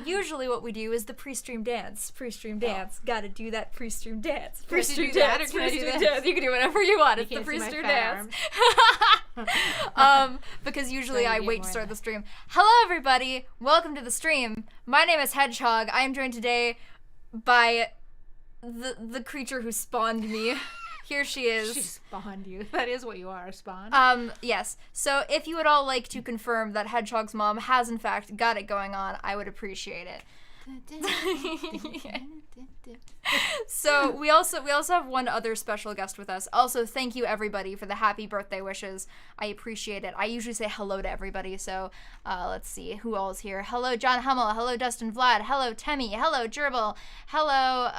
Usually what we do is the pre-stream dance. Gotta do that pre-stream dance. Pre-stream dance. Can I do that? You can do whatever you want. It's the pre-stream dance. Because usually I wait to start the stream. Hello everybody. Welcome to the stream. My name is Hedgehog. I am joined today by the creature who spawned me. Here she is. She spawned you. That is what you are, a spawn. Yes. So if you would all like to confirm that Hedgehog's mom has in fact got it going on, I would appreciate it. So we also have one other special guest with us. Also, thank you everybody for the happy birthday wishes. I appreciate it. I usually say hello to everybody, so let's see who all is here. Hello John Hummel, hello Dustin Vlad, hello Temmie, hello Gerbil, hello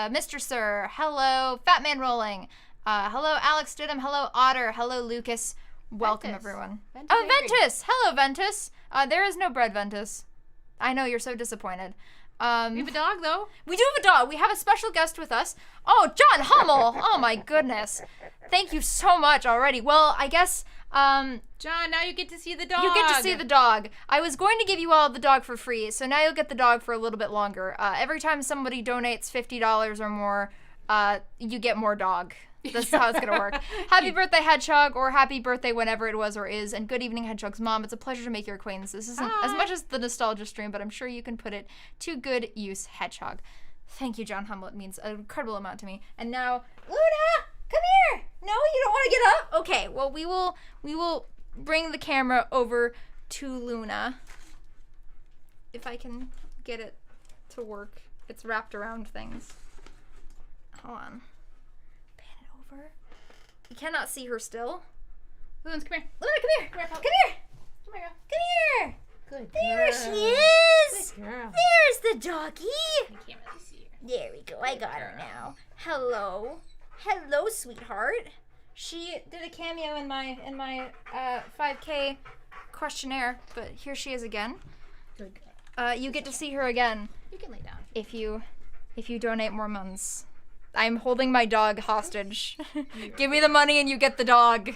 Mr. Sir, hello Fat Man Rolling, hello Alex Stidham, hello Otter, hello Lucas. Welcome Ventus. everyone. Ventus Ventus! Hello Ventus. There is no bread, Ventus. I know, you're so disappointed. We have a dog, though. We do have a dog. We have a special guest with us. Oh, John Hummel. Oh, my goodness. Thank you so much already. Well, I guess, John, now you get to see the dog. You get to see the dog. I was going to give you all the dog for free, so now you'll get the dog for a little bit longer. Every time somebody donates $50 or more, you get more dog. That's how it's going to work. Happy birthday, Hedgehog, or happy birthday whenever it was or is, and good evening, Hedgehog's mom. It's a pleasure to make your acquaintance. This isn't as much as the nostalgia stream, but I'm sure you can put it to good use, Hedgehog. Thank you, John Hummel. It means an incredible amount to me. And now, Luna, come here. No, you don't want to get up? Okay, well, we will bring the camera over to Luna. If I can get it to work. It's wrapped around things. Hold on. You cannot see her still. Luna, come here. Luna, come here. Come here. Come here. Come here. Good There girl. she is. Good girl. There's the doggie. I can't really see her. There we go. I got her now. Hello. Hello, sweetheart. She did a cameo in my 5K questionnaire, but here she is again. Good girl. You get to see her again You can lay down. if you donate more months. I'm holding my dog hostage. Give me the money and you get the dog.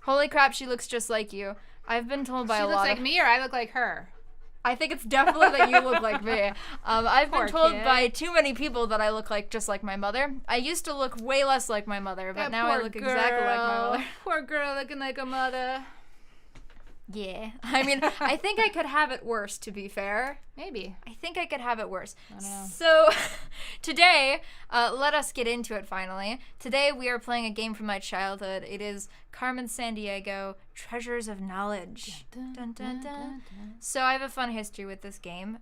Holy crap, she looks just like you. I've been told by a lot of... She looks like me or I look like her? I think it's definitely that you look like me. I've been told kid. by too many people that I look like just like my mother. I used to look way less like my mother, but That now I poor look exactly like my girl. mother. Poor girl looking like a mother. Yeah. I mean, I think I could have it worse, to be fair. Maybe. I think I could have it worse. I know. So, today, let us get into it finally. Today we are playing a game from my childhood. It is Carmen Sandiego, Treasures of Knowledge. Dun, dun, dun, dun. So I have a fun history with this game.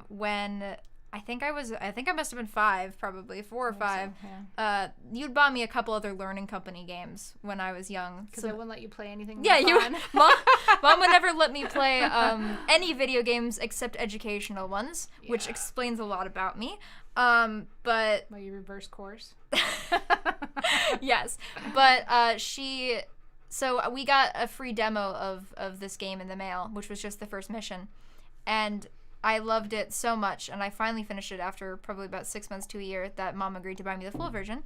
When I think I must have been 5, probably 4 or 5. So, yeah. You'd bought me a couple other learning company games when I was young. Because I wouldn't let you play anything. Yeah, fun. Mom would never let me play any video games except educational ones, which explains a lot about me. But Well, you reverse course. yes, but so we got a free demo of this game in the mail, which was just the first mission, and I loved it so much, and I finally finished it after probably about 6 months to a year that Mom agreed to buy me the full version,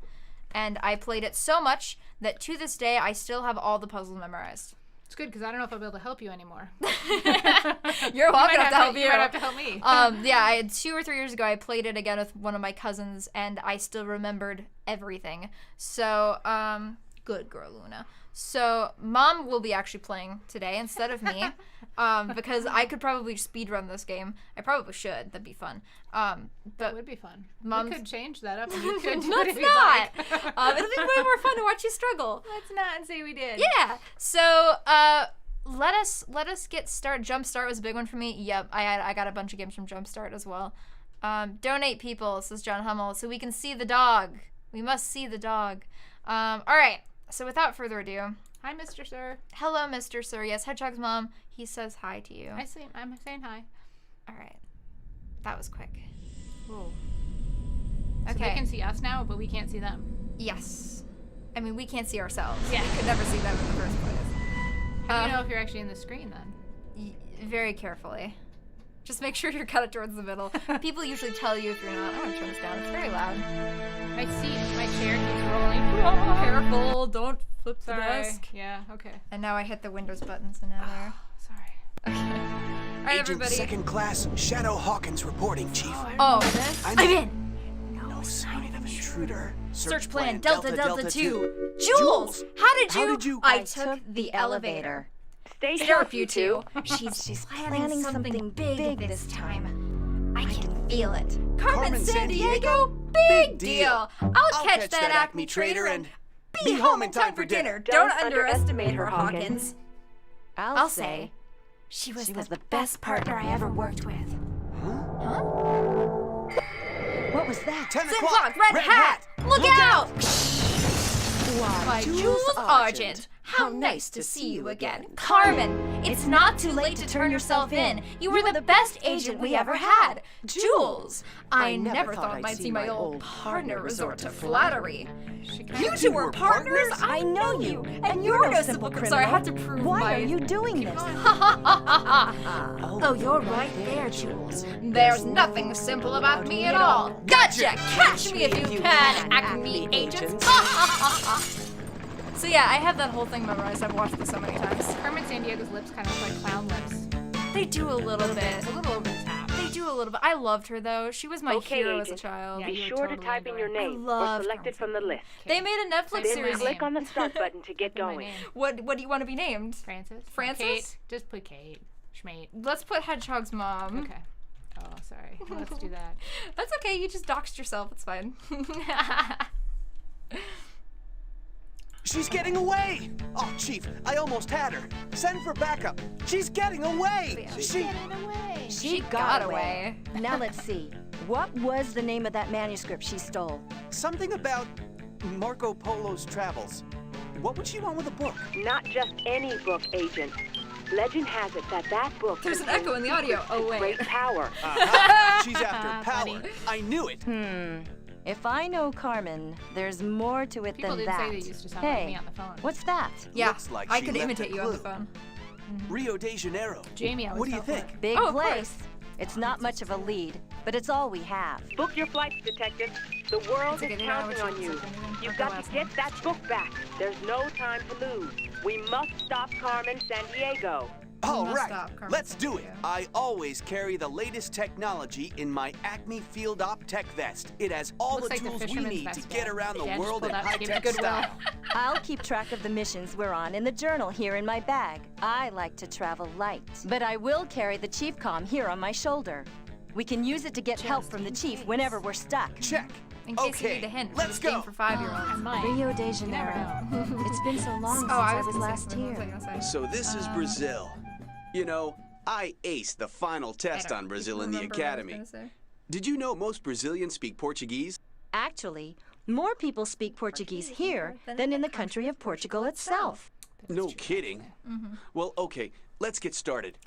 and I played it so much that to this day I still have all the puzzles memorized. It's good because I don't know if I'll be able to help you anymore. You're welcome to help you. You might have to help me. Yeah, I had 2 or 3 years ago, I played it again with one of my cousins, and I still remembered everything. So, good girl, Luna. So, Mom will be actually playing today instead of me, because I could probably speedrun this game. I probably should. That'd be fun. But that would be fun. Mom's... We could change that up and you could do Let's it if not! you'd like. It'll be way more fun to watch you struggle. Let's not say we did. Yeah. So, let us get started. Jumpstart was a big one for me. Yep, I got a bunch of games from Jumpstart as well. Donate, people, says John Hummel, so we can see the dog. We must see the dog. All right. So without further ado, Hi, Mr. Sir. hello, Mr. Sir. Yes, Hedgehog's mom. He says hi to you. I'm saying hi. All right. That was quick. Whoa. Okay. So they can see us now, but we can't see them. Yes. I mean, we can't see ourselves. Yeah. We could never see them in the first place. How do you know if you're actually in the screen then? Very carefully. Just make sure you're cut it towards the middle. People usually tell you if you're not. I'm gonna turn this down. It's very loud. My chair keeps rolling. Careful, don't flip the Sorry. desk. Yeah, okay. And now I hit the Windows button, so now there. Sorry. Okay. All right, Agent everybody. Second Class Shadow Hawkins reporting, Chief. Oh, I'm I'm in. No sign of intruder. Search plan Delta 2. Jules, how did you? I took the elevator. Stay Sharp, sharp, you two. She's planning something big this time. I can feel it. Carmen Sandiego, big deal. I'll catch that Acme trader and be home in time for dinner. Don't underestimate her, Hawkins. I'll say she was the best partner I ever worked with. Huh? What was that? 10 10 o'clock, red hat! Look out! Why, Jules Argent, how nice to see you again. Carmen, it's not too late to turn yourself in. You were the best agent we ever had. Jules, I never thought I'd see my old partner resort to flattery. You two were partners? I know you, and you're no simple criminal. Sorry, I have to prove Why are you doing this? Oh, you're right there, Jules. There's nothing simple about me at all. Gotcha! Catch me if you can, Acme agents. So yeah, I have that whole thing memorized. I've watched this so many times. Carmen Sandiego's lips kind of look like clown lips. They do a little bit. It's a little over the top. They do a little bit. I loved her though. She was my Okay, hero as a agent. child. Yeah, Be you were sure to totally type in into your her. name love or select it from the list. They made a Netflix Then series. Click on the start button to get Put my going. name. What do you want to be named? Francis. Francis? Kate. Just put Kate. Schmate. Let's put Hedgehog's mom. Okay. Oh, sorry. Let's do that. That's okay. You just doxed yourself. It's fine. She's getting away! Oh, Chief, I almost had her. Send for backup. She's getting away! She got away. Now let's see. What was the name of that manuscript she stole? Something about Marco Polo's travels. What would she want with a book? Not just any book, Agent. Legend has it that book There's an contains echo in the audio. secrets Oh, of wait. great power. Uh-huh. She's after power. Funny. I knew it. If I know Carmen, there's more to it People than did that. say they used to sound like Hey, me on the phone. what's that? Yeah, Looks like I she could left imitate a you on the clue. phone. Rio de Janeiro. Jamie always What do you fell for think? it. Big Oh, of course. place. It's not much of a lead, but it's all we have. Book your flights, detective. The world It's okay, is they don't know counting what on she you. looks like or anything. You've Okay, got last to get that book back. There's no time to lose. We must stop Carmen Sandiego. All must right, stop, Carmen let's do it. Sandiego. I always carry the latest technology in my Acme Field Op Tech Vest. It has all Looks the like the tools we fisherman's need to vest get bag. around the Dad just world in pulled out to give it high-tech Goodwill. style. I'll keep track of the missions we're on in the journal here in my bag. I like to travel light. But I will carry the Chief Comm here on my shoulder. We can use it to get help from the Chief whenever we're stuck. Check. In case you Okay, need a hint for let's this game go. for 5-year-olds. I might. Rio de You Janeiro. never know. It's been so long since Oh, I I was gonna say last something. What was I here. gonna say? So this is Brazil. You know, I aced the final test on Brazil in the academy. Did you know most Brazilians speak Portuguese? Actually, more people speak Portuguese here than in the country of Portugal itself. No kidding. Well, okay, let's get started.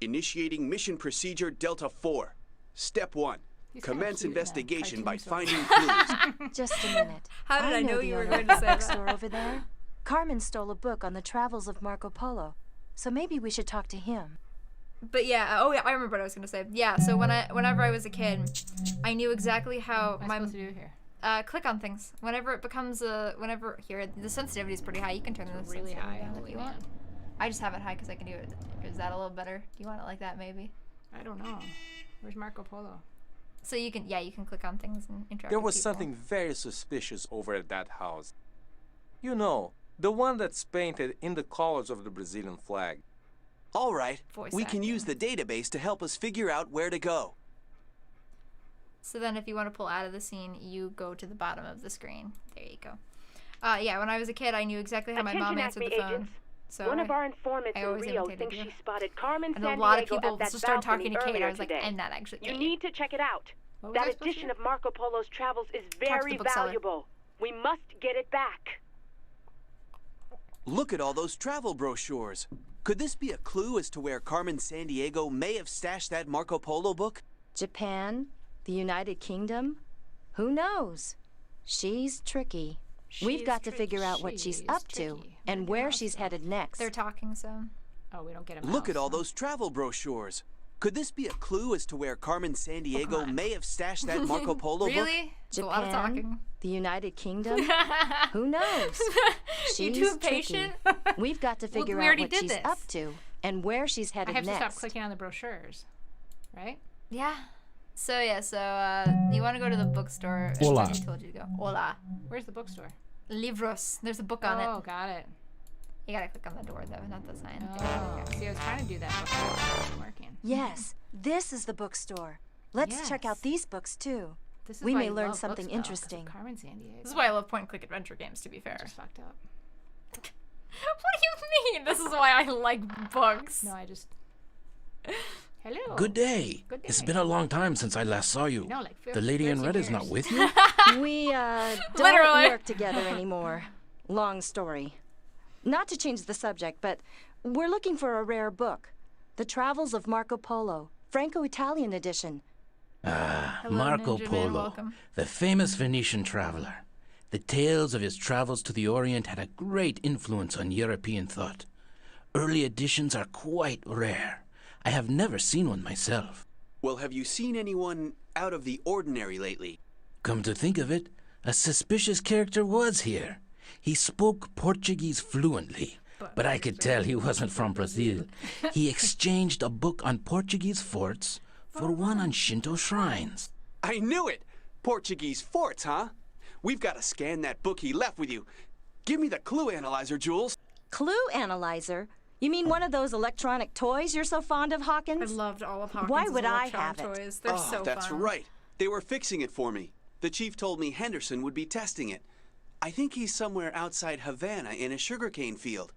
Initiating mission procedure Delta 4. Step 1. He's kinda Commence cute in that investigation by cartoon finding story. clues. Just a minute. How did I know the you were owner going of to the say that? bookstore over there. Carmen stole a book on the travels of Marco Polo, so maybe we should talk to him. But yeah, oh yeah, I remember what I was gonna say. Yeah, so whenever I was a kid, I knew exactly how What am I supposed to do here? click on things. Whenever it becomes whenever here, the sensitivity is pretty high. You can turn the Really sensitivity high. down if Holy you want. man. I just have it high because I can do it. Is that a little better? Do you want it like that maybe? I don't know. Where's Marco Polo? So you can click on things and interact. There with was people. something very suspicious over at that house. You know, the one that's painted in the colors of the Brazilian flag. All right, Voice we can acting. use the database to help us figure out where to go. So then if you want to pull out of the scene, you go to the bottom of the screen. There you go. Yeah, when I was a kid, I knew exactly how my mom Attention, answered Acme the phone. agents. So One of our informants I in always Rio imitated thinks you. she spotted Carmen and a lot of Sandiego people at that just started balcony talking to Kate. earlier I was like, today. I'm not actually You Kate. need to check it out. What was I That supposed to edition do? of Marco Polo's travels is to the very bookseller. valuable. We must get it back. Look at all those travel brochures. Could this be a clue as to where Carmen Sandiego may have stashed that Marco Polo book? Japan? The United Kingdom? Who knows? She's tricky. We've got to figure out what she's She's up to tricky. and where she's headed next. They're talking, so. Oh, we don't get him. Look at all those travel brochures. Could this be a clue as to where Carmen Sandiego may have stashed that Marco Polo book? Really? It's a lot of talking. Japan? The United Kingdom? Who knows? You She's too tricky. patient? We've got to figure we out already what did she's this. up to and where she's I headed have to next. stop clicking on the brochures, right? Yeah. So you want to go to the bookstore. Hola. I told you to go. Hola. Where's the bookstore? Libros. There's a book on Oh, it. got it. You gotta click on the door though, not the sign. Oh, see, I was trying to do that before. It wasn't working. Yes, this is the bookstore. Let's check out Yes. these books too. This is We why may I learn love something books, though, 'cause of interesting. Carmen Sandiego. This is why I love point-and-click adventure games. To be fair. Just fucked up. What do you mean? This is why I like books. No, I just. Hello. Good day. Good It's day. been a long time since I last saw you. No, like The lady in 13 red is not years. with you? We don't Literally. work together anymore. Long story. Not to change the subject, but we're looking for a rare book. The Travels of Marco Polo, Franco-Italian edition. Marco Ninja Man, Polo, welcome. the famous Venetian traveler. The tales of his travels to the Orient had a great influence on European thought. Early editions are quite rare. I have never seen one myself. Well, have you seen anyone out of the ordinary lately? Come to think of it, a suspicious character was here. He spoke Portuguese fluently, but I could tell he wasn't from Brazil. He exchanged a book on Portuguese forts for one on Shinto shrines. I knew it! Portuguese forts, huh? We've got to scan that book he left with you. Give me the clue analyzer, Jules. Clue analyzer? You mean one of those electronic toys you're so fond of, I Hawkins? loved all of Hawkins' Why would I electronic have it? toys. They're Oh, so that's fun. right. They were fixing it for me. The chief told me Henderson would be testing it. I think he's somewhere outside Havana in a sugarcane field.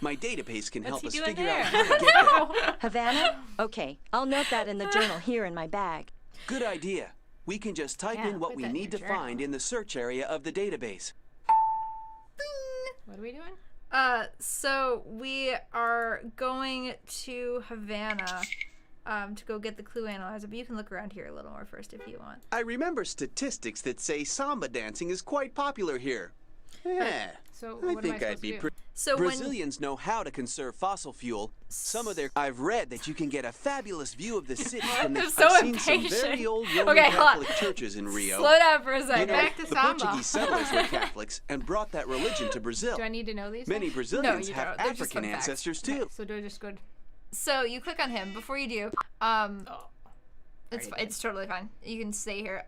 My database can help he us doing figure there? out how to get there. Havana? Okay, I'll note that in the journal here in my bag. Good idea. We can just type Yeah, in what put we that in need to your journal. find in the search area of the database. What are we doing? So we are going to Havana to go get the clue analyzer, but you can look around here a little more first if you want. I remember statistics that say samba dancing is quite popular here. Yeah, So I what am I think I'd supposed be to do? pretty. So when Brazilians know how to conserve fossil fuel. Some of their I've read that you can get a fabulous view of the city from the I'm so I've seen some impatient. very old Roman Okay, hold on. Catholic churches in Rio. slow down for a You second. know, Back to the samba. Portuguese settlers were Catholics and brought that religion to Brazil. Do I need to know these? Many things? Brazilians you have don't. They're just African fun facts. ancestors too. So do I just go? So you click on him. Before you do, Oh. it's totally fine. You can stay here.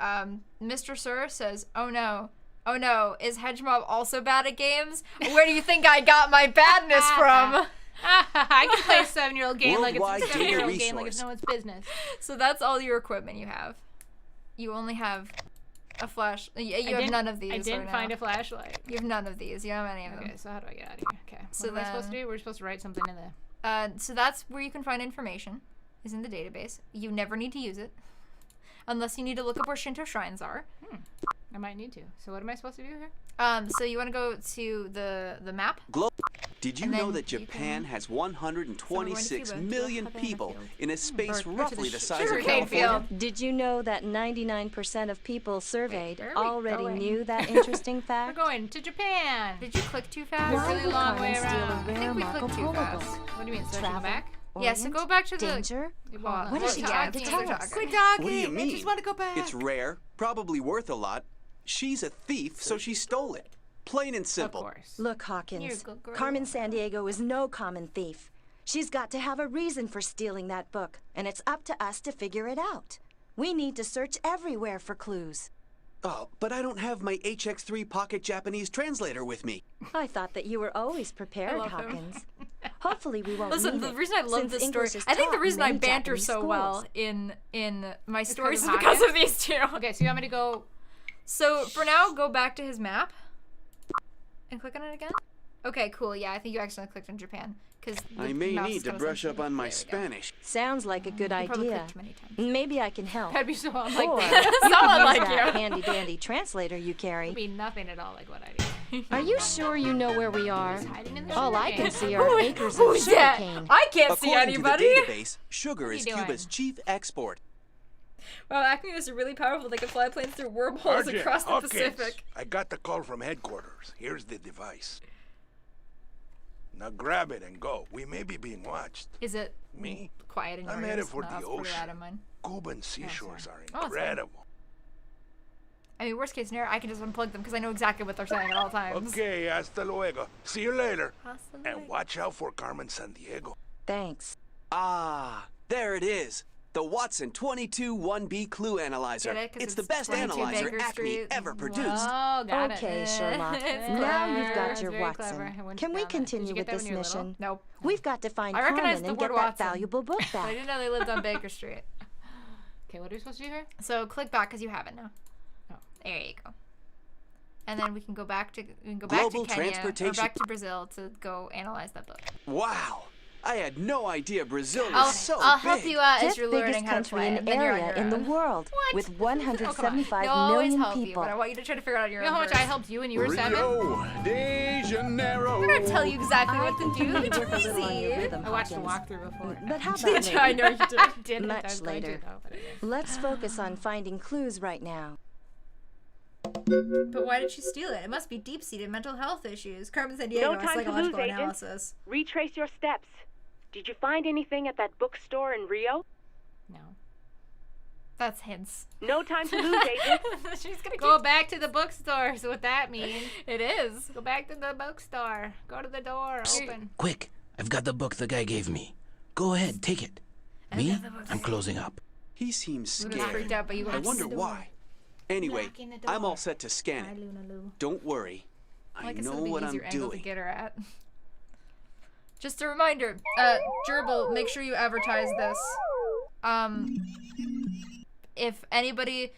Mr. Sir says, "Oh no, oh no, is Hedgehog also bad at games? Where do you think I got my badness from?" I can play a 7-year-old game like Worldwide it's a data 7-year-old game like it's resource. no one's business. So that's all your equipment you have. You only have a flash. You have none of these. I didn't right find now. a flashlight. You have none of these. You don't have any of them. Okay, so how do I get out of here? Okay. So What am I supposed to then- do? We're supposed to write something in the. So that's where you can find information. Is in the database. You never need to use it, unless you need to look up where Shinto shrines are. I might need to. So what am I supposed to do here? So you want to go to the map. Did you And know then that you Japan can- has 126 Cuba, million to the Havana people field. in a space to the roughly the size of sugarcane California? field. Did you know that 99% of people surveyed where are we already going? knew that interesting We're fact? going to Japan. Did you click too fast? Why really would long Carmen way steal around. a I rare think we Marco clicked too Polo fast. book? What do you mean? So I should go Travel, back? Yeah, so go back to the danger. It Well, won't. What is she yeah, trying to because tell they're us? talking. What do you mean? I just want to go back. It's rare, probably worth a lot. She's a thief, so she stole it. Plain and Of simple. course. Look, You're Hawkins, a good girl. Carmen Sandiego is no common thief. She's got to have a reason for stealing that book, and it's up to us to figure it out. We need to search everywhere for clues. Oh, but I don't have my HX3 Pocket Japanese translator with me. I thought that you were always prepared, love him. Hawkins. Hopefully we won't Listen, need the it, reason I love since this story, English is I think the taught reason in I many banter Japanese so schools. well in my stories is of because Hawkins? of these two. Okay, so you want me to go? So for now, go back to his map and click on it again. Okay, cool. Yeah, I think you accidentally clicked on Japan because I may need to brush up on my Spanish. Sounds like a good Probably idea. clicked too many times. Maybe I can help. That'd be so unlike Or me. Someone like that you. handy dandy translator you carry. It'd be nothing at all like what I do. Are you sure you know where we are? Hiding in the All I sugarcane. can see are acres of Who's that? sugarcane. I can't see According anybody. to the database, sugar is you doing? Cuba's chief export. Wow, Acmeos are really powerful. They can fly planes through wormholes Sergeant across the Hawkins, Pacific. I got the call from headquarters. Here's the device. Now grab it and go. We may be being watched. Is it Me? quiet in your I'm ears? headed for No, the it's pretty ocean. loud in mine. Cuban seashores are Oh, it's fine. incredible. I mean, worst case scenario, I can just unplug them because I know exactly what they're saying at all times. Okay, hasta luego. See you later. Hasta And luego. watch out for Carmen Sandiego. Thanks. Ah, there it is. The Watson 22 1B Clue Analyzer. Get it? 'Cause It's the best 22 analyzer Baker Acme Street. ever produced. Oh, got Okay, it. Sherlock. It's Now clever. you've got It's your very Watson. clever. I wouldn't Can we found that. Did continue you get with that this when you were little? mission? Nope. We've got to find I recognize Carmen the and word get Watson. that valuable book I back. didn't know they lived on Baker Street. Okay, what are we supposed to do here? So click back because you have it now. Oh. There you go. And then we can go back to Global Kenya or transportation. back to Brazil to go analyze that book. Wow. I had no idea Brazil was I'll, so I'll big. help you out as Fifth you're biggest learning how to country play. in And then you're on area your in the own. world, What? with Oh, come on. 175 They'll always million help people. you, but I want you to try to figure out your You know own how much I first. helped you when you were 7? Rio de Janeiro. I'm gonna tell you exactly what to do. think It's you work a little on your easy. rhythm, I watched the Hawkins. walkthrough before. But how about Did you? I later? know you did. Didn't. Much I was going to, later. though, but I didn't. Let's focus on finding clues right now. But why did she steal it? It must be deep-seated mental health issues. Carmen Sandiego No has time to psychological lose, Agent. analysis. Retrace your steps. Did you find anything at that bookstore in Rio? No. That's hints. No time to lose, Agent. She's gonna Go back to the bookstore. So what that means? It is. Go back to the bookstore. Go to the door. Open. Quick, I've got the book the guy gave me. Go ahead, take it. Me? got the book. I'm closing up. He seems Luna's freaked scared. out, but you I went to wonder the door. why. Anyway, Knocking the I'm door. all set to scan Hi, it. Luna Lou. Don't worry. I Like I said, know it'll be what I'm easier angle to doing. get her at. Just a reminder, Gerbil, make sure you advertise this. If anybody,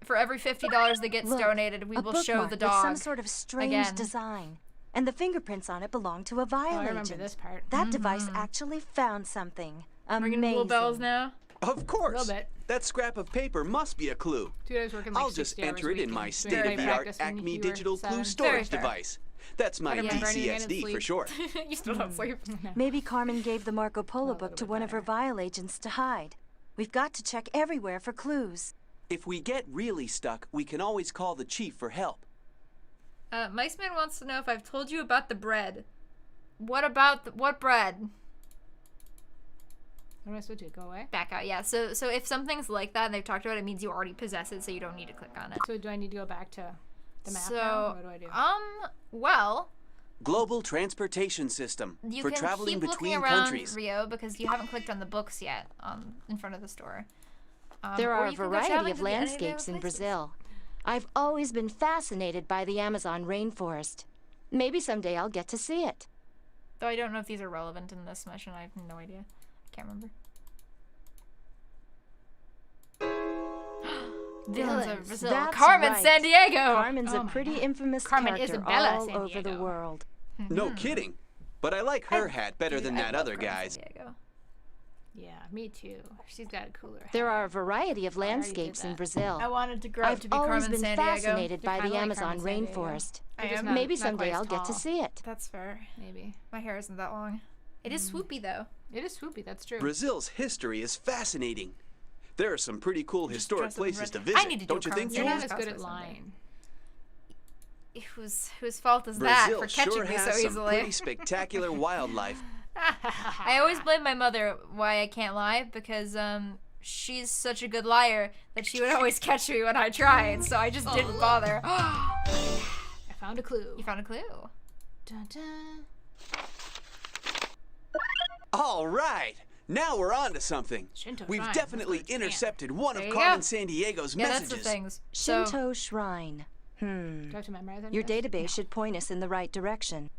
for every $50 that gets Look, donated, we a will show bookmark the with dog. some sort of strange again. design. And the fingerprints on it belong to a Oh, vial I remember agent. this part. That device actually found something. Ringing Amazing. little bells now. Of course. Little bit. That scrap of paper must be a clue. 2 days working like I'll just 60 hours enter a it in week my and doing state-of-the-art practice when Acme you were Digital 7. Clue storage fair. device. That's my I remember burning it in DCSD for sleep. short. You still don't sleep. Maybe Carmen gave the Marco Polo A little book to bit one of her better. vial agents to hide. We've got to check everywhere for clues. If we get really stuck, we can always call the chief for help. Miceman wants to know if I've told you about the bread. What about what bread? What am I supposed to do? Go away? Back out, yeah. So if something's like that and they've talked about it, it means you already possess it, so you don't need to click on it. So do I need to go back to the map So, now? What do I do? well, Global Transportation System you for can traveling keep looking between around countries. Rio because you haven't clicked on the books yet in front of the store. There or are a you can go variety traveling of to the any of the landscapes other in places. Brazil. I've always been fascinated by the Amazon rainforest. Maybe someday I'll get to see it. Though I don't know if these are relevant in this mission. I have no idea. Can't remember. Villains of Brazil. That's Carmen right. Sandiego. Carmen's Oh a my pretty God. infamous Carmen character Isabella all over the Sandiego. world. No kidding. But I like her hat better than I that love other Carmen guy's. Sandiego. Yeah, me too. She's got a cooler hat. There are a variety of already did landscapes in that. Brazil. I wanted to grow up I've to be always Carmen been Sandiego. fascinated You're by kinda the like Amazon Carmen Sandiego. rainforest. I You're just am. not- Maybe not someday quite as I'll get to tall. see it. That's fair. Maybe. My hair isn't that long. It is swoopy though. It is swoopy, that's true. Brazil's history is fascinating. There are some pretty cool historic dress up in places red. to I visit, need to do don't you Carmen think, You're Sandiego. not Jules? as good at Cosplay someday. lying. Whose fault is that Brazil for catching sure me has so some easily? pretty spectacular wildlife. I always blame my mother why I can't lie because she's such a good liar that she would always catch me when I tried, so I just didn't bother. I found a clue. You found a clue. Dun, dun. All right. Now we're on to something. Shinto We've shrine. definitely That's what it's intercepted one There of you Carmen go. Sandiego's Yeah, messages. that's the things. So, Shinto Shrine. Do I have to memorize any Your of this? database should point us in the right direction.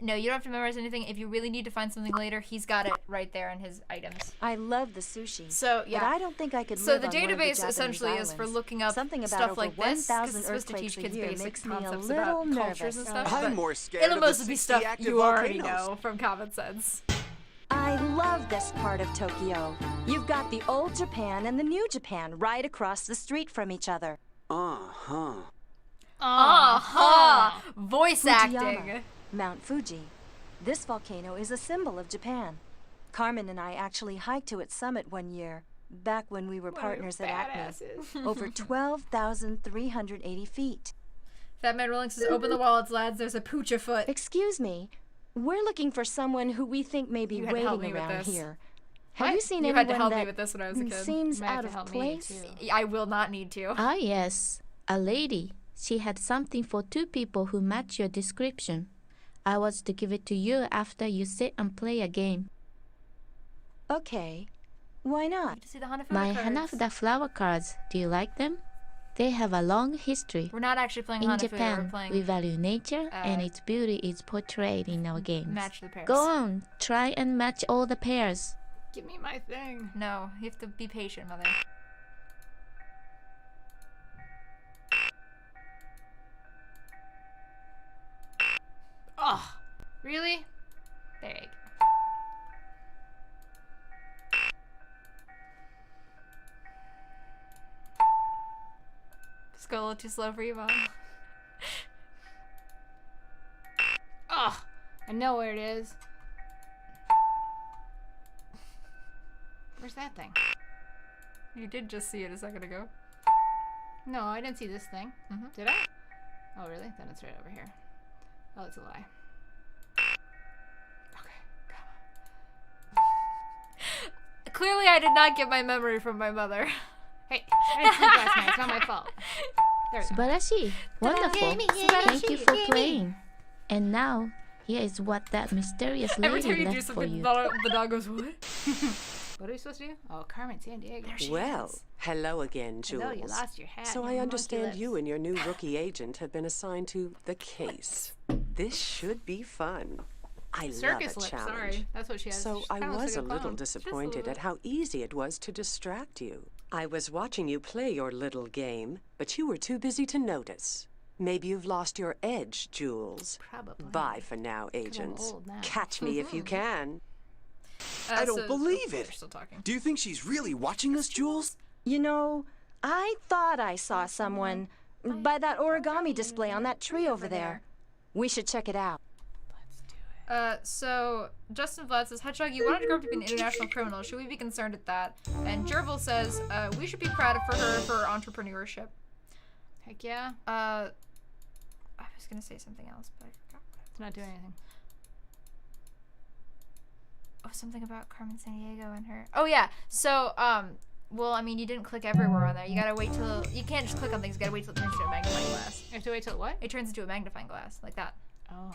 no, you don't have to memorize anything. If you really need to find something later, he's got it right there in his items. I love the sushi. So, yeah. But I don't think I could So live the on one of the database Japanese essentially is for islands. looking up Something about stuff over like this, 'cause 1,000 it's supposed to earthquakes teach a kids year basic makes me a concepts little about cultures nervous. and stuff. I'm but more scared it'll of the mostly be 60 stuff active you already volcanoes. know from Common Sense. I love this part of Tokyo. You've got the old Japan and the new Japan right across the street from each other. Uh-huh. Aha! Voice Fujiyama, acting. Mount Fuji. This volcano is a symbol of Japan. Carmen and I actually hiked to its summit one year, back when we were partners at Acme. Badasses. Over 12,380 feet. Fat Man Rolling says, "Open the wallets, lads. There's a pooch afoot." Excuse me, we're looking for someone who we think may be You had to help waiting me with around this. here. Have What? you seen You had to anyone help that me with this when I was a kid. seems You might have out to of help me, place? too. I will not need to. Ah, yes, a lady. She had something for 2 people who match your description. I was to give it to you after you sit and play a game. Okay. Why not? To see the Hanafuda My cards. Hanafuda flower cards, do you like them? They have a long history. We're not actually playing In Hanafuda, we're Japan, playing we value nature and its beauty is portrayed in our games. match the pairs. Go on, try and match all the pairs. Give me my thing. No, you have to be patient, Mother. Oh, really? There you go. Just go a little too slow for you, Mom. Oh, I know where it is. Where's that thing? You did just see it a second ago. No, I didn't see this thing. Did I? Oh, really? Then it's right over here. Oh, it's a lie. Okay, come on. Clearly, I did not get my memory from my mother. Hey, I didn't sleep last night. It's not my fault. There we go. Subarashi. Wonderful. Yay, Thank you for yay, playing. And now, here is what that mysterious Every time lady you do left for something, you. the dog goes, what? What are we supposed to do? Oh, Carmen, Sandiego. There she Well, is. hello again, I know Jules. you lost your hat. So and I your understand monkey you lips. and your new rookie agent have been assigned to the case. This should be fun. I Circus love a lips, challenge. sorry. That's what she has. So She I kinda looks was like a little clown. Just disappointed little at how easy it was to distract you. I was watching you play your little game, but you were too busy to notice. Maybe you've lost your edge, Jules. Probably. Bye for now, agents. old now. Catch me if you can. I don't believe We're it. still talking. Do you think she's really watching us, Jules? You know, I thought I saw someone by that origami display on that tree over there. We should check it out. So Justin Vlad says, Hedgehog, you wanted to grow up to be an international criminal. Should we be concerned at that? And Gerbil says, we should be proud of her for her entrepreneurship. Heck yeah. I was gonna say something else, but I forgot. It's not doing anything. Oh, something about Carmen Sandiego and her. Oh yeah. So well, I mean, you didn't click everywhere on there. You gotta wait till you can't just click on things. You gotta wait till it turns into a magnifying glass. You have to wait till what? It turns into a magnifying glass like that. Oh.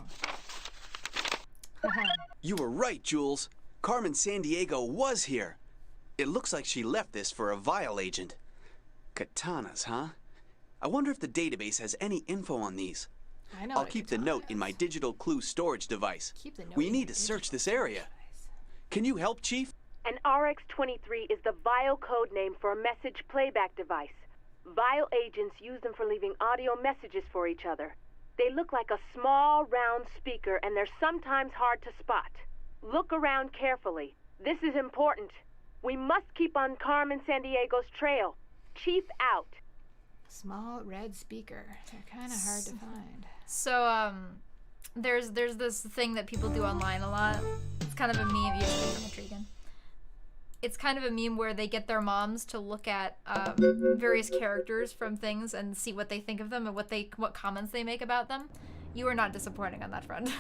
You were right, Jules. Carmen Sandiego was here. It looks like she left this for a vial agent. Katanas, huh? I wonder if the database has any info on these. I know. I'll what a keep the katana note in is. my digital clue storage device. Keep the note We in need your to search digital this area. device. Can you help, Chief? An RX-23 is the Vial code name for a message playback device. Vial agents use them for leaving audio messages for each other. They look like a small, round speaker, and they're sometimes hard to spot. Look around carefully. This is important. We must keep on Carmen Sandiego's trail. Chief out. Small red speaker. They're kind of hard to find. So there's this thing that people do online a lot. It's kind of a meme. You have to click again. It's kind of a meme where they get their moms to look at various characters from things and see what they think of them and what comments they make about them. You are not disappointing on that front.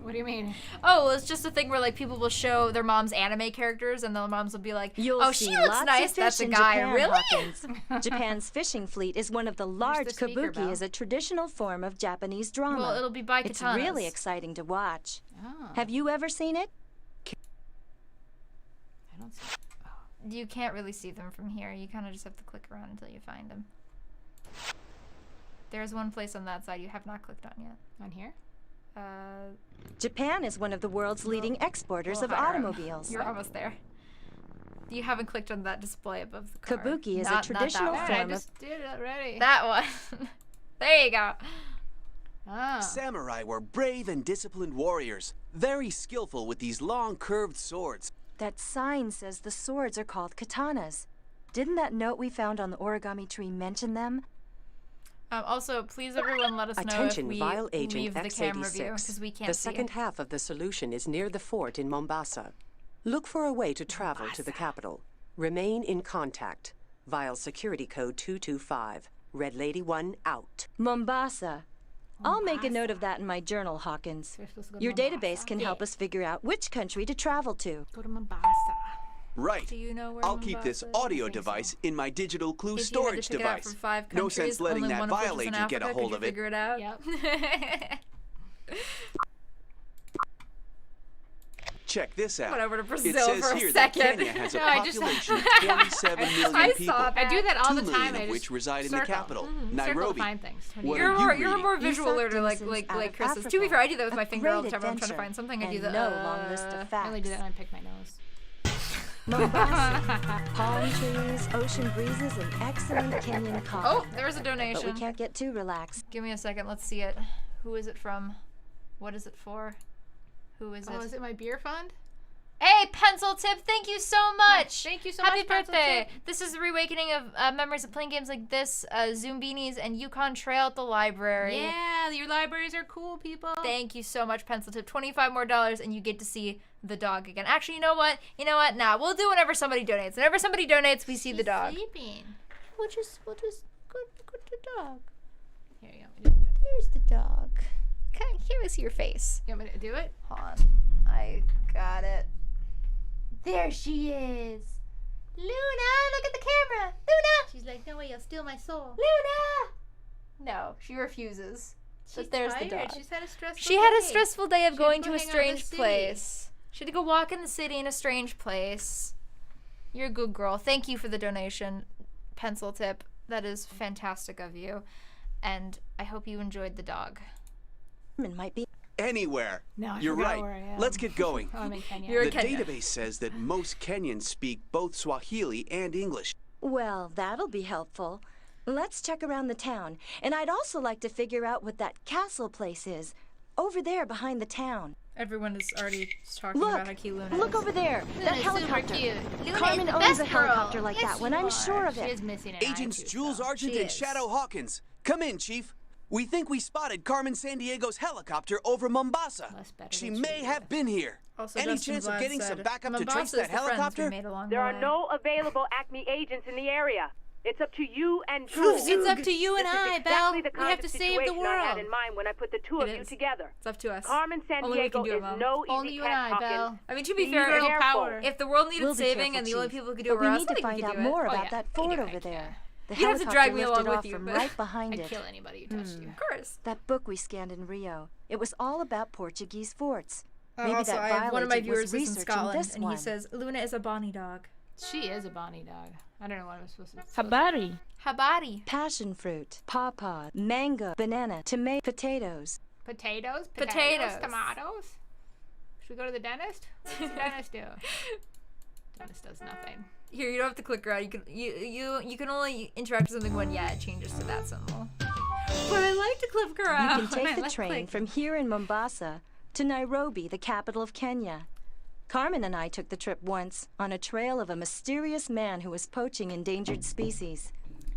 What do you mean? Oh, well, it's just a thing where like people will show their mom's anime characters and the moms will be like, You'll "Oh, see she looks lots nice. of That's fish a in guy, Japan, really?" Hawkins. Japan's fishing fleet is one of the large speaker kabuki bell? is a traditional form of Japanese drama. Well, it'll be by It's katanas. really exciting to watch. Oh. Have you ever seen it? I don't see. You can't really see them from here. You kind of just have to click around until you find them. There's one place on that side you have not clicked on yet. On here? Japan is one of the world's leading exporters of higher up. automobiles. You're almost there. You haven't clicked on that display above the car. Kabuki is a Not traditional that one. I form of just did it already. That one. There you go. Ah. Samurai were brave and disciplined warriors, very skillful with these long, curved swords. That sign says the swords are called katanas. Didn't that note we found on the origami tree mention them? Also, please everyone let us know Attention, if we Vial Agent leave the camera view, X86. because we can't The see second it. half of the solution is near the fort in Mombasa. Look for a way to travel to the capital. Remain in contact. Vial security code 225. Red Lady 1 out. Mombasa. I'll make a note of that in my journal, Hawkins. So we're supposed to go to Your Mombasa? database can help us figure out which country to travel to. Go to Mombasa. Right. Do you know where I'll keep this Mombasa is? audio device in my digital clue If you had storage to pick it out device. from 5 No countries, sense letting only that one of which vial is in agent get a Africa, hold could of you it. figure it out? Yep. Check this out. Went over to It Brazil says for a here that second. Kenya has a No, I just- population of 27 million I people. saw that. I do that all 2 the million time. I of just which reside in the circle. capital, Circle Nairobi. to find things. What You're are more, you you're a reading? more visual Esau learner like denizens out of Chris is. To be Africa. fair, I do that with my A finger all the great time when I'm trying to adventure, find something. I do and the no long list of I facts. only do that when I pick my nose. Mombasa, palm trees, ocean breezes, and excellent Kenyan coffee. Oh, there's a But we donation. can't get too relaxed. Give me a second. Let's see it. Who is it from? What is it for? Who is Oh, it? is it my beer fund? Hey, Pencil Tip, thank you so much. Thank you so Happy much, Pencil birthday. Tip. This is the reawakening of memories of playing games like this, Zoom beanies, and Yukon Trail at the library. Yeah, your libraries are cool, people. Thank you so much, Pencil Tip. $25 more, and you get to see the dog again. Actually, you know what? Nah, we'll do whenever somebody donates. Whenever somebody donates, we see the dog. Sleeping. We'll just go to the dog. Here you go. There's the dog. Here is your face. You want me to do it? Hold on. I got it. There she is. Luna, look at the camera. Luna! She's like, no way, you'll steal my soul. Luna! No, she refuses. She's But there's tired. the dog. She's had a stressful She had a day. stressful day of She had going go to a hang out in the strange city. place. She had to go walk in the city in a strange place. You're a good girl. Thank you for the donation, Pencil Tip. That is fantastic of you. And I hope you enjoyed the dog. Might be. Anywhere. No, I You're forgot right. where I am. Let's get going. Oh, I'm in Kenya. You're The in Kenya. database says that most Kenyans speak both Swahili and English. Well, that'll be helpful. Let's check around the town. And I'd also like to figure out what that castle place is. Over there behind the town. Everyone is already talking Look! about how cute Luna Look is. over there! That Luna's super helicopter! cute. Luna Carmen is the owns best a helicopter girl. like Yes, that one, you I'm are. sure of She it. is missing an eye Agents tooth, Jules though. Argent She and is. Shadow Hawkins. Come in, Chief. We think we spotted Carmen Sandiego's helicopter over Mombasa. That's better She than may she have been here. Also, Any Justin chance of Vlad getting said, some backup to Mombasa trace is that the friends we helicopter? made along There the are way. no available Acme agents in the area. It's up to you and Jules. It's up to you and This is I, exactly Belle. the We kind have of to save the situation I had world. in mind when I put the two of It you is. together. It's up to us. Carmen Only we can Sandiego do it, is Mom. no Only easy you and cat, I, Hawkins. Belle. I mean, to be Be fair, careful. Girl power. if the world needed We'll be saving careful, and the only Chief. people who could do But it we were us, need I to think we find could out do it. more Oh, about yeah. that You fort do it, over yeah. there. The You have to helicopter drag me lifted along with off you, from but- right behind I'd it. kill anybody who touched you. Of course. That book we scanned in Rio. It was all about Portuguese forts. Maybe Also, that I have one of my violent was viewers is in researching Scotland, this and one. he says Luna is a bonny dog. She is a bonny dog. I don't know what I'm supposed to say. Habari. Habari. Passion fruit, pawpaw, mango, banana, tomato, potatoes. Potatoes? Potatoes. Tomatoes? Should we go to the dentist? What does the dentist do? Dentist does nothing. Here, you don't have to click around. You can only interact with something when it changes to that symbol. But I like to click You around. can take I the like train clicking. from here in Mombasa to Nairobi, the capital of Kenya. Carmen and I took the trip once on a trail of a mysterious man who was poaching endangered species.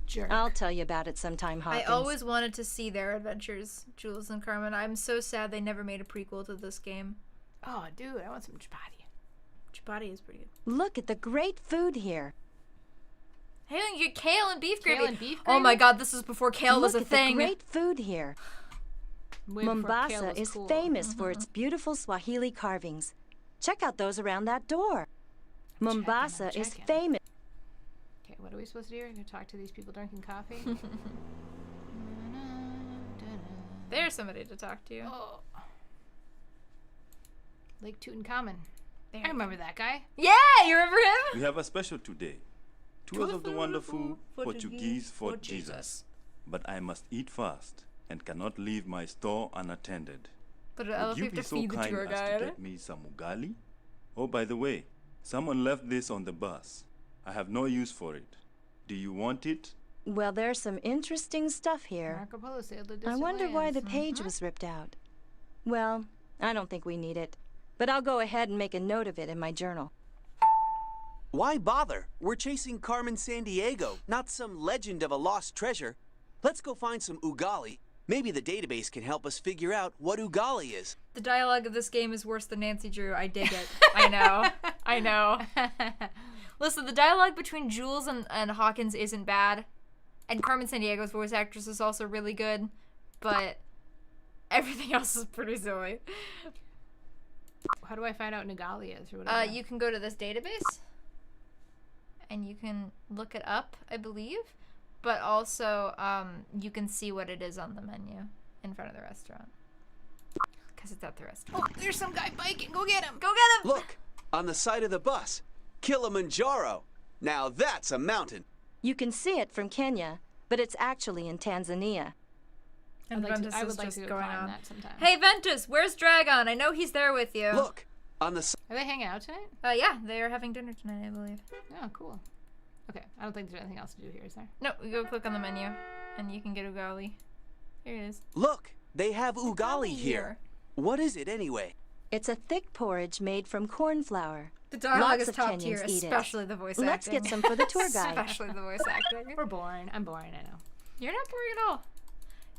Jerk. I'll tell you about it sometime, I Hawkins. always wanted to see their adventures, Jules and Carmen. I'm so sad they never made a prequel to this game. Oh, dude, I want some chapati. Chapati is pretty good. Look at the great food here. Hey, you get kale and beef Kale gravy. and beef Oh my gravy? god, this was before kale was Look a at thing. the great food here. Way before kale Mombasa was is cool. famous for its beautiful Swahili carvings. Check out those around that door. Mombasa is checking. famous. Okay, what are we supposed to do? We're gonna talk to these people drinking coffee? There's somebody to talk to. Oh. Lake Tutankhamun. I remember that guy. Yeah, you remember him? We have a special today. Tours of the wonderful Portuguese Fort Jesus. But I must eat fast and cannot leave my store unattended. But I Would you have be to so feed the kind tour as to guide. get me some ugali? Oh, by the way, someone left this on the bus. I have no use for it. Do you want it? Well, there's some interesting stuff here. Marco Polo sailed to I distant wonder why lands. the page was ripped out. Well, I don't think we need it. But I'll go ahead and make a note of it in my journal. Why bother? We're chasing Carmen Sandiego, not some legend of a lost treasure. Let's go find some ugali. Maybe the database can help us figure out what ugali is. The dialogue of this game is worse than Nancy Drew. I dig it. I know. I know. Listen, the dialogue between Jules and Hawkins isn't bad. And Carmen Sandiego's voice actress is also really good. But everything else is pretty silly. How do I find out Nagali is or whatever? You can go to this database. And you can look it up, I believe. But also, you can see what it is on the menu in front of the restaurant. Because it's at the rest. Oh, there's some guy biking. Go get him. Go get him! Look, on the side of the bus. Kilimanjaro. Now that's a mountain. You can see it from Kenya, but it's actually in Tanzania. And Ventus I is would like just to go going climb on. that sometime. Hey, Ventus, where's Dragon? I know he's there with you. Look, on the Are they hanging out tonight? Yeah, they are having dinner tonight, I believe. Oh, cool. Okay, I don't think there's anything else to do here, is there? No, you go click on the menu, and you can get ugali. Here it is. Look, they have ugali here. What is it anyway? It's a thick porridge made from corn flour. The dialogue Lots is of top Kenyans tier, eat it. especially the voice Let's acting. get some for the tour guide. Especially the voice acting. We're boring. I'm boring, I know. You're not boring at all.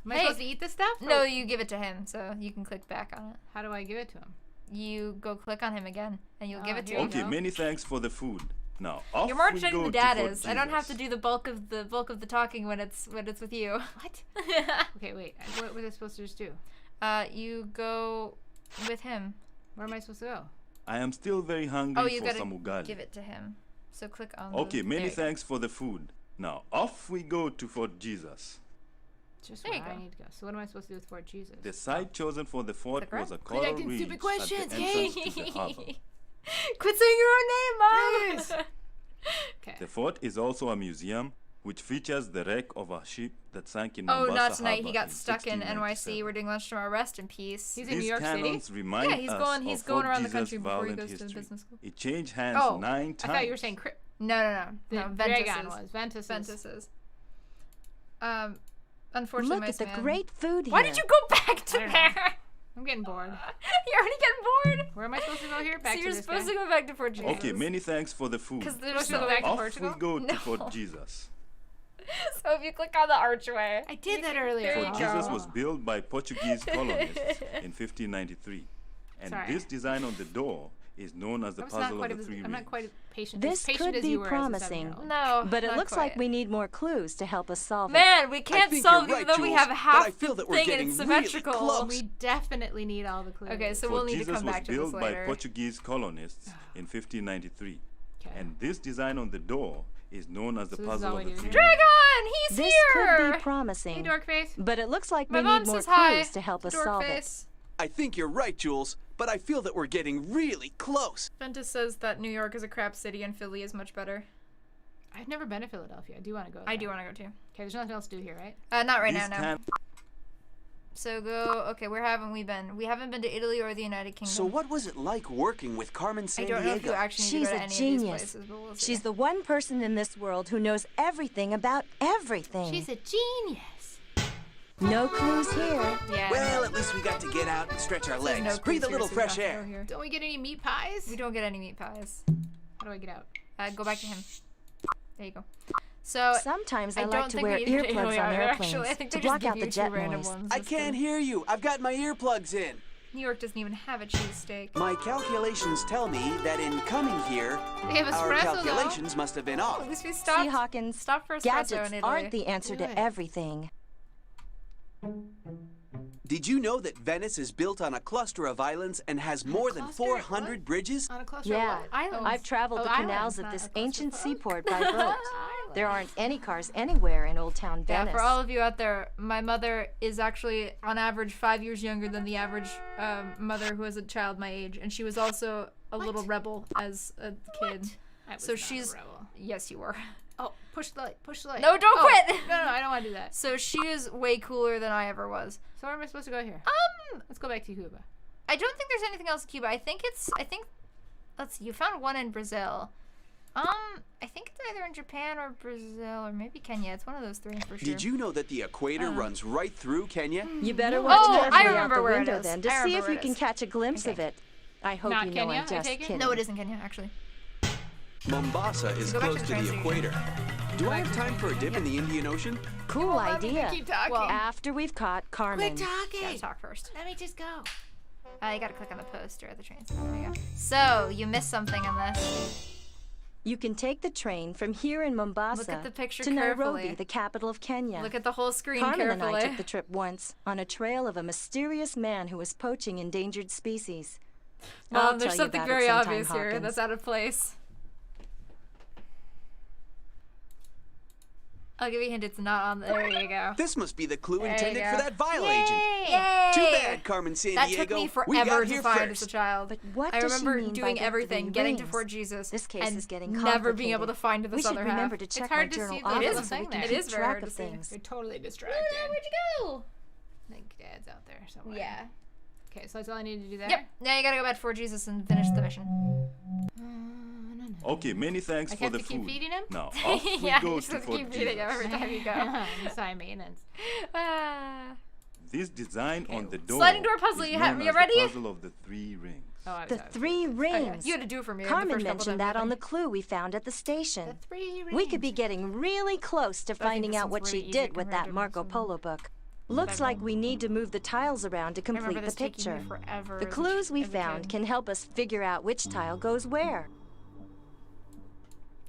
Am I supposed to eat this stuff? No, you give it to him, so you can click back on it. How do I give it to him? You go click on him again, and you'll give it to here him. you Okay, go. many thanks for the food. Now, off You're more we interested in go the to dad Fort is. I don't have to Jesus. do the bulk of the talking when it's with you. What? Okay, wait. What was I supposed to just do? You go with him. Where am I supposed to go? I am still very hungry Oh, you for gotta some ugali. give it to him. So click on. Okay, the, many there you go. thanks for the food. Now, off we go to Fort Jesus. Just There where you I go. need to go. So what am I supposed to do with Fort Jesus? The site chosen for the fort Click was a right. coral asking reef stupid at questions. the entrance to the harbor. Quit saying your own name, Mom. Yes. Okay. The fort is also a museum which features the wreck of a ship that sank in Oh, Mombasa not tonight. Harbor He got in stuck in NYC. 1697. We're doing lunch tomorrow. Rest in peace. He's in New These York City? cannons remind Yeah, he's us going- of he's going Fort around the Jesus' country before he violent goes to history. business school. It changed hands Oh, 9 I times. thought you were saying No. the Ventus Dragon is. was. Ventus is. Ventus is. Unfortunately, Look Mice at the Man. great food here. Why did you go back to I don't know. there? I'm getting bored. You're already getting bored. Where am I supposed to go here? Back So to you're this supposed guy? to go back to Fort Jesus. Okay, many thanks for the food. 'Cause there's Supposed to so go back to Off Portugal? we go to No. Fort Jesus. So if you click on the archway, I did that earlier. There you Fort go. Jesus was built by Portuguese colonists in 1593. And Sorry. this design on the door is known as the I was not puzzle of quite the as, three I'm not rings. quite as patient. This as patient could as be you were promising. As a 7-year-old. no. But it not looks quite. like we need more clues to help us solve it. Man, we I can't think solve you're it right, though. We Jules, have but half I feel that we're thing and getting it's really symmetrical. close. We definitely need all the clues. Okay, so Fort we'll need Jesus to come was back to this built by later. Portuguese colonists in 1593. Okay. And this design on the door is known as the So this is all puzzle we of the do three here? rings. Dragon, he's This here. could be promising. Hey, dork face. But it looks like My we mom need more says hi. clues to help us Dork solve face. I think you're right, Jules, but I feel that we're getting really close. Ventus says that New York is a crap city and Philly is much better. I've never been to Philadelphia. I do want to go there. I do want to go too. Okay, there's nothing else to do here, right? Not right These now, no. So go. Okay, where haven't we been? We haven't been to Italy or the United Kingdom. So what was it like working with Carmen I don't know if you Sandiego? actually need She's to go a to any genius. of these places, but we'll see. She's the one person in this world who knows everything about everything. She's a genius. No clues here. Yeah. Well, at least we got to get out and stretch our There's legs. no Breathe a clues little here, so we fresh don't have to air. go here. Don't we get any meat pies? We don't get any meat pies. How do I get out? Go back to him. There you go. So Sometimes I don't like to think wear we need to earplugs Italy on either, airplanes actually. I think to they just block give out you the two jet random noise. ones. I That's can't good. hear you. I've got my earplugs in. New York doesn't even have a cheesesteak. My calculations tell me that in coming here, They have our espresso, though. calculations must have been off. At least we See, stopped. Hawkins, Stop for espresso gadgets in Italy. aren't the answer Good. to everything. Did you know that Venice is built on a cluster of islands and has more than cluster? 400 What? bridges? On a cluster Yeah, of what? Islands. I've traveled Oh, the canals islands, of not this a ancient clusterfuck. seaport by boat. There aren't any cars anywhere in Old Town Yeah, Venice. for all of you out there, my mother is actually on average 5 years younger than the average mother who has a child my age, and she was also a little rebel as a kid. I was So not a she's rebel. yes, you were. Oh, push the light. Push the light. No, don't Oh, quit. No, I don't want to do that. So she is way cooler than I ever was. So where am I supposed to go here? Let's go back to Cuba. I don't think there's anything else in Cuba. I think let's see, you found one in Brazil. I think it's either in Japan or Brazil or maybe Kenya. It's one of those three for sure. Did you know that the equator runs right through Kenya? You better watch Oh, I carefully out remember the where it window is. then to I see remember if where you it can is. catch a glimpse of Okay. it. I hope Not you know Kenya, I'm I just take it? kidding. No, it is in Kenya actually. Mombasa is Go back to close the to train the station. equator. Do I have time for a dip in the Indian Ocean? Cool idea. Keep talking. Well, After we've caught Carmen. Quit talking. Gotta talk first. Let me just go. You gotta click on the poster at the train station. There we go. So, you missed something on this. You can take the train from here in Mombasa Look at the picture to Nairobi, carefully. the capital of Kenya. Look at the whole screen Carmen carefully. and I took the trip once on a trail of a mysterious man who was poaching endangered species. I'll Mom, there's tell you something about it very sometime, obvious here Hawkins. that's out of place. I'll give you a hint. It's not on. There you go. This must be the clue There you intended for go. that vial Yay! agent. Yay! Too bad, Carmen Sandiego. That took me We forever got to here find first. as a child. But what I does she remember mean doing by the everything, three getting to rings? Fort Jesus, This case and is getting never being able to complicated. find this We should other remember half. to check It's my hard to journal see. often It is so we thing can there. It keep is very track hard of to see. things. You're totally distracted. Where'd you go? I think Dad's out there somewhere. Yeah. Okay, so that's all I need to do there? Yep. Now you gotta go back to Fort Jesus and finish the mission. Okay, many thanks I for have the to keep food. feeding him? Now, off we Yeah, go you're to supposed to Fort keep feeding him Jesus. every time you go. It's high maintenance. Ah. This design on the door Sliding door puzzle, is you known you as ready? the puzzle of the three rings. Oh, I was The three Oh, rings. yeah. You had to do it for me. the Carmen first couple mentioned times, that on the didn't clue we found at the station. The three rings. We could be getting really close to finding this out one's what really she easy did with compared that to Marco most of Polo book. Looks like we need to move the tiles around to I remember complete the this taking picture. me forever The as a clues we as a found kid. can help us figure out which tile goes where.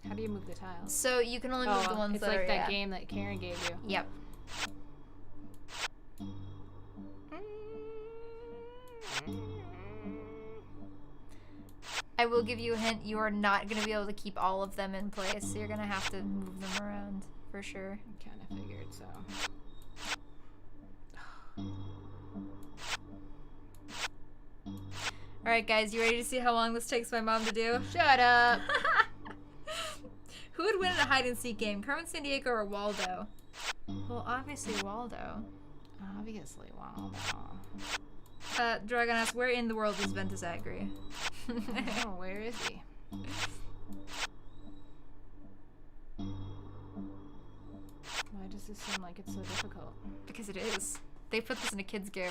How do you move the tiles? So you can only move the ones it's that like are, that yeah. game that Karen gave you. Yep. I will give you a hint. You are not going to be able to keep all of them in place. So you're going to have to move them around for sure. I kind of figured so. All right, guys, you ready to see how long this takes my mom to do? Shut up. Who would win in a hide and seek game, Carmen Sandiego or Waldo? Well, obviously Waldo. Obviously, wow. Dragon asks, where in the world is Ventus Agri? Oh, where is he? Why does this seem like it's so difficult? Because it is. They put this in a kid's game.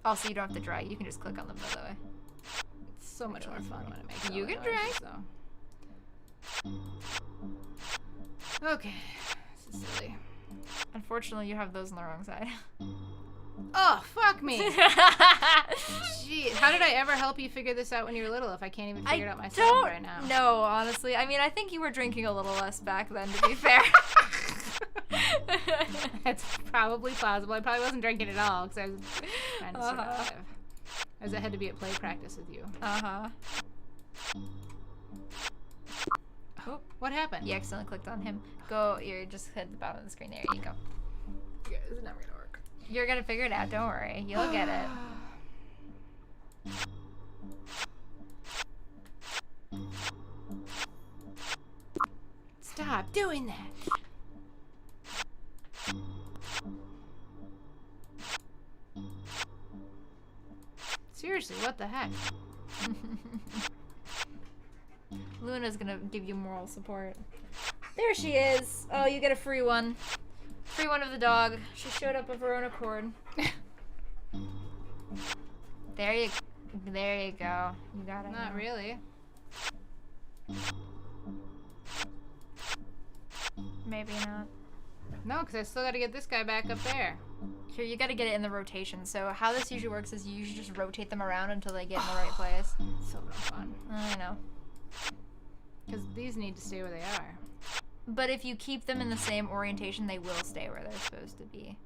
Also, you don't have to drag. You can just click on them, by the way. It's so much more fun when it makes You all the can drag. noises, though. Okay. This is silly. Unfortunately, you have those on the wrong side. Oh, fuck me. Jeez. How did I ever help you figure this out when you were little if I can't even figure it out myself right now? No, honestly. I mean, I think you were drinking a little less back then, to be fair. That's probably plausible. I probably wasn't drinking at all because I was trying to survive. I had to be at play practice with you. Uh-huh. Oh, what happened? You accidentally clicked on him. Go, you just hit the bottom of the screen. There you go. Yeah, this is never gonna work. You're gonna figure it out. Don't worry. You'll get it. Stop doing that. Seriously, what the heck? Luna's gonna give you moral support. There she is. Oh, you get a free one. Free one of the dog. She showed up of her own accord. There you go. You got it. Not really. Maybe not. No, because I still got to get this guy back up there. Here, you gotta get it in the rotation. So how this usually works is you usually just rotate them around until they get in the right place. So no fun. I know. Because these need to stay where they are. But if you keep them in the same orientation, they will stay where they're supposed to be.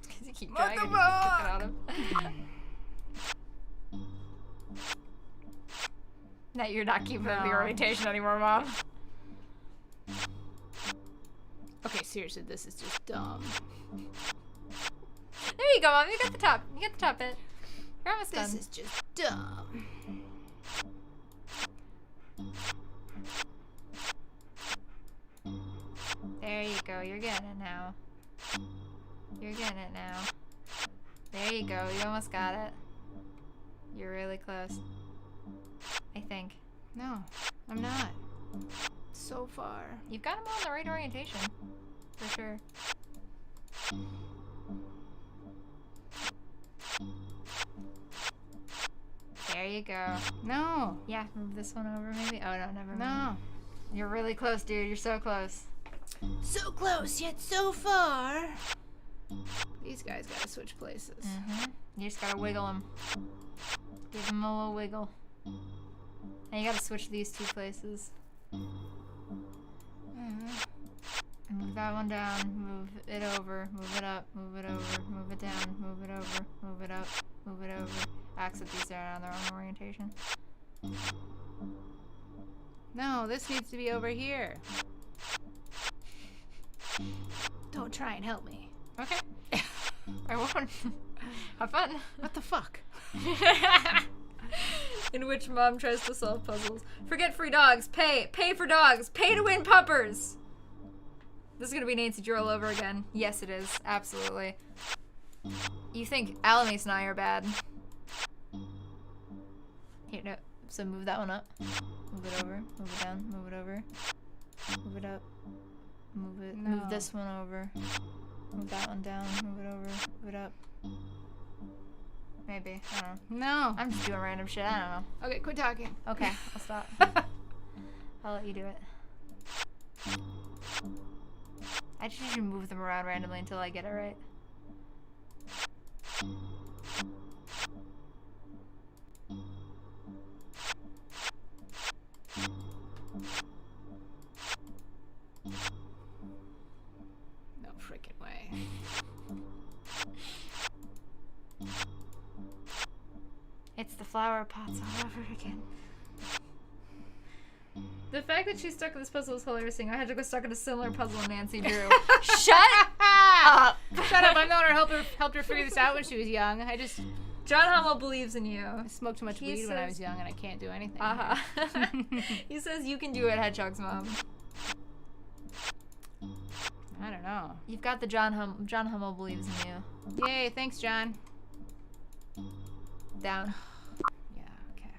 Because you keep dragging, you keep kicking on them. Now you're not keeping them in the orientation anymore, Mom. Okay, seriously, this is just dumb. There you go, Mom. You got the top. You got the top bit. You're almost done. This is just dumb. There you go. You're getting it now. You're getting it now. There you go. You almost got it. You're really close. I think. No, I'm not. So far. You've got them all in the right orientation. For sure. There you go. No. Yeah, move this one over maybe. Oh, no, never mind. No. You're really close, dude. You're so close. So close, yet so far. These guys gotta switch places. You just gotta wiggle them. Give them a little wiggle. And you gotta switch these two places. Move that one down, move it over, move it up, move it over, move it down, move it over, move it up, move it over. Except these are on their own orientation. No, this needs to be over here. Don't try and help me. Okay. I won't. Have fun. What the fuck? In which mom tries to solve puzzles. Forget free dogs. Pay. Pay for dogs. Pay to win puppers. This is gonna be Nancy Drew all over again. Yes, it is. Absolutely. You think Alamis and I are bad. Here, no. So move that one up. Move it over. Move it down. Move it over. Move it up. Move it. No. Move this one over. Move that one down. Move it over. Move it up. Maybe. I don't know. No. I'm just doing random shit. I don't know. Okay, quit talking. Okay, I'll stop. I'll let you do it. I just usually move them around randomly until I get it right. No freaking way. It's the flower pots all over again. The fact that she's stuck in this puzzle is hilarious. I had to go stuck in a similar puzzle in Nancy Drew. Shut up! Shut up! I'm the one who helped her figure this out when she was young. John Hummel believes in you. I smoked too much weed when I was young and I can't do anything. He says you can do it, Hedgehog's mom. I don't know. You've got the John Hummel believes in you. Yay, thanks, John. Down. Yeah, okay.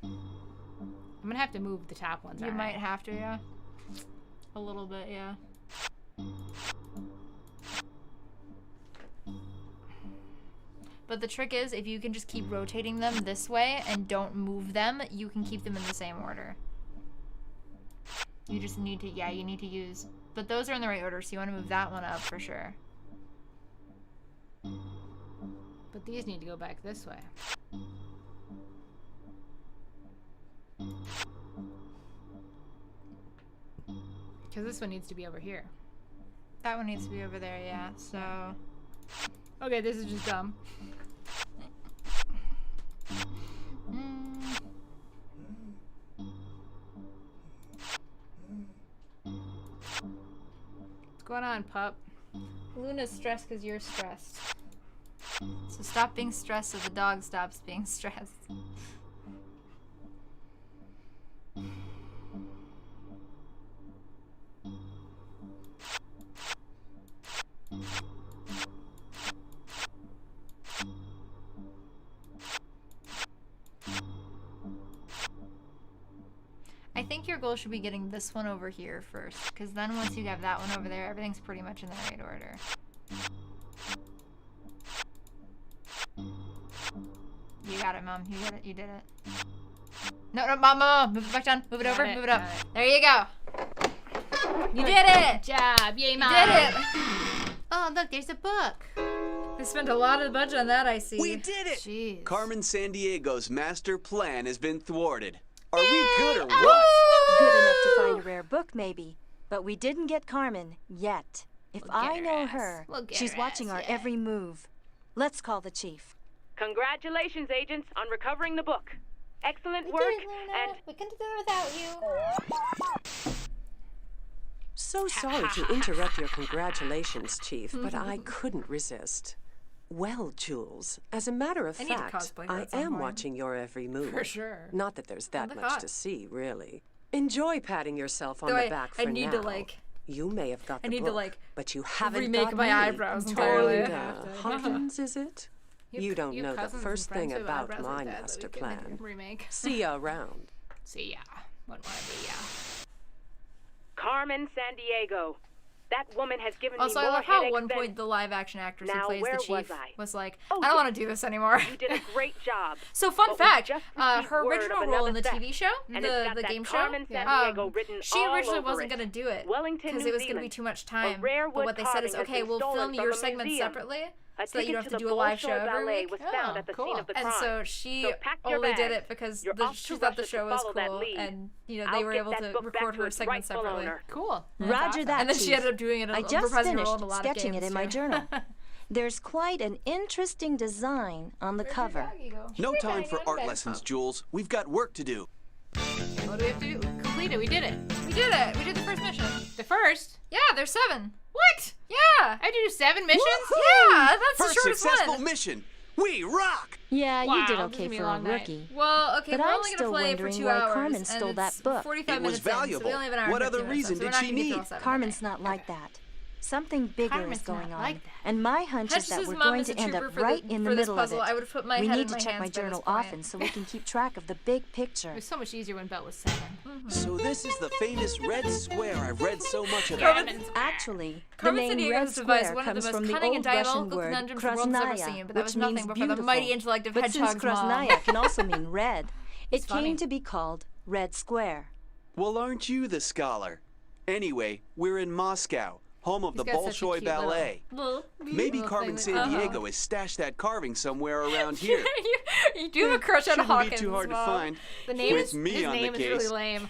I'm gonna have to move the top ones. You might have to, yeah. A little bit, yeah. But the trick is, if you can just keep rotating them this way and don't move them, you can keep them in the same order. You just need to, yeah, you need to use, but those are in the right order, so you want to move that one up for sure. But these need to go back this way. Because this one needs to be over here. That one needs to be over there, yeah, so... Okay, this is just dumb. What's going on, pup? Luna's stressed because you're stressed. So stop being stressed so the dog stops being stressed. I think your goal should be getting this one over here first, because then once you have that one over there, everything's pretty much in the right order. You got it, Mom. You did it. You did it. No, Mom. Move it back down. Move it over. Move it up. There you go. You did it. Good job. Yay, Mom. You did it. Oh, look, there's a book. They spent a lot of budget on that, I see. We did it! Jeez. Carmen Sandiego's master plan has been thwarted. Are we good or what? Good enough to find a rare book, maybe. But we didn't get Carmen yet. If I know her, she's watching our every move. Let's call the chief. Congratulations, agents, on recovering the book. Excellent work, and we couldn't do it without you. So sorry to interrupt your congratulations, Chief, but I couldn't resist. Well, Jules, as a matter of fact, I am watching your every move. For sure. Not that there's that much to see, really. Enjoy patting yourself on the back for now. I need to, like... You may have got the book, to, like, but you haven't remake got my me. eyebrows entirely. Hawkins, is it? You don't know the first thing about my master plan. Remake. See ya around. See ya. What wanna be ya? Carmen Sandiego. That woman has given also, me more I love how at headaches one than... point the live action actress who Now, plays where the chief was I? like, Oh, I don't want to do this anymore. You did a great job. So fun But we fact, just received her word original of role in the another TV show, theft, and it's got the that game Carmen show, Sandiego written she all originally over wasn't it. going to do it Wellington, because New it was going to be Zealand. too much A time. rare But wood what they said is, carving has okay, been we'll stolen film from your a segments museum. separately A so that you don't ticket have to to do a the live show Bolshoi every Ballet week. was found at the scene of the And crime. so she So pack your only did bags. it because You're off she to thought the Russia show to was follow that cool, lead. and they I'll were get able that to book back record to her its segments rightful separately. owner. Cool. Roger that, And then she Chief. ended up doing it I in just reprising her finished role in a lot of sketching games, it in my too. journal. There's quite an interesting design on the cover. No time for art lessons, Jules. We've got work to do. What do we have to do? Complete it. We did it. We did it. We did the first mission. The first? Yeah, there's 7. What? Yeah. I had to do 7 missions? Yeah, that's First the shortest successful one. mission. We rock! Yeah, you Wow, did this okay is gonna be for a a long night. rookie. Well, okay, But we're I'm only still gonna play it for wondering 2 why hours. Carmen and stole it's that book. 45 It was minutes in, so valuable. we only have an hour What and other 50 minutes reason left, so did we're not she gonna get through need? all 7 Carmen's today. not like that. Something bigger Carmen's is going not on. like that. And my hunch is that Hedges' we're mom going is to a end trooper up for right the- in the for this middle of puzzle. it. I would have put my We head need in to my check my hands by this journal point. often so we can keep track of the big picture. It was so much easier when Belt was 7. So this is the famous red square I've read so much about. Carmen's Actually, the Carmen name Sandiego's Red device, Square one of the comes most from the cunning and old diabolical Russian word conundrums the world's ever krasnaya, seen, but that which was nothing means before the beautiful. mighty intellect of But since Hedgehog's mom. krasnaya can also mean red, it funny. came to be called Red Square. Well, aren't you the scholar? Anyway, we're in Moscow, home of the He's got such a Bolshoi cute little- Ballet. Maybe little Carmen thing that- Sandiego has stashed that carving somewhere around here. you do have a crush on Shouldn't Hawkins. be too hard Mom. to find. The name With is, me his on the name is case. really lame.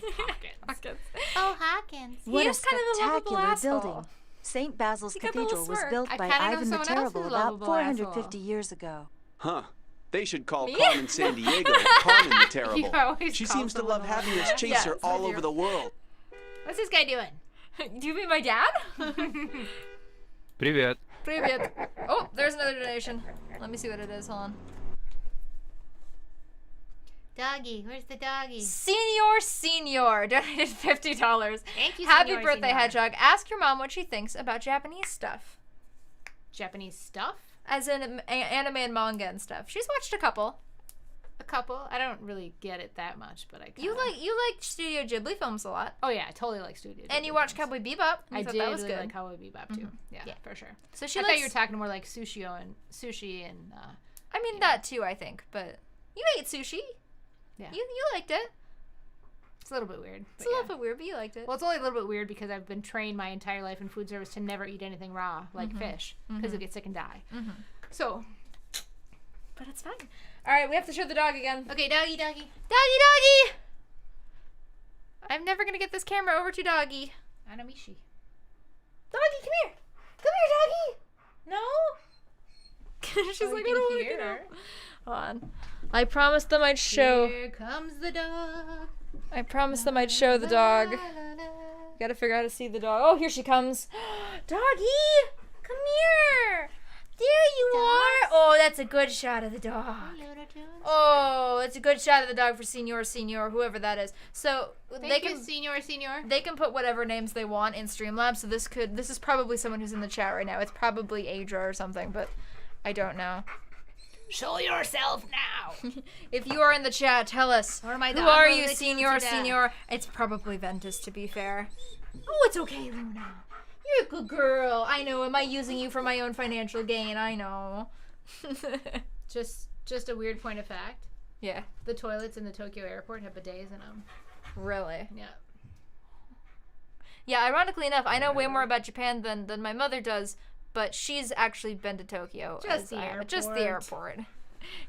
Hawkins. Oh, Hawkins. What a is kind of a lovable spectacular asshole. building. St. Basil's He got the little Cathedral was smirk. built I by kinda know Ivan the someone else Terrible who's a about lovable 450 asshole. years ago. Huh. They should call Me? Carmen Sandiego Carmen the Terrible. You always She call seems to someone love a having lovable us chase Yes, her I all do. over the world. What's this guy doing? Do you mean my dad? Привет. Привет. Oh, there's another donation. Let me see what it is. Hold on. Doggy, where's the doggy? Senior donated $50. Thank you, Happy Senior, birthday, Senior. Hedgehog. Ask your mom what she thinks about Japanese stuff. Japanese stuff? As in anime and manga and stuff. She's watched a couple. A couple. I don't really get it that much, but I kinda... You like Studio Ghibli films a lot. Oh, yeah, I totally like Studio And Ghibli you watch films. Cowboy Bebop. I thought did that was really good. like Cowboy Bebop, too. Yeah, for sure. So she I thought likes, you were talking more like sushi and I mean that too, I think, but you ate sushi. yeah. You liked it. It's a little bit weird. It's a little bit weird, but you liked it. Well, it's only a little bit weird because I've been trained my entire life in food service to never eat anything raw, like fish, because you'll get sick and die. So, But it's fine. All right, we have to show the dog again. okay, doggy. Doggy! I'm never gonna get this camera over to Doggy. Anamishi. Doggy, come here. Come here, Doggy. No. She's like, I don't want to get her. Hold on. I promised them I'd show. Here comes the dog. I promised them I'd show the dog. Gotta figure out how to see the dog. Oh, here she comes. Doggy, come here. There you are. Oh, that's a good shot of the dog. Oh, it's a good shot of the dog for Senior, whoever that is. So Thank you, Senior. they can put whatever names they want in Streamlabs. So this is probably someone who's in the chat right now. It's probably Adra or something, but I don't know. Show yourself now. If you are in the chat, tell us. Or my Who dog are will you, lick you Senior? to death. Senior? It's probably Ventus, to be fair. Oh, it's okay, Luna. You're a good girl. I know. Am I using you for my own financial gain? I know. Just a weird point of fact. Yeah. The toilets in the Tokyo airport have bidets in them. Really? Yeah. Yeah, ironically enough, I know way more about Japan than my mother does, but she's actually been to Tokyo. Just the Just the airport.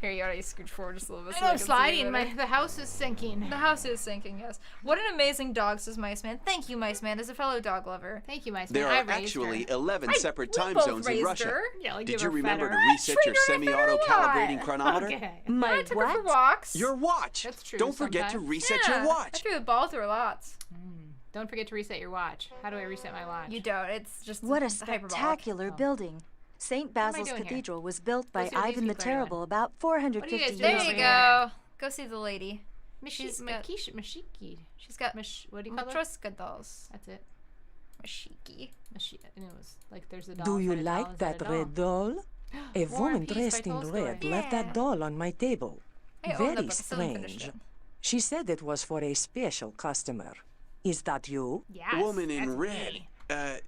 Here, you gotta scooch forward just a little bit. I so know, can see sliding. you better. The house is sinking. The house is sinking, yes. What an amazing dog, says Mice Man. Thank you, Mice Man, as a fellow dog lover. Thank you, Mice There Man. are I raised actually her. 11 separate we time both zones in raised Russia. her. Yeah, like Did give you her remember fed to her. reset your semi-auto calibrating chronometer? Okay. My I took her for what? walks. Your watch. That's true Don't forget to sometimes. reset Yeah, your watch. I threw the ball through lots. Don't forget to reset your watch. How do I reset my watch? You don't. It's just What a it's hyperbolic. spectacular building. St. Basil's doing here? Cathedral was built by Let's see what these Ivan the people are doing. Terrible about 450 guys years doing? There you over ago. go. Go see the lady. She's got- Mashiki. She's got What do you call it? Matroska dolls. That's it. Mashiki. And it was like there's a doll. Do you inside a doll like inside that a doll. red doll? A War woman and Peace dressed by in Tolstoy. red left that doll on my table. I own the Very book. Still haven't finished strange. it. She said it was for a special customer. Is that you? Yes, Woman in that's red. me.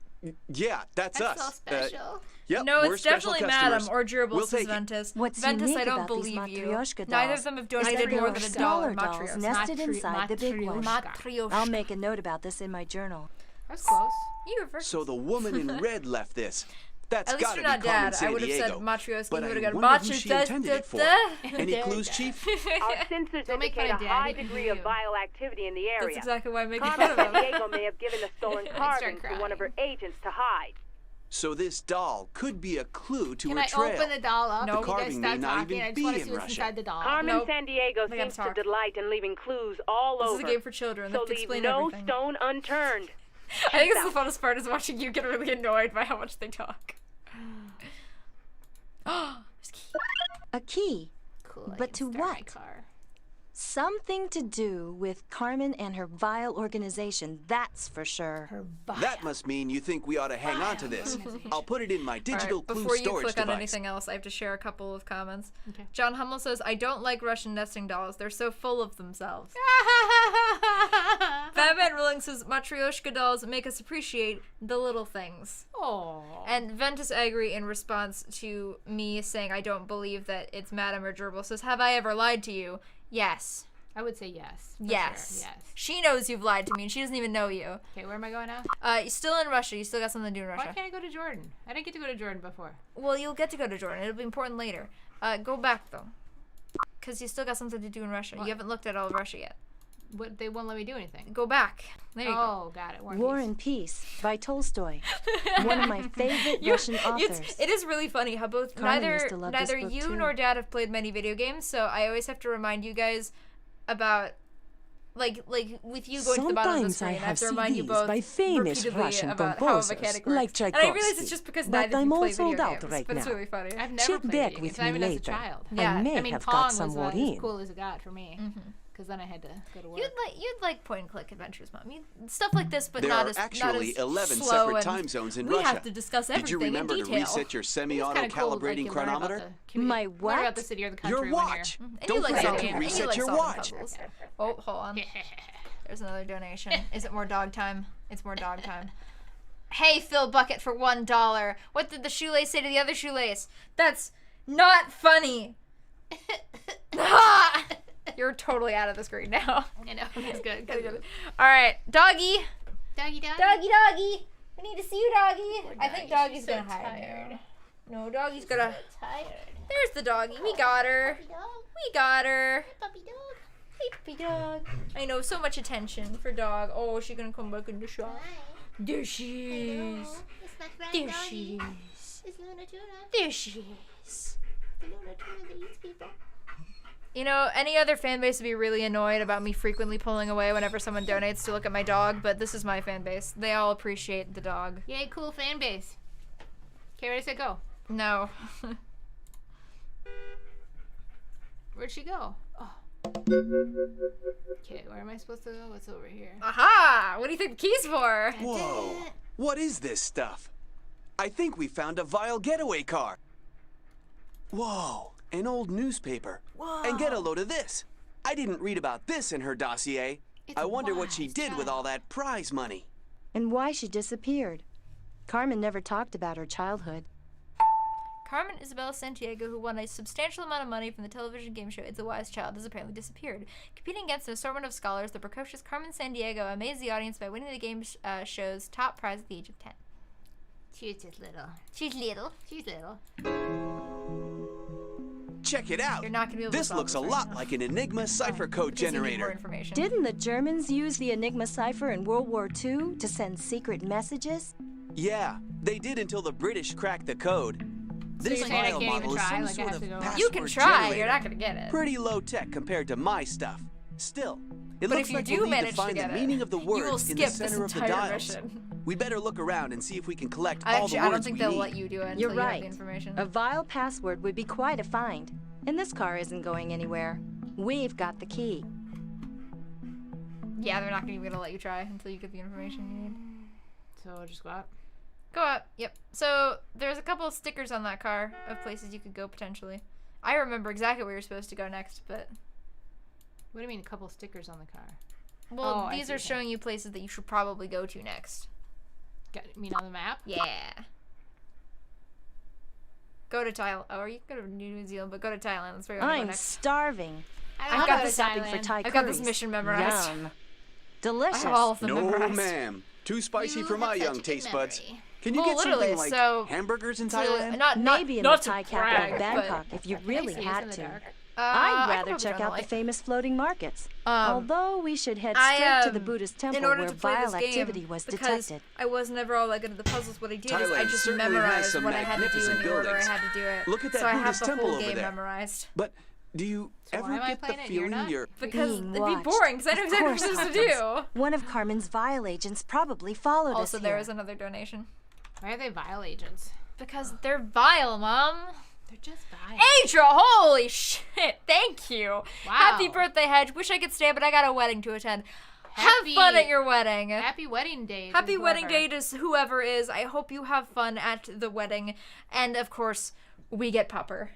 Yeah, that's That's us. so special. Yep, No, we're it's special definitely customers. Madam or Gerbil, We'll says take it. Ventus. What's Ventus, unique I don't about these believe you. Matryoshka Neither dolls of them have is that donated there more are than $1. smaller dolls Matryoshka. nested inside the big one. Matryoshka. I'll make a note about this in my journal. That's close. You were So the woman in red left this. That's At least gotta you're not be Carmen dad. I would have said Sandiego. Matryoshka. But He would I have got wonder who she intended it for. Any clues, Chief? Our sensors Don't make indicate a fun of high Daddy. degree of vile activity in the That's area. exactly why I'm making Carmen fun of him. Sandiego may have given the stolen Start carving to one of her crying. agents to hide. So this doll could be a clue to Can a I trail. open the doll up? The You guys carving may stop not talking. even I just be want to in see what's Russia. inside the doll. Carmen Nope. Sandiego They gotta seems to talk. delight in leaving clues all This over. is a game for children. They So have to leave explain no everything. stone unturned. I think it's the funnest part is watching you get really annoyed by how much they talk. Oh, there's a key. A key. Cool. I But can to start my what? car. Something to do with Carmen and her vile organization, that's for sure. Her vile. That must mean you think we ought to hang on to this. I'll put it in my digital All right, clue before you storage click device. on anything else, I have to share a couple of comments. Okay. John Hummel says, I don't like Russian nesting dolls. They're so full of themselves. Batman Ruling says, Matryoshka dolls make us appreciate the little things. Oh. And Ventus Agri, in response to me saying I don't believe that it's Madame or Gerbil, says, have I ever lied to you? Yes. I would say yes. for Yes. Sure. Yes. She knows you've lied to me, and she doesn't even know you. Okay, where am I going now? You're still in Russia. You still got something to do in Why Russia. can't I go to Jordan? I didn't get to go to Jordan before. Well, you'll get to go to Jordan. It'll be important later. Go back, though. Because you still got something to do in Russia. What? You haven't looked at all of Russia yet. What? They won't let me do anything. Go back. There you go. Oh, got it. War and Peace by Tolstoy. One of my favorite Russian authors. It is really funny how both Carmen used to love this neither book you too. nor Dad have played many video games, so I always have to remind you guys about like with you going to the bottom of the Sometimes I screen. I have have to remind you CDs both by famous repeatedly Russian about how a composers mechanic works. like And I realize Tchaikovsky, it's just because but neither of I'm you all play sold video out games, right but it's now. really funny. I've never Check played back video with games, not me even as a later. child. Yeah. I may I mean, have Pong got was some more as in. cool as it got for me. Because then I had to go to work. You'd like point and click adventures, Mom. Stuff like this, but There not are as actually not as 11 slow separate and time zones in we Russia. have to discuss everything Did you remember in to detail. reset your It's semi-auto kinda cool, like, calibrating you learn about chronometer? the My Learn what? about the city or the country Your when watch. And Don't you like forget solving- to and you reset like your solving watch. puzzles. Oh, hold on. There's another donation. Is it more dog time? It's more dog time. Hey, Phil Bucket for $1. What did the shoelace say to the other shoelace? That's not funny. You're totally out of the screen now. I know. That's good. Good. All right, doggy. Doggy, doggy. Doggy, doggy. We need to see you, doggy. Poor I think doggy, doggy's she's gonna so hide tired. now. No, doggy's gonna. Tired. There's the doggy. We got her. We got her. Puppy dog. Hey, puppy dog. I know, so much attention for dog. Oh, is she gonna come back in the shop? There she is. It's my friend There doggy. she is. It's Luna Tuna. There she is. The Luna Tuna that eats people. You know, any other fan base would be really annoyed about me frequently pulling away whenever someone donates to look at my dog, but this is my fan base. They all appreciate the dog. Yay, cool fan base. Okay, ready, set, go. No. Where'd she go? Oh. Okay, where am I supposed to go? What's over here? Aha! What do you think the key's for? Whoa. What is this stuff? I think we found a vile getaway car. Whoa. An old newspaper. Whoa. And get a load of this. I didn't read about this in her dossier. It's I wonder what she wise did with child. all that prize money. And why she disappeared. Carmen never talked about her childhood. Carmen Isabella Santiago, who won a substantial amount of money from the television game show It's a Wise Child, has apparently disappeared. Competing against an assortment of scholars, the precocious Carmen Sandiego amazed the audience by winning the game show's top prize at the age of 10. She's just little. She's little. She's little. Check it out. You're not gonna be able to This solve looks this a right lot now. like an Enigma cipher code Because you need more generator. information. Didn't the Germans use the Enigma cipher in World War II to send secret messages? Yeah, they did until the British cracked the code. This you're saying I file can't model even is try? some Like, I sort have of to go- password You can try. generator. You're not gonna get it. Pretty low tech compared to my stuff. Still, it But looks if you like do we'll need manage to to find get the it, meaning of the you will words in skip the center this of the entire dials. mission. We better look around and see if we can collect all the Actually, words I don't think we they'll need. let you do it until You're you have right. the information. A vile password would be quite a find. And this car isn't going anywhere. We've got the key. Yeah, they're not even gonna let you try until you get the information you need. So just go out. Go up. Yep. So there's a couple of stickers on that car of places you could go potentially. I remember exactly where you're supposed to go next, but What do you mean, a couple stickers on the car? well, Oh, I these see, are okay. showing you places that you should probably go to next. You mean on the map? Yeah. Go to Thailand. Oh, or you can go to New Zealand, but go to Thailand. That's where you want to go I'm next. starving. I've got this stopping for Thai I've got this curries. mission memorized. Yum. I Delicious. have all of them No, memorized. ma'am. Too spicy You for my have young such a taste good buds. memory. Can you Well, get something literally, like so hamburgers in to- Thailand? not Maybe in not the Thai to capital, brag, Bangkok, but if you Can I really see this had in the to. dark? I'd I rather can check out the adrenaline. famous floating markets. Although we should head straight to the Buddhist temple in order where to play vile this game, activity was because detected. I was never all that good at the puzzles. What I did is I Thailand just certainly has memorized some what I had to do in magnificent the order I buildings. had to do it. Look at that so I have Buddhist the temple whole over game there. memorized. But do you So ever why am I get the playing it? You're feeling not? you're... Because Being it'd be watched. boring, because I know Of exactly what I'm course, supposed to do. Hawkins. One of Carmen's vile agents probably followed us Also, here. there is another donation. Why are they vile agents? Because they're vile, Mom. They're just vile. Adra, holy shit, thank you. Wow. Happy birthday, Hedge. Wish I could stay, but I got a wedding to attend. Happy- Have fun at your wedding. Happy wedding day. to Happy wedding whoever. day to whoever is. I hope you have fun at the wedding. And, of course, we get Pupper.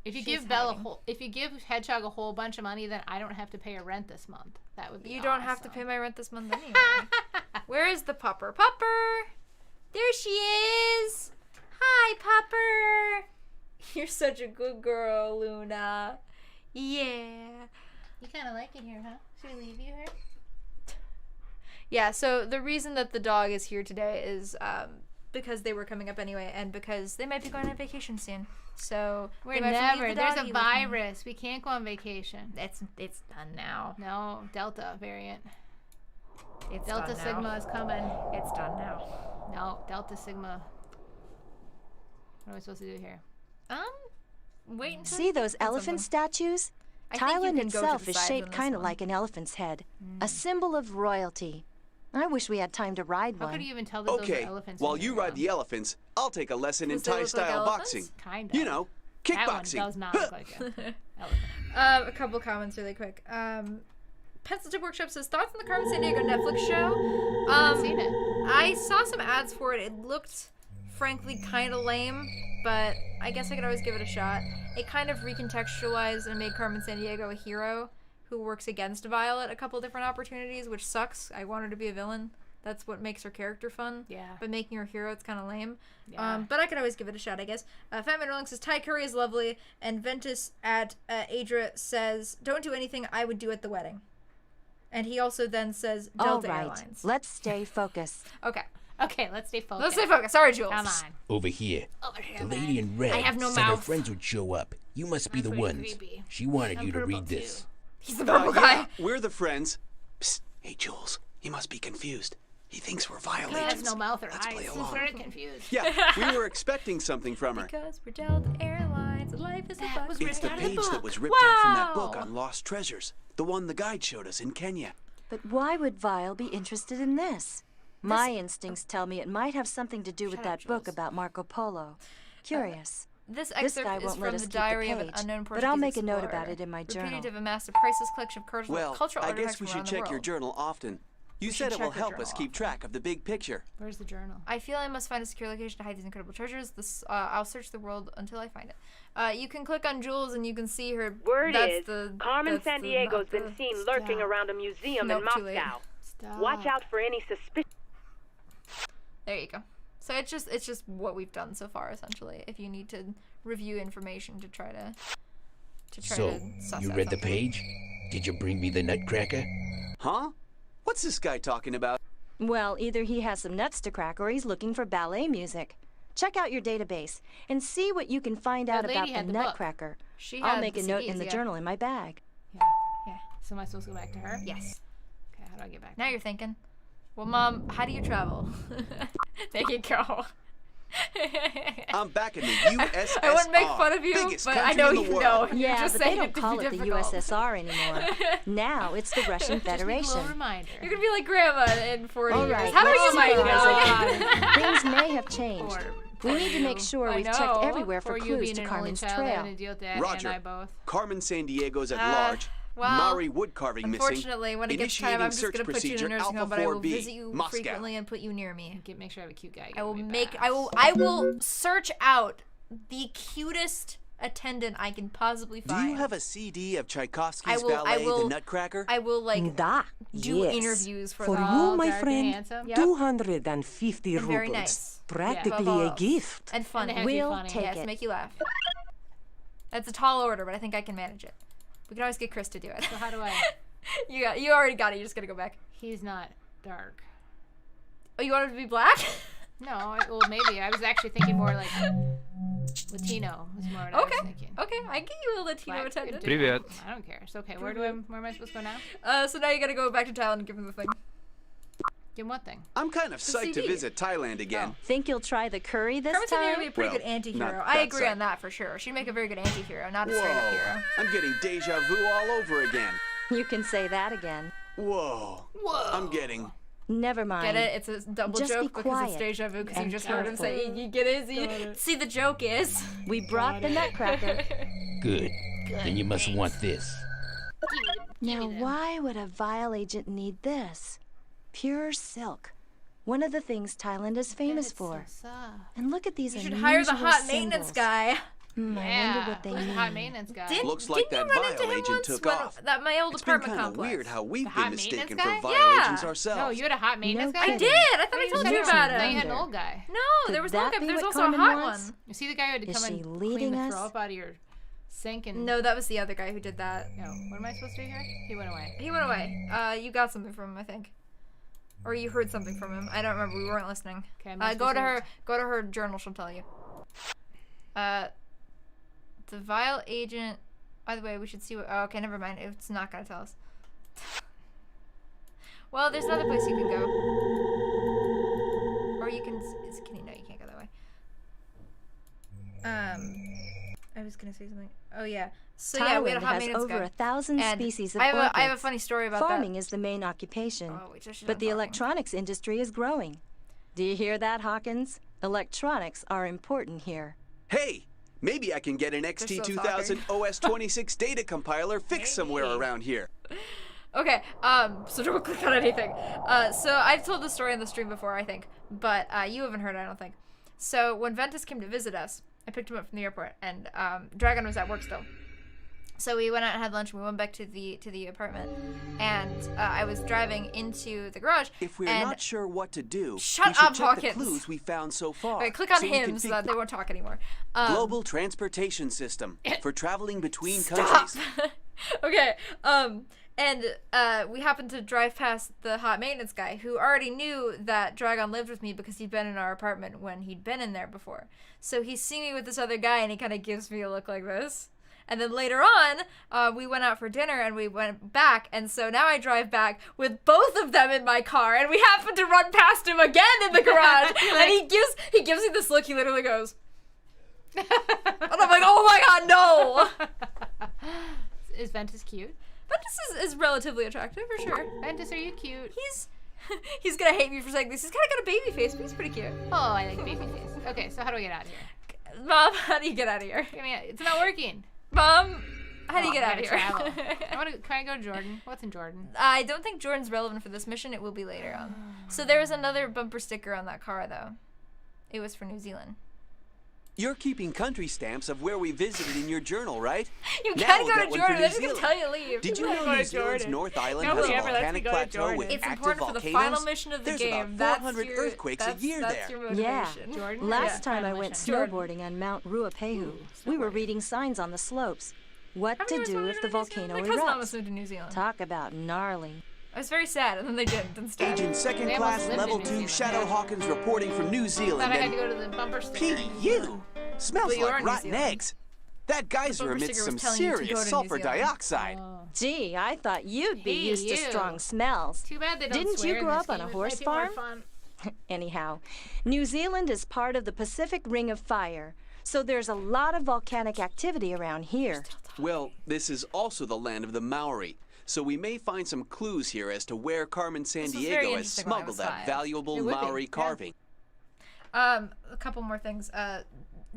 If you She's give Bella hiding. if you give Hedgehog a whole bunch of money, then I don't have to pay her rent this month. That would be You don't have to awesome. pay my rent this month anyway. Where is the Pupper? Pupper! There she is! Hi, Pupper! You're such a good girl, Luna. Yeah. You kind of like it here, huh? Should we leave you here? Yeah, so the reason that the dog is here today is because they were coming up anyway, and because they might be going on vacation soon. So We're they might have to never. leave the There's a doggy with me. virus. We can't go on vacation. It's done now. No, Delta variant. It's Delta done now. Sigma is coming. It's done now. No, Delta Sigma. What are we supposed to do here? Wait until See you those think of elephant something. statues? I think you Thailand can go to itself the is sides shaped on this kind of one. like an elephant's head, a symbol of royalty. I wish we had time to ride How one. could you even tell that those Okay, are elephants? while you ride the elephants, I'll take a lesson in Does they look like Thai-style elephants? boxing. Kind You know, That one kickboxing. does not look like an elephant. A couple comments really quick. Pencil Tip Workshop says, thoughts on the Carmen Sandiego Netflix show? Haven't seen it. I saw some ads for it. It looked, frankly, kind of lame, but I guess I could always give it a shot. It kind of recontextualized and made Carmen Sandiego a hero who works against Violet a couple different opportunities, which sucks. I want her to be a villain. That's what makes her character fun. Yeah. But making her a hero, it's kind of lame. Yeah. But I could always give it a shot, I guess. Fatman Rolling says, Thai curry is lovely. And Ventus at Adra says, don't do anything I would do at the wedding. And he also then says, All Delta right, Airlines. let's stay focused. Okay. Okay, let's stay focused. Let's stay focused. Sorry, Jules. Come on. Over here. Over here, The man. lady in red I have no said her mouth. friends would show up. You must be I'm the pretty ones. creepy. She wanted I'm you to purple, read this. too. He's the purple guy. Yeah, we're the friends. Psst, hey, Jules, he must be confused. He thinks we're He has violations. no mouth or Let's eyes. play He's along. very confused. Yeah, we were expecting something from her. Because we're Delta Airlines. Life is That a was It's the ripped out of the page that book. was ripped out from that book Wow. on lost treasures. The one the guide showed us in Kenya. But why would Vile be interested in this? My instincts tell me it might have something to do with that book about Marco Polo. Curious. This This excerpt guy is won't let from us the keep the Diary of an page, Unknown but Portuguese I'll make a note Explorer. about it in my journal. Reputed to have amassed a priceless collection of Well, cultural I artifacts guess we from should around the check your world. journal often. You We said should it will check your help us journal keep track of the big picture. Where's the journal? I feel I must find a secure location to hide these incredible treasures. I'll search the world until I find it. You can click on Jules and you can see her. Word that's is, the, Carmen that's the- Sandiego's not been the- seen lurking Stop. around a museum Nope, in too late. Moscow. Stop. Watch out for any suspicious. There you go. So it's just what we've done so far, essentially. If you need to review information to try to So, suss you out read the something. page? Did you bring me the nutcracker? Huh? What's this guy talking about? Well, either he has some nuts to crack or he's looking for ballet music. Check out your database and see what you can find out lady about the had the book. Nutcracker. She I'll had make the a note CDs, in the yeah. journal in my bag. Yeah. So am I supposed to go back to her? Yes. Okay, how do I get back? Now you're thinking, well, Mom, how do you travel? There you go. I'm back in the USSR. I wouldn't make fun of you, biggest but I country know in the you world. know. You're Yeah, just but they saying don't it to call be it the difficult. USSR anymore. Now it's the Russian Just need a Federation. little reminder. You're gonna be like Grandma in 40 All years. right, How do I let's use my summarize God. again. Things may have changed. We need to make sure I we've checked know. everywhere for you clues being to an Carmen's only child trail. having to deal with that Roger. and I both. Carmen Sandiego's at Uh, large. well, Maori wood carving missing. Unfortunately, when it gets time, Initiating I'm just search gonna put you in a procedure nursing home, Alpha but I will 4B, visit you Moscow. frequently and put you near me. Make sure I have a cute guy. I will get me make. back. I will search out the cutest attendant I can possibly Do find. you have a CD of Tchaikovsky's I will- ballet, will- The Nutcracker? I will like Da, do yes. interviews for For them. you, my dark and friend, handsome. Yep. 250 And very rubles. nice. Practically Above all a else. gift. And funny. And it has to be We'll funny. take Yes, it. make you laugh. That's a tall order, but I think I can manage it. We can always get Chris to do it. So how do I? You already got it. You just gotta go back. He's not dark. Oh, you want him to be black? No, well, maybe. I was actually thinking more like Latino. Was more what I was thinking. Okay, I get you a Latino Black attendant. Привет. I don't care. It's okay. Where am I supposed to go now? So now you gotta go back to Thailand and give him the thing. Give him what thing? I'm kind of psyched to CD. visit Thailand again. Think you'll try the curry this Carmen Sandiego time? would be a pretty Well, good anti-hero. not I that agree side. on that for sure. She'd make a very good anti-hero, not a straight-up hero. I'm getting deja vu all over again. You can say that again. Whoa. I'm getting... Never mind. Get it? It's a double Just be joke because it's quiet deja vu because you and just heard him say, careful. you get it? See, the joke is... We brought the nutcracker. Good. Then you must want this. Now, why would a Vile agent need this? Pure silk. One of the things Thailand is famous for. And look at these You should unusual hire the hot symbols. maintenance guy. I wonder what they who's the mean. hot maintenance guy? Looks like Didn't that you run into Vile him agent once took when off. that my old It's been apartment kind of complex? weird how we've The been hot mistaken maintenance for guy? Vile Yeah. agents ourselves. No, you had a hot maintenance No guy? I kidding. did. I thought I You told said you about I thought you had him. an old guy. No, there was Could an old that guy, but be there's what also a Carmen hot wants? one. You see the guy who had to Is come she and leading clean the us? throw up out of your sink and... No, that was the other guy who did that. No. What am I supposed to do here? He went away. He went away. You got something from him, I think. Or you heard something from him. I don't remember. We weren't listening. Okay, Go to her journal. She'll tell you. The Vile agent. By the way, we should see what. Oh, okay, never mind. It's not gonna tell us. Well, there's another place you can go. Or you can. No, you can't go that way. I was gonna say something. Oh yeah. So yeah, we had a Thailand hot has maintenance over guy. 1,000 And species of I have a orchids. funny story about Farming that. is the main occupation, Oh, wait, I should've but the done farming. electronics industry is growing. Do you hear that, Hawkins? Electronics are important here. Hey, maybe I can get an still XT2000 OS26 data compiler fixed somewhere around here. Okay, so don't click on anything. So I've told this story on the stream before, I think, but you haven't heard it, I don't think. So when Ventus came to visit us, I picked him up from the airport, and Dragon was at work still. So we went out and had lunch, and we went back to the apartment, and I was driving into the garage. If we're and not sure what to do, Shut we should up, check Hawkins. the clues we found so far. Okay, click on so we him can so pick that they won't talk anymore. Global transportation system for traveling between Stop. countries. Okay, and we happened to drive past the hot maintenance guy who already knew that Dragon lived with me because he'd been in our apartment when he'd been in there before. So he's seen me with this other guy and he kind of gives me a look like this. And then later on, we went out for dinner and we went back, and so now I drive back with both of them in my car, and we happen to run past him again in the garage, and he gives me this look. He literally goes, and I'm like, oh my god, no! Is Ventus cute? Ventus is relatively attractive for sure. Ventus, are you cute? He's gonna hate me for saying this. He's kind of got a baby face, but he's pretty cute. Oh, I like baby face. Okay, so how do I get out of here? Mom, how do you get out of here? It's not working. Mom, how do you get out of here? Travel. Can I go to Jordan? What's in Jordan? I don't think Jordan's relevant for this mission. It will be later on. So there was another bumper sticker on that car, though. It was for New Zealand. You're keeping country stamps of where we visited in your journal, right? You Now can't we'll go get to one for Jordan. New They didn't Zealand. tell you to leave. Did you Go know to New Zealand's Jordan. North Island Nobody has a ever lets me volcanic go to plateau Jordan. with It's active important for the volcanoes? final mission of the There's game. about 400 earthquakes a year that's there. Your Yeah. motivation. Jordan? Last time I went Jordan. snowboarding on Mount Ruapehu, we were reading signs on the slopes. What to do if the volcano My cousin almost erupts. moved to New Zealand. Talk about gnarly. I was very sad, and then they didn't instead. Agent Second They Class almost lived Level in 2 New Shadow Zealand. Hawkins reporting from New I Zealand. thought I had And to go to the bumper sticker. PU smells But you are like in New rotten Zealand. eggs. That geyser bumper emits sticker some was telling you to go serious to New sulfur Zealand. dioxide. Gee, I thought you'd be Hey, used to you. strong smells. Too bad they don't Didn't swear you in grow this up on game. a It horse might be more farm? fun. Anyhow, New Zealand is part of the Pacific Ring of Fire, so there's a lot of volcanic activity around here. Well, this is also the land of the Maori, so we may find some clues here as to where Carmen was very Sandiego has interesting when I was smuggled that 5. valuable It would be, Maori yeah. carving. A couple more things.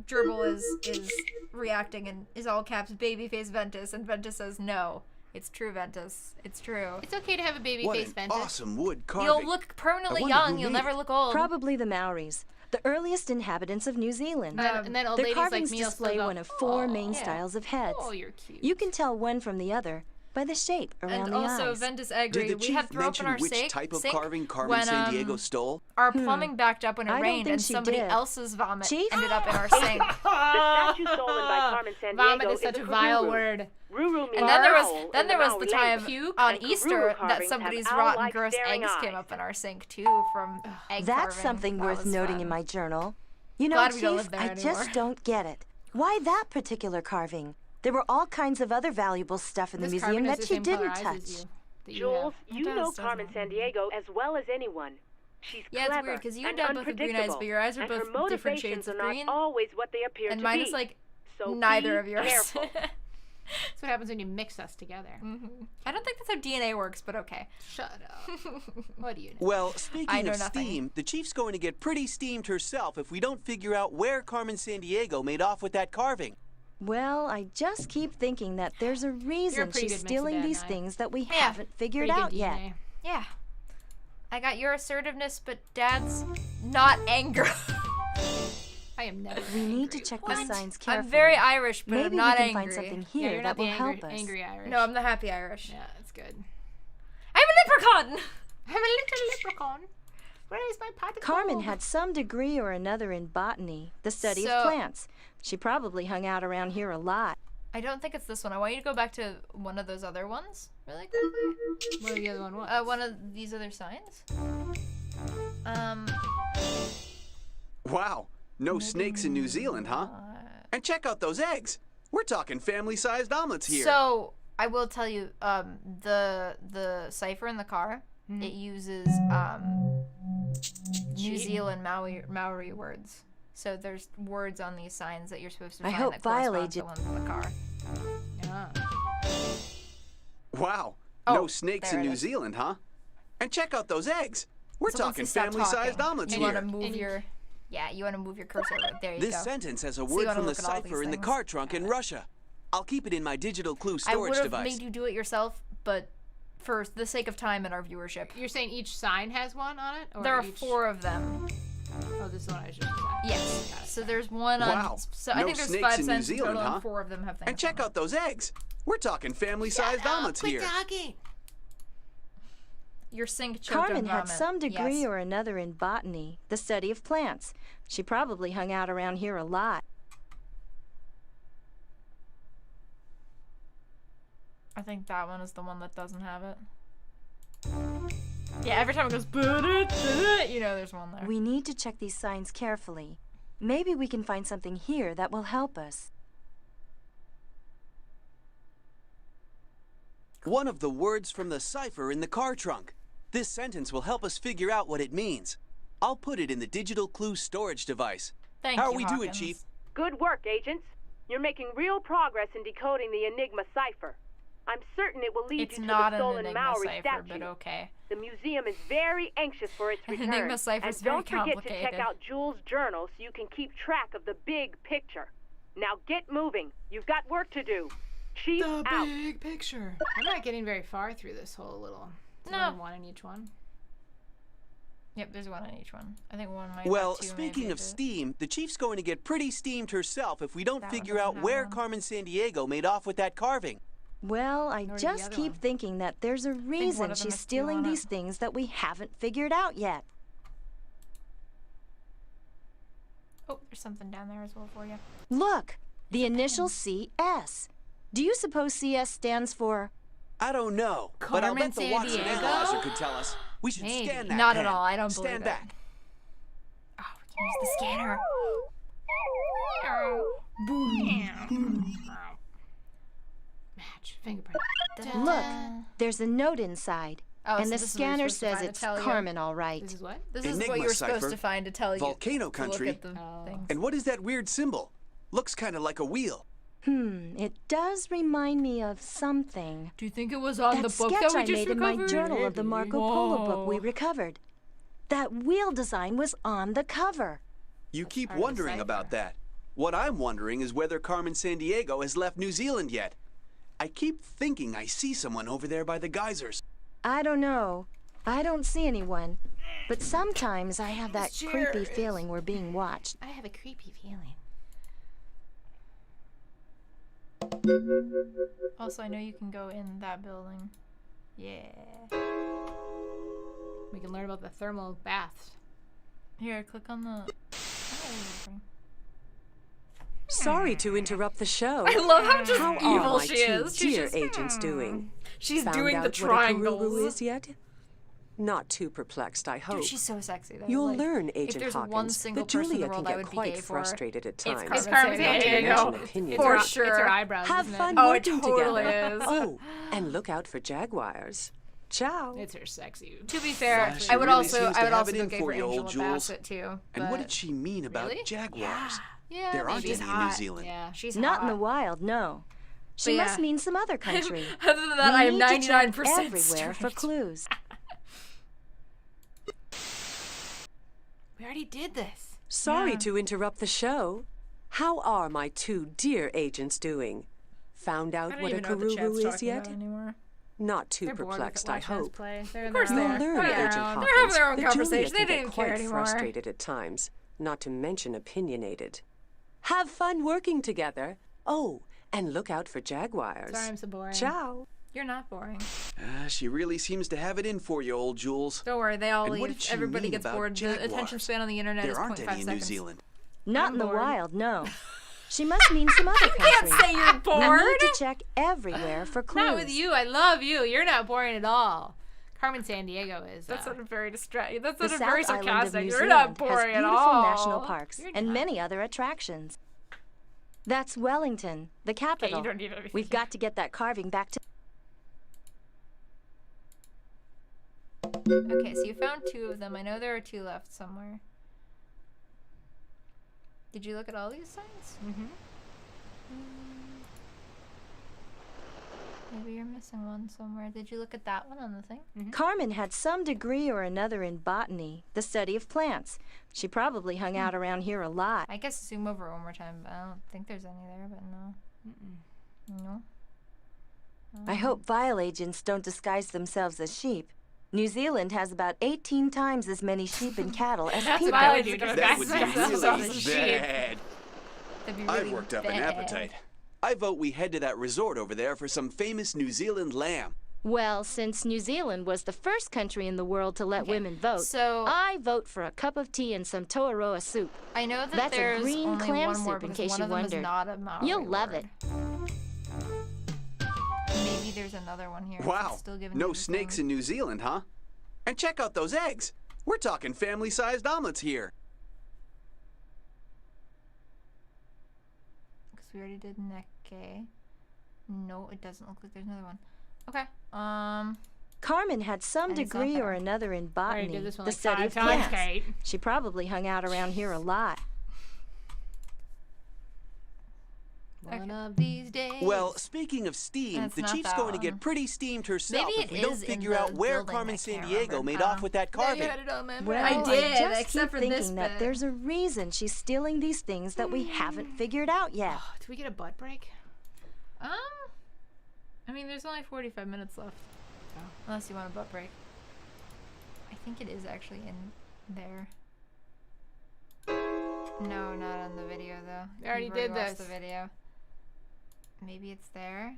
Gerbil is reacting and is all caps babyface Ventus, and Ventus says no. It's true, Ventus. It's true. It's okay to have a baby What face, an Ventus. awesome wood carving. You'll look permanently I wonder young. who You'll made never it. look old. Probably the Maoris, the earliest inhabitants of New Zealand. And then old Their ladies like carvings me will display still go, one of 4 main "Aw, styles of heads. Oh, you're cute. You can tell one from the other by the shape around And the also, eyes. Ventus Did agreed. the We chief had throw up in mention our which sink, type of sink carving Carmen when Sandiego stole? our plumbing backed up when it I don't rained, think and she somebody did. else's vomit Chief? ended up in our sink. The statue stolen by Carmen Carmen Sandiego Vomit is such is a vile Karuru. word. Ruru means And then there owl was then in there was Maori the time language. on And Easter Karuru that carvings somebody's have rotten owl-like gross staring eggs eyes. came up in our sink too from egg That's carving. something That worth was noting fun. in my journal. You know, Glad we don't Chief, live there I anymore. just don't get it. Why that particular carving? There were all kinds of other valuable stuff in the This museum Carmen has that the she same color didn't eyes touch. as you, that you Jules, have. you It know does, Carmen doesn't Sandiego as well as anyone. She's Yeah, clever it's weird because you and and Dad both have green eyes, unpredictable, but your eyes are and her both different motivations shades of are not green, always what they appear and to mine be. is like So neither be of yours. careful. That's what happens when you mix us together. I don't think that's how DNA works, but okay. Shut up. What do you know? Well, I speaking know of nothing. steam, the chief's going to get pretty steamed herself if we don't figure out where Carmen Sandiego made off with that carving. Well, I just keep thinking that there's a reason pretty she's good mix of stealing Dad these and I. things that we Yeah, haven't figured Pretty good out yet. DNA. Yeah. I got your assertiveness, but Dad's not anger. I am never We need angry. to check What? the signs carefully. I'm very Irish, but Maybe I'm not we can angry. find something Yeah, here you're that not the will angry, help us. angry Irish. No, I'm the happy Irish. Yeah, that's good. I'm a leprechaun! I'm a little leprechaun. Where is my pot of Carmen gold? had some degree or another in botany, the study So- of plants. She probably hung out around here a lot. I don't think it's this one. I want you to go back to one of those other ones really quickly. What the other one was? One of these other signs. Wow, no snakes in New Zealand, huh? And check out those eggs. We're talking family-sized omelets here. So I will tell you, the cipher in the car, it uses New Zealand Maori words. So there's words on these signs that you're supposed to I find hope that correspond Violet to the ones in the car. Yeah. Wow, Oh, no snakes there in it New is. Zealand, huh? And check out those eggs. We're So once talking you stop family-sized talking, omelets you here. want to move your, you want to move your cursor. There you This go. sentence has a So you word wanna from the look at all cipher these in the things. car trunk in Russia. I'll keep it in my digital clue I storage would have device. made you do it yourself, but for the sake of time and our viewership, You're saying each sign has one on it? Or there are each... 4 of them. Oh, this is the one I was just Yes. Got it. So there's one Wow, on. So I no think there's snakes 5 in New cents in Zealand, total, huh? and 4 of them have things. And check on out those eggs. We're talking family-sized omelets here. talking. Your sink choked Carmen on had vomit. some degree Yes. or another in botany, the study of plants. She probably hung out around here a lot. I think that one is the one that doesn't have it. Yeah, every time it goes, there's one there. We need to check these signs carefully. Maybe we can find something here that will help us. One of the words from the cipher in the car trunk. This sentence will help us figure out what it means. I'll put it in the digital clue storage device. Thank How you, are we doing, Hawkins. Chief? Good work, agents. You're making real progress in decoding the Enigma cipher. I'm certain it will lead It's you to not the an stolen Enigma Maori cipher, statue. but okay. The museum is very anxious for its An return. Enigma cipher's and very don't forget to check complicated. out Jules' journal so you can keep track of the big picture. Now get moving. You've got work to do. Chief out. Big picture. I'm not getting very far through this whole little. Is there No. only one in each one? Yep, there's one on each one. I think one might Well, have 2 speaking maybe, of but- steam, the Chief's going to get pretty steamed herself if we don't That one figure doesn't out have where one. Carmen Sandiego made off with that carving. Well, I Nor the just other keep one. thinking that there's a reason of them she's has two stealing on it. these things that we haven't figured out yet. Oh, there's something down there as well for you. Look, the initial CS. Do you suppose CS stands for? I don't know, but I'll Carmen bet the Watson Sandiego? analyzer could tell us. We should Maybe. scan that Not pen. at all. I don't believe Stand it. back. Oh, we can use the scanner. Match. Fingerprint. Look, there's a note inside. Oh, and so the this is what scanner you're supposed to says find to it's tell you. Carmen, all right. This is what? This is Enigma what you're supposed cipher, to find to tell you. volcano to country. Look at the things. And what is that weird symbol? Looks kind of like a wheel. It does remind me of something. Do you think it was on That the book sketch that we I just made in my recovered? journal of the Marco Polo book we Whoa. recovered. That wheel design was on the cover. You keep part of the wondering cipher. about that. What I'm wondering is whether Carmen Sandiego has left New Zealand yet. I keep thinking I see someone over there by the geysers. I don't know. I don't see anyone. But sometimes I have that creepy feeling we're being watched. I have a creepy feeling. Also, I know you can go in that building. Yeah. We can learn about the thermal baths. Here, click on the. Sorry to interrupt the show. I love how just How evil are my she two is. She's dear just, agents doing? She's Found doing out the what a karuru triangles. is yet? Not too perplexed, I hope. Dude, she's so sexy though. You'll Like, learn, if Agent there's Hawkins, one single that person in Julia the world can I get would be quite gay for, frustrated at times. It's Carmen Not to Sandiego. mention opinionated. For It's sure. her eyebrows. Have isn't fun it? Oh, it working totally together. is. Oh, and look out for jaguars. Ciao. It's her sexy. To be fair, She I would really also seems to I would have also it go in gay for for you, old Angela Jules. Bassett too. And what but- did she mean about Really? jaguars? Yeah, There aren't maybe. any in New Zealand. Yeah. She's Not in hot. the wild, no. She But must yeah. mean some other country. Other than that, I am We need to check 99% everywhere for straight. clues. We already did this. Sorry to interrupt the show. How are my two dear agents doing? Found I out don't what a even know what the chat's karuru is talking yet? about anymore. Not too They're bored with perplexed, it, I watching us hope. play. They're Of course in they You'll are. learn, Oh, yeah. Agent They're Hawkins, having their own that conversation. Julia They can didn't get even care quite anymore. frustrated at times, not to mention opinionated. Have fun working together. Oh, and look out for jaguars. Sorry, I'm so boring. Ciao. You're not boring. She really seems to have it in for you, old Jules. Don't worry, they all And what leave. did she Everybody mean gets about bored. The attention jaguars? span on the internet There is aren't 0.5 any in New seconds. Zealand. Not I'm in the bored. wild, no. She must mean some other country. Can't say you're We bored. need to check everywhere for clues. Not with you. I love you. You're not boring at all. Carmen Sandiego is. That's not a very distracting. That's The not a South very Island of sarcastic. New You're Zealand not has boring at beautiful all. national parks and many other attractions. That's Wellington, the capital. don't need anything. We've got to get that carving back to... Okay, so you found 2 of them. I know there are 2 left somewhere. Did you look at all these signs? Mm-hmm. Maybe you're missing one somewhere. Did you look at that one on the thing? Carmen had some degree or another in botany, the study of plants. She probably hung out around here a lot. I guess zoom over one more time. But I don't think there's any there, but no. No. I hope vial agents don't disguise themselves as sheep. New Zealand has about 18 times as many sheep and cattle as people. vial agents That would be themselves really as sheep. bad. That'd be I've really worked up an bad. appetite. I vote we head to that resort over there for some famous New Zealand lamb. Well, since New Zealand was the first country in the world to let women vote, So I vote for a cup of tea and some toaroa soup. I know that That's a there's green only clam one more soup, in because case one you of them wondered. is not a Maori You'll love word. it. Maybe there's another one here. Wow, It's still giving no you the snakes thing. in New Zealand, huh? And check out those eggs. We're talking family-sized omelets here. Because we already did Neke. No, it doesn't look like there's another one. Okay. Carmen had some And it's not degree or there. another in I already botany, did this one the like study 5 of times, plants. Kate. She probably hung out around here a lot. One of these days. Well, speaking of steam, That's the not chief's that going to one. get pretty steamed herself Maybe if we it don't is in figure the out where building, Carmen I can't Sandiego remember. made off with that Maybe carving. you had it all memorized. Well, I did, just except keep for this thinking that bit. there's a reason she's stealing these things that we haven't figured out yet. Do we get a butt break? I mean, there's only 45 minutes left. Oh. Unless you want a butt break. I think it is actually in there. No, not on the video though. We already You've did watched this. the video. Maybe it's there.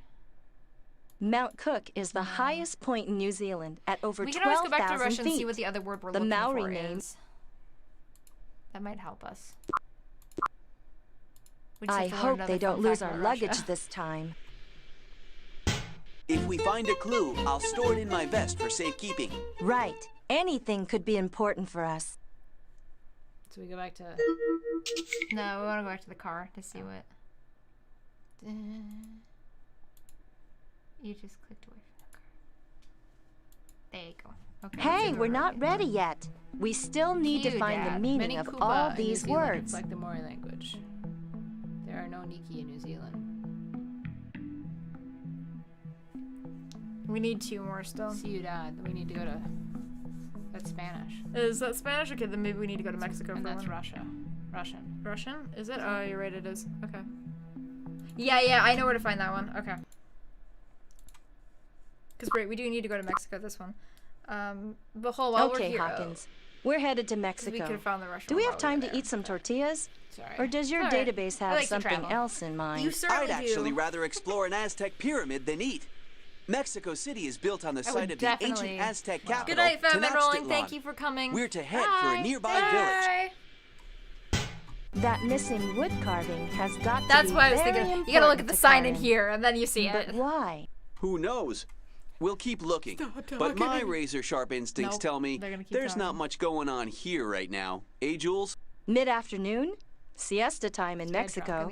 Mount Cook is the highest point in New Zealand at over We can always go back to 12,000 Russia and see feet. what the other word we're The looking Maori for name. is. That might help us. We just I have to learn hope another they don't fun lose fact our about luggage Russia. this time. If we find a clue, I'll store it in my vest for safekeeping. Right. Anything could be important for us. So we go back to. No, we want to go back to the car to see what. You just clicked away from the car. There you go. Okay. Hey, let's we're go not right. ready yet. We still need to Cute, find the Dad. meaning Many of kupa all in New these Zealand words. reflect the Maori language. There are no Niki in New Zealand. We need 2 more still. Ciudad. We need to go to. That's Spanish. Is that Spanish? Okay, then maybe we need to go to Mexico And for that's one. Russia. Russian. Russian? Is it? Oh, you're right, it is. Okay. Yeah, I know where to find that one. Okay. Because, great, we do need to go to Mexico this one. But hold while we're Okay, here. Hawkins. We're headed to 'cause we Mexico. could have found the Russian Do we one have while time were to there. eat some tortillas? Sorry. Or does your All right. database I have like to something travel. else in mind? You certainly I'd actually do. rather explore an Aztec pyramid than eat. Mexico City is built on the I site would of the ancient definitely- Aztec capital, Good night, Fat Man Rolling. Tenochtitlan. Thank you for coming. We're to head for a nearby village. Bye. That missing wood carving has got That's to be why I was very thinking, you gotta look at important the to sign in Carmen. here, and then you see it. But why? Who knows? We'll keep looking. But my razor-sharp instincts tell me there's not much going on here right now. Eh, Jules? Mid-afternoon? Siesta time in Mexico.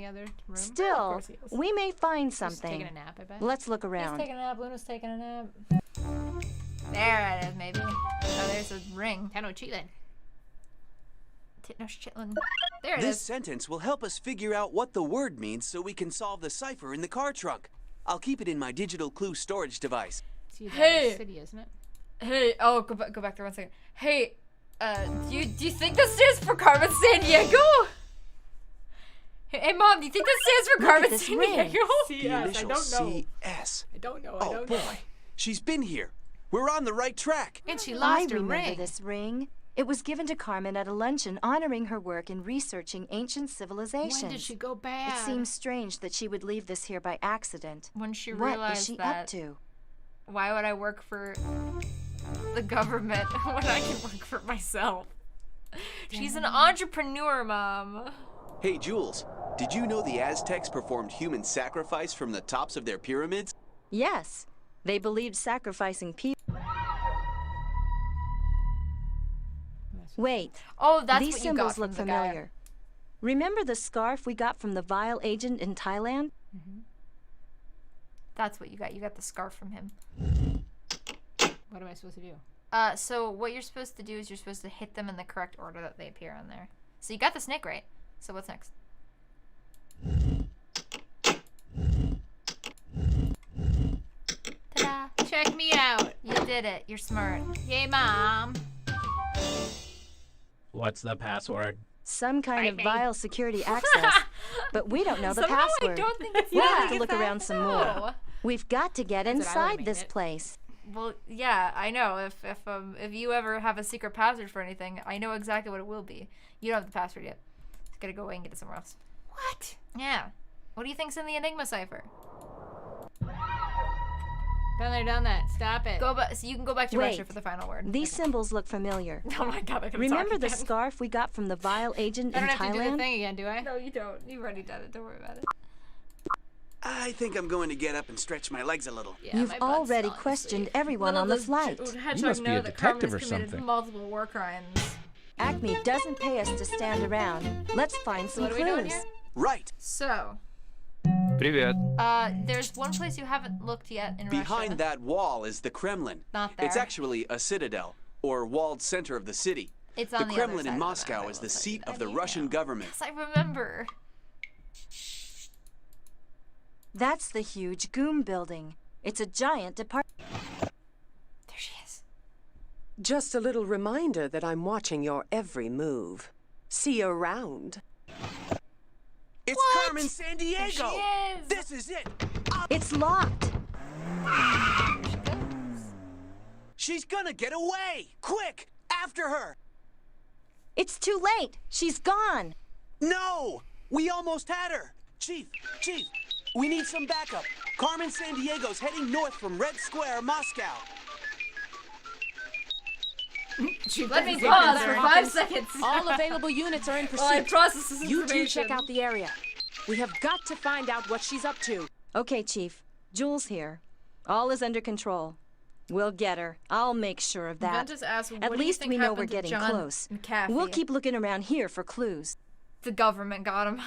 Still, we may find something. Taking a nap, I bet. Let's look He's around. taking a nap. Luna's taking a nap. There it is, maybe. Oh, there's a ring. Tenochtitlan. Tenochtitlan. There it This is. sentence will help us figure out what the word means so we can solve the cipher in the car trunk. I'll keep it in my digital clue storage device. Hey. City, isn't it? Hey, oh, go back there 1 second. Hey, do you think this stands for Carmen Sandiego? Hey, Mom, do you think this stands for Carmen this ring. Sandiego? The initial CS. I don't know. Oh boy, she's been here. We're on the right track. And she I lost her remember ring. this ring. It was given to Carmen at a luncheon honoring her work in researching ancient civilizations. When did she go bad? It seems strange that she would leave this here by accident. When she What realized is she that, up to? why would I work for the government when I can work for myself? She's an entrepreneur, Mom. Hey, Jules, did you know the Aztecs performed human sacrifice from the tops of their pyramids? Yes, they believed sacrificing people. Wait. Oh, that's These what you got symbols look from the guy. familiar. Remember the scarf we got from the Vile agent in Thailand? That's what you got. You got the scarf from him. What am I supposed to do? So what you're supposed to do is you're supposed to hit them in the correct order that they appear on there. So you got the snake right. So what's next? Ta-da! Check me out. You did it. You're smart. Yay, Mom. What's the password? Some kind of vile security access. But we don't know the Somehow password. I don't think it's We'll that have to look around some more. No. We've got to get That's what I would've inside made this it. place. Well, yeah, I know. If you ever have a secret password for anything, I know exactly what it will be. You don't have the password yet. Just gotta go away and get it somewhere else. What? Yeah. What do you think's in the Enigma cipher? Done that. Stop it. Go back. So you can go back to Russia Wait. for the final word. These symbols look familiar. Oh my God! I gotta Remember talk the again. scarf we got from the Vile agent I in don't have to do the Thailand? thing again, do I? No, you don't. You've already done it. Don't worry about it. I think I'm going to get up and stretch my legs a little. Yeah, You've my butt's already falling questioned asleep. everyone Little on the does flight. Hedgehog must be know a that Carmen detective has or committed something. multiple war crimes. Acme doesn't pay us to stand around. Let's find some What are we doing clues. here? Right. So, Привет. there's one place you haven't looked yet in Behind Russia. that wall is the Kremlin. Not there. It's actually a citadel, or walled center of the city. It's The on the other Kremlin side in of the Moscow map, is I the will tell seat you of that the you Russian know. government. Yes, I remember. That's the huge Goom building. It's a giant department. There she is. Just a little reminder that I'm watching your every move. See you around. It's What? Carmen Sandiego! There she is. This is it! It's locked. She's gonna get away! Quick! After her! It's too late. She's gone. No! We almost had her! Chief! We need some backup. Carmen Sandiego's heading north from Red Square, Moscow. Let me pause for 5 seconds. All available units are in pursuit. While I process this You two information. check out the area. We have got to find out what she's up to. Okay, Chief. Jules here. All is under control. We'll get her. I'll make sure of that. Ventus asked, what At do you least think we know happened we're to getting John close. McAfee? We'll keep looking around here for clues. The government got him.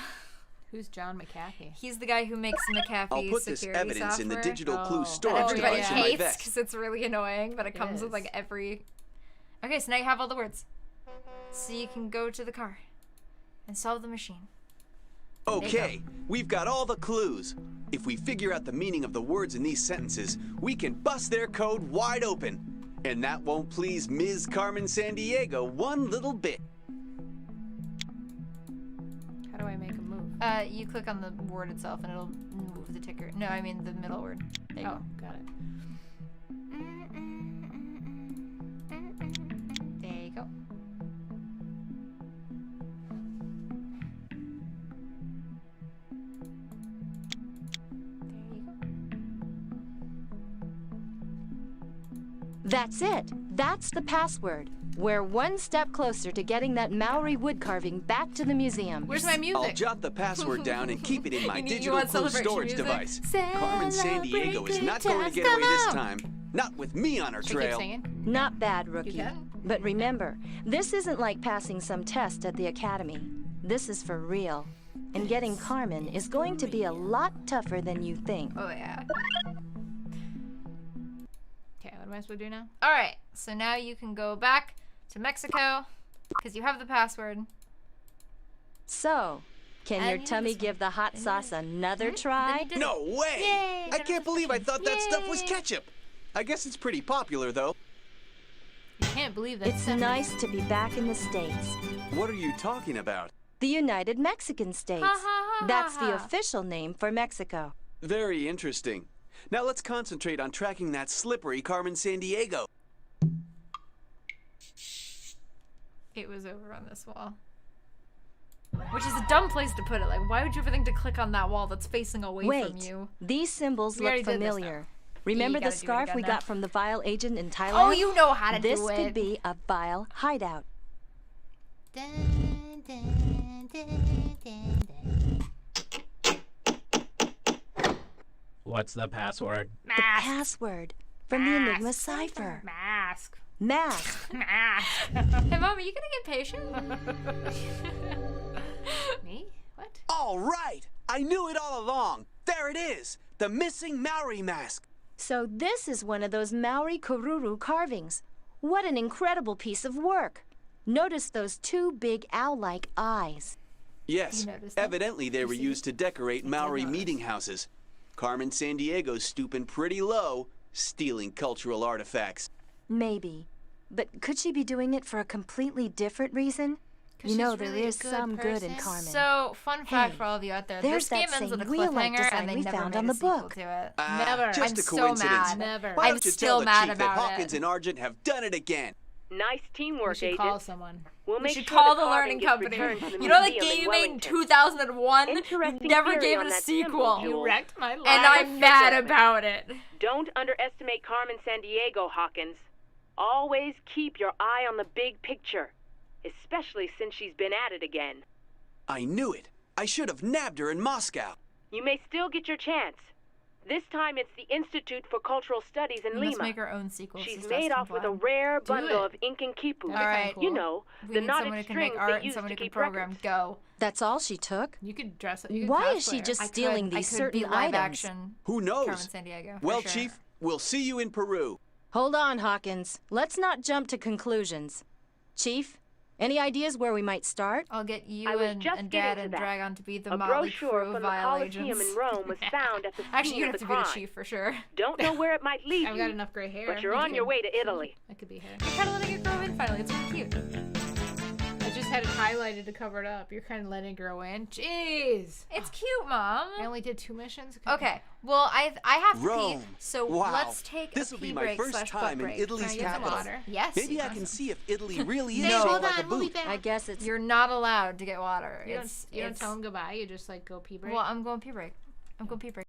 Who's John McAfee? He's the guy who makes McAfee I'll put this security evidence in the software digital Oh. clue That storage that everybody device in my hates vest. because it's really annoying, but it comes with is. like every... Okay, so now you have all the words. So you can go to the car and solve the machine. Okay, we've got all the clues. If we figure out the meaning of the words in these sentences, we can bust their code wide open. And that won't please Ms. Carmen Sandiego one little bit. How do I make a move? You click on the word itself and it'll move the ticker. No, I mean the middle word. There you Oh, got it. go. There you go. There you go. That's it. That's the password. We're one step closer to getting that Maori wood carving back to the museum. Where's my music? I'll jot the password down and keep it in my You digital want clue celebration storage music? device. Carmen Sandiego is not going to get away this time. Not with me on her Should I keep trail. singing? Not bad, rookie. can. But remember, this isn't like passing some test at the academy. This is for real. And getting Carmen is going to be a lot tougher than you think. Oh, yeah. Okay, what am I supposed to do now? All right, so now you can go back to Mexico because you have the password. So, can And your you tummy need give the hot sauce another try? No way! Yay, I can't believe I thought that stuff was ketchup. I guess it's pretty popular, though. You can't believe that. It's nice to be back in the States. What are you talking about? The United Mexican States. That's the official name for Mexico. Very interesting. Now let's concentrate on tracking that slippery Carmen Sandiego. It was over on this wall. Which is a dumb place to put it. Like, why would you ever think to click on that wall that's facing away from Wait, you? these symbols We already look did this, familiar. Remember gotta the do it scarf again we now. got from the Vile agent in Thailand? Oh, you know how to this do it. could be a Vile hideout. Dun, dun, dun, dun, dun. What's the password? The password from the Enigma cipher. Mask. Mask. Mask. Hey, Mom, are you gonna get patient? Me? What? All right! I knew it all along. There it is. The missing Maori mask. So this is one of those Maori Kururu carvings. What an incredible piece of work. Notice those two big owl-like eyes. Yes, You noticed that? evidently they were used to decorate Maori notice. meeting houses. Carmen Sandiego's stooping pretty low, stealing cultural artifacts. Maybe. But could she be doing it for a completely different reason? You she's know, there really a is good some good in person. Carmen. So, fun fact Hey, for all of you out there. there's This game that ends with a same wheel-like cliffhanger, design and they we never found made on a the sequel book. to it. Never. Just I'm a so coincidence. mad. Never. Why I'm don't you still tell the mad chief that about Hawkins it. and Argent have done it again? Nice We teamwork, should Agent. call someone. We'll We make should sure call the the carving learning gets company. returned to the You know that museum game in you made in Wellington. 2001? You Interesting never theory gave on it a that sequel. symbol, You Jules. wrecked my life. And I'm mad about it. Don't underestimate Carmen Sandiego, Hawkins. Always keep your eye on the big picture, especially since she's been at it again. I knew it. I should have nabbed her in Moscow. You may still get your chance. This time it's the Institute for Cultural Studies in We must Lima. make our own sequels. She's to made Stuff off with a Comply. rare bundle it. of ink and quipu. All right. You know, We the need knotted someone who can strings make they art and use someone to who can keep program. records. Go. That's all she took? You could dress it. You could Why is she cosplay her. just I stealing could, these I could be certain live items? action. Who knows? Carmen Sandiego. for Well, sure. Chief, we'll see you in Peru. Hold on, Hawkins. Let's not jump to conclusions. Chief, any ideas where we might start? I'll get you I was and, just and getting Dad to and that. Dragon to be the A motley brochure crew from of the Vile Colosseum agents. in Rome was found at the Actually, scene you of have the to be the crime. chief for sure. Don't know where it might lead I've you, got enough gray hair. but you're You on your can- way to Italy. That could be hair. You're kind of letting it grow in finally. It's really cute. I just had it highlighted to cover it up. You're kind of letting it grow in. Jeez. It's cute, Mom. I only did 2 missions. Okay, well, I have to pee, Rome. so Wow. let's take This a will pee be my break first slash time butt in break. Italy's Can I get some capital. water? Yes. Maybe you I can see if Italy really is No. shaped Hold like a on, we'll be boot. back. I guess it's... You're not allowed to get water. You It's don't tell them goodbye. You just like go pee break. Well, I'm going pee break. I'm going pee break.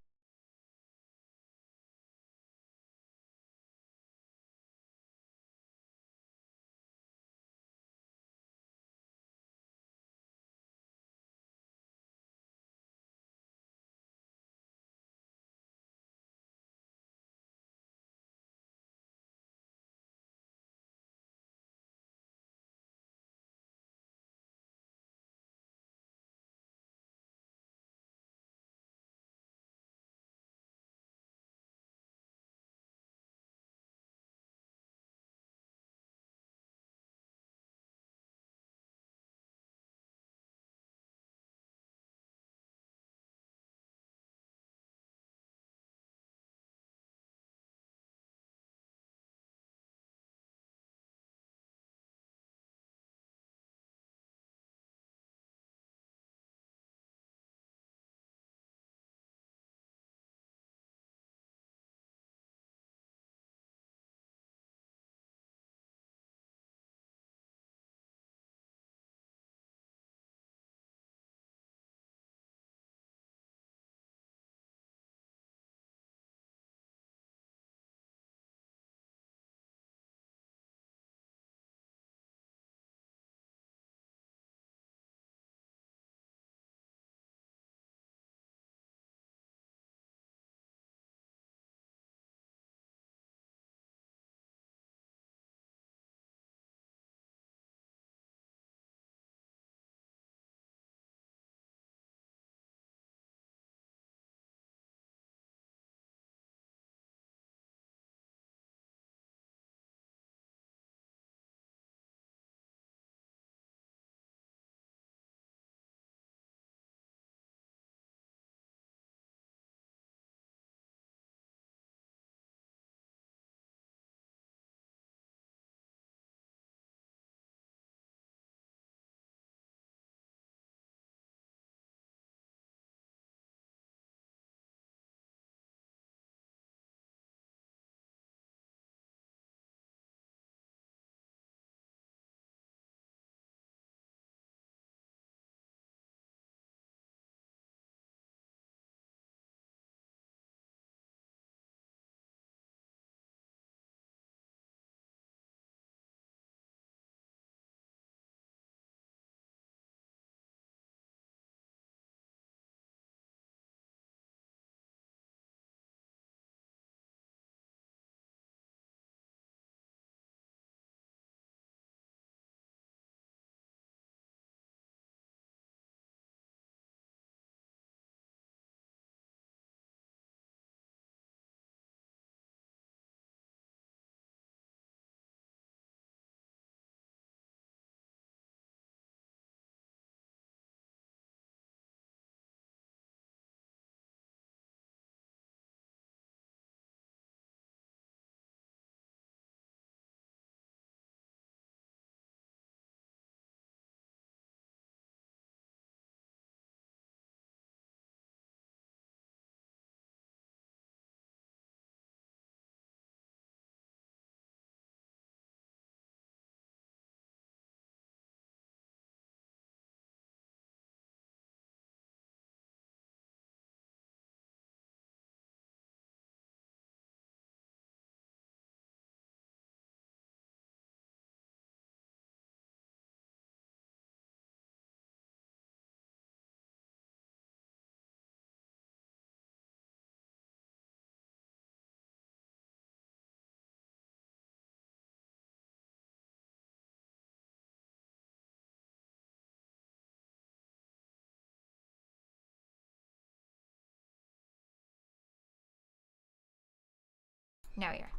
Now you're.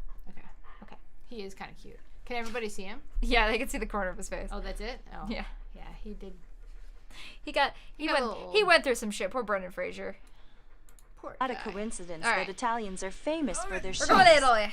Okay. He is kind of cute. Can everybody see him? Yeah, they can see the corner of his face. Oh, that's it? Oh. Yeah. Yeah, he did. He went through some shit. Poor Brendan Fraser. Poor Not guy. a coincidence All that right. Italians are famous for their We're going to shoes. Italy.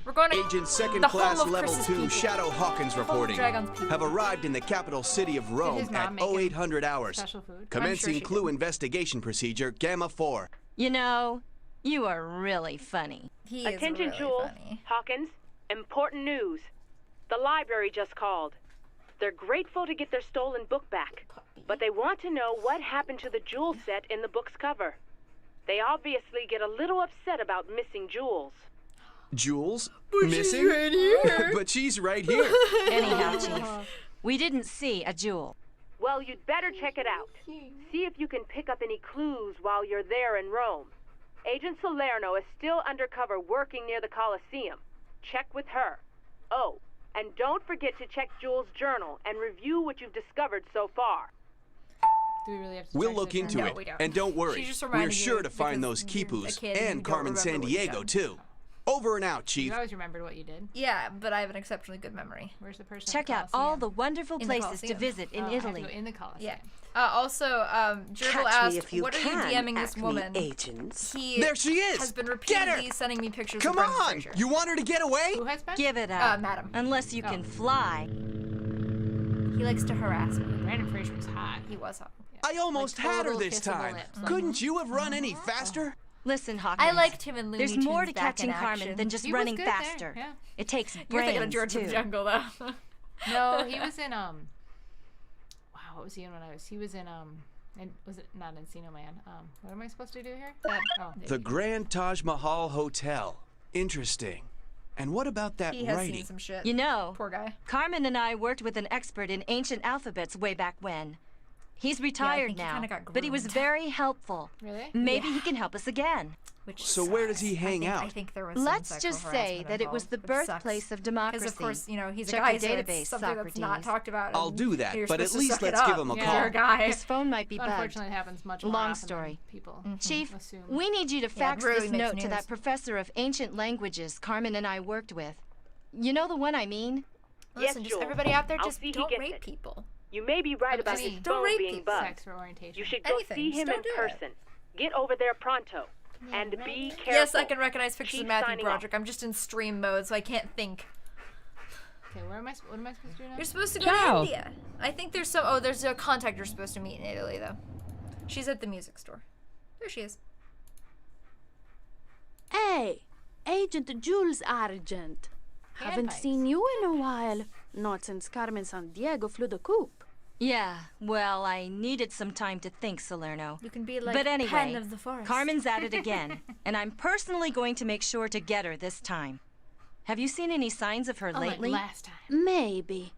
We're going to Agent Second the Class home of Level Chris's 2 people. Shadow Hawkins reporting. Dragon's people. Have arrived in the capital city of his Rome mom at make him 0800 hours. special food? Commencing she clue did. investigation procedure Gamma 4. You know, you are really funny. He is Attention, really Jules. funny. Hawkins, important news. The library just called. They're grateful to get their stolen book back, but they want to know what happened to the jewel set in the book's cover. They obviously get a little upset about missing jewels. Jules? Missing? But she's right here. Anyhow, Chief, we didn't see a jewel. Well, you'd better check it out. See if you can pick up any clues while you're there in Rome. Agent Salerno is still undercover working near the Colosseum. Check with her. Oh, and don't forget to check Jules' journal and review what you've discovered so far. Do we really have to We'll check look this into now? it. we don't. And don't worry, She just we're reminded sure you to find because those you're a quipus kid and you and don't Carmen remember what you've Sandiego, done. too. Over and out, You Chief. always remembered what you did. Yeah, but I have an exceptionally good memory. Where's the person? Check at out all the Colosseum? wonderful In the places to Colosseum. visit in Oh, I have to Italy. go in the Colosseum. Yeah. Also, Gerbil Catch me asked, if you "What are you can, DMing this Acme woman?" agents. He There she is! has been Get her! repeatedly sending me pictures Come of Brendan on! Fraser. You want her to get away? Who has been? Give it up. Madam. Unless you can fly. He likes to harass me. Brandon Fraser was hot. He was hot. I almost Like had her total this kissable time. lips, like- Couldn't you have run any faster? Listen, Hawkins. I liked him in Looney There's more to Tunes back in catching Carmen action. than just He was running good there, faster. yeah. It takes You're brains, thinking of George too. of the Jungle, though. No, he was in wow, what was he in when I was? He was in and was it not Encino Man? What am I supposed to do here? Oh, The Grand Taj Mahal Hotel. Interesting. And what about that He has writing? seen some shit. You know, Poor guy. Carmen and I worked with an expert in ancient alphabets way back when. He's retired think he now, kinda got but he was groomed. very helpful. Really? Maybe he can help us again. Which So where does he sucks. hang I out? think there was some Let's sexual just say harassment that it was the involved, which sucks. birthplace of democracy. Because of course, you know, he's Check a guy, your so database, it's something that's not Socrates. talked about. I'll and do that, you're but at supposed to least suck it let's give up. him a Yeah. call. You're a guy. His phone might be bugged. Unfortunately, it happens much more Long often story. than people Chief, assume. we need you to fax really this makes note to news. that professor of ancient languages Carmen and I worked with. You know the one I mean? Listen, Yes, just Jules. everybody out there, I'll just see he don't gets rape it. people. You may be right about his Don't phone rape being people. bugged. Sex for orientation. You should go Anything, see just him don't in do it. person. Get over there pronto. And be careful. Yes, I can recognize pictures Chief of Matthew signing off. Broderick. I'm just in stream mode, so I can't think. Okay, what am I supposed to do now? You're supposed to go to India. I think there's some. Oh, there's a contact you're supposed to meet in Italy, though. She's at the music store. There she is. Hey, Agent Jules Argent. Haven't Panpipes. seen you in a while. Not since Carmen Sandiego flew the coop. Yeah, well, I needed some time to think, Salerno. You can be like But anyway, Pen of the Forest. Carmen's at it again, and I'm personally going to make sure to get her this time. Have you seen any signs of her Unlike lately? last time. Maybe.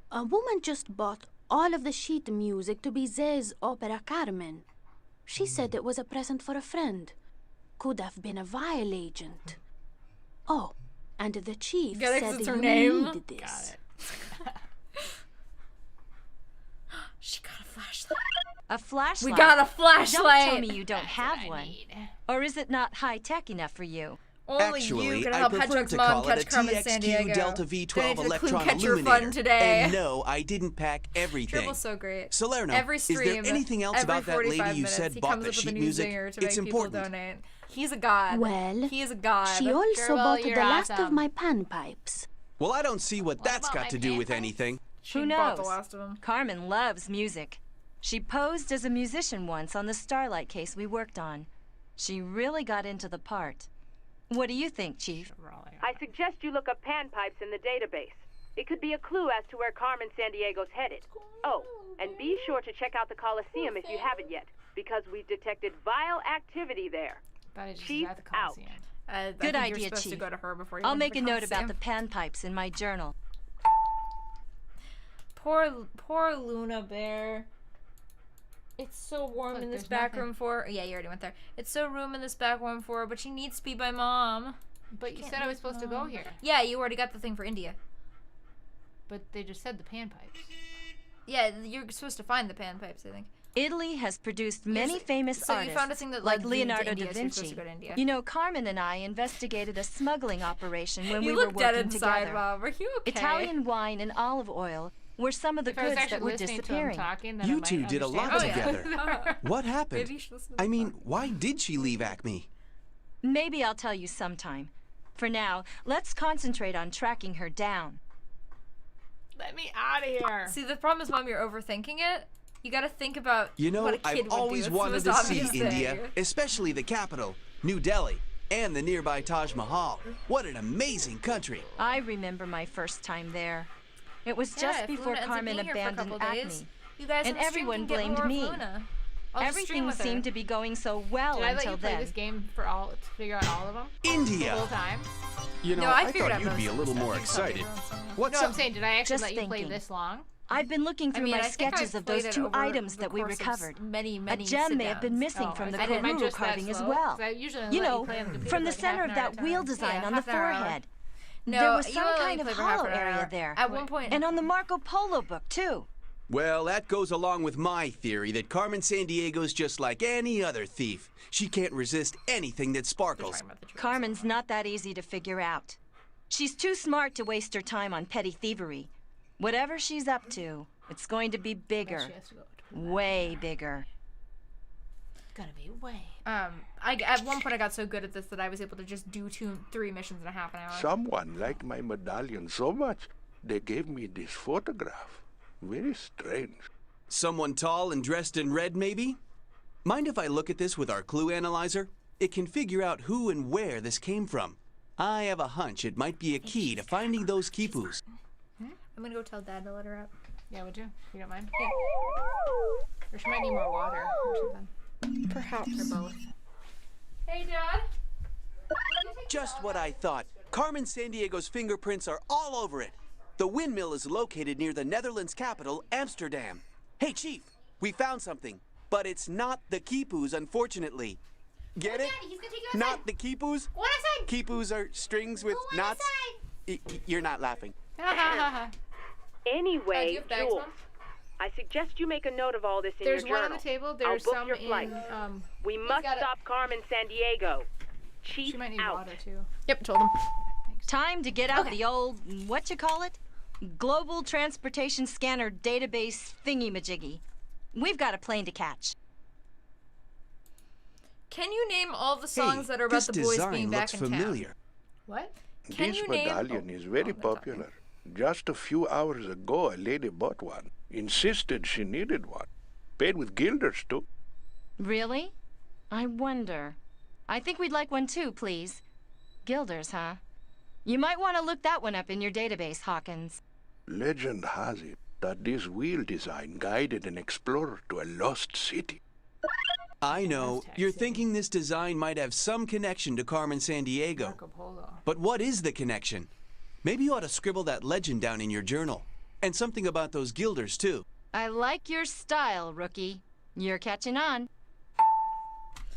A woman just bought all of the sheet music to be Zé's opera Carmen. She said it was a present for a friend. Could have been a vial agent. Oh, and the chief Yeah, said that's her you name. needed this. Got it. She got a flashlight. A flashlight? We got a Don't flashlight. tell me you don't have one. Or is it not high-tech enough for you? Only Actually, you can I help prefer Hedgehog's to mom call it a catch Carmen TXQ Sandiego. Delta V12 Donate to the electron Clue Catcher illuminator. Fund today. And no, I didn't pack everything. Dribble's so great. Salerno, Every is there stream, anything else every about that lady 45 you minutes, said he bought comes the up with a sheet new music? zinger to It's make people important. donate. He's a god. Well, he is a god. she also well, bought the you're last of awesome. my panpipes. Well, I don't see what that's about got my to do with panpipes? anything. She Who bought knows? the last of them. Carmen loves music. She posed as a musician once on the Starlight case we worked on. She really got into the part. What do you think, Chief? I suggest you look up panpipes in the database. It could be a clue as to where Carmen Sandiego's headed. Oh, and be sure to check out the Coliseum if you haven't yet, because we've detected vile activity there. But it's just Chief at the out. Coliseum. I Good think you're idea, supposed Chief. to go to her before you I'll go to make the a note about Coliseum. the panpipes in my journal. Poor Luna Bear. It's so warm Look, in this there's back nothing. room for her. Yeah, you already went there. It's so warm in this back room for her, but she needs to be by mom. But you said I was supposed to go here. Yeah, you already got the thing for India. But they just said the panpipes. Yeah, you're supposed to find the panpipes, I think. Italy has produced many famous so you artists, found a thing that like led you to Leonardo India, da so you're supposed Vinci. to go to India. You know, Carmen and I investigated a smuggling operation when You we were look dead working inside, together. Mom. Are you okay? Italian wine and olive oil were some of the If I was goods actually that were listening to him disappearing. talking, then I You might two did a lot understand. together. What happened? Maybe you should listen to I the mean, why did she leave Acme? Maybe I'll tell you sometime. For now, let's concentrate on tracking her down. Let me out of here. See, the problem is, Mom, you're overthinking it. You gotta think about You know, what a kid I've would do. always It's the wanted most to see obvious thing. India, especially the capital, New Delhi, and the nearby Taj Mahal. What an amazing country. I remember my first time there. It was Yeah, just if before Luna ends up Carmen being here for a abandoned couple days, Acme. you guys And on the stream everyone can get blamed more of me. Luna. I'll just stream Everything with her. seemed to be going so well Did I let until you play then. this game for all to figure out all of them? India. The whole time? You know, No, I I figured thought out you'd most be a of little the more stuff. You excited. probably wrote What's No, up? I'm saying, did I actually Just let you play thinking. this long? I've been looking through I mean, my I think sketches I've of those played it 2 over items the that we course of recovered. Many A gem may have been missing from the I didn't mind Peru just that carving as slow, well. 'cause I usually You let know, play on the computer from for the like center half of an hour that at a wheel time. design Yeah, on the half an hour. forehead. No, there was you some only kind of play for half hollow an hour. area there. At one point, And on the Marco Polo book, too. Well, that goes along with my theory that Carmen Sandiego's just like any other thief. She can't resist anything that sparkles. Carmen's not that easy to figure out. She's too smart to waste her time on petty thievery. Whatever she's up to, it's going to be bigger. Way bigger. Gonna be way. at one point I got so good at this that I was able to just do 3 missions in a half an hour. Someone liked my medallion so much, they gave me this photograph. Very strange. Someone tall and dressed in red, maybe? Mind if I look at this with our clue analyzer? It can figure out who and where this came from. I have a hunch it might be a key to finding those quipus. I'm gonna go tell Dad to let her out. Yeah, would you? You don't mind? Yeah. Or she might need more water or something. Perhaps. Or both. Hey, Dad. Just what I thought. Carmen Sandiego's fingerprints are all over it. The windmill is located near the Netherlands capital, Amsterdam. Hey, Chief, we found something, but it's not the quipus, unfortunately. Get it? Daddy, he's gonna take you outside. Not the quipus? What outside? Quipus are strings with Go knots. You're not laughing. Anyway, do you have bags, Jules, Mom? I suggest you make a note of all this in There's your one journal. on the table. I'll There's book some your in. flight. We must got it. stop Carmen Sandiego. Chief She might need out. water too. Yep, told him. Time to get out the old, what you call it? Global Transportation Scanner Database thingy-majiggy. We've got a plane to catch. Can you name all the songs that are about this the boys design being back looks in familiar. town? What? Can This you name? medallion is very popular. Just a few hours ago, a lady bought one. Insisted she needed one. Paid with guilders, too. Really? I wonder. I think we'd like one too, please. Guilders, huh? You might want to look that one up in your database, Hawkins. Legend has it that this wheel design guided an explorer to a lost city. I know, you're thinking this design might have some connection to Carmen Sandiego. Marco Polo. But what is the connection? Maybe you ought to scribble that legend down in your journal. And something about those guilders, too. I like your style, rookie. You're catching on.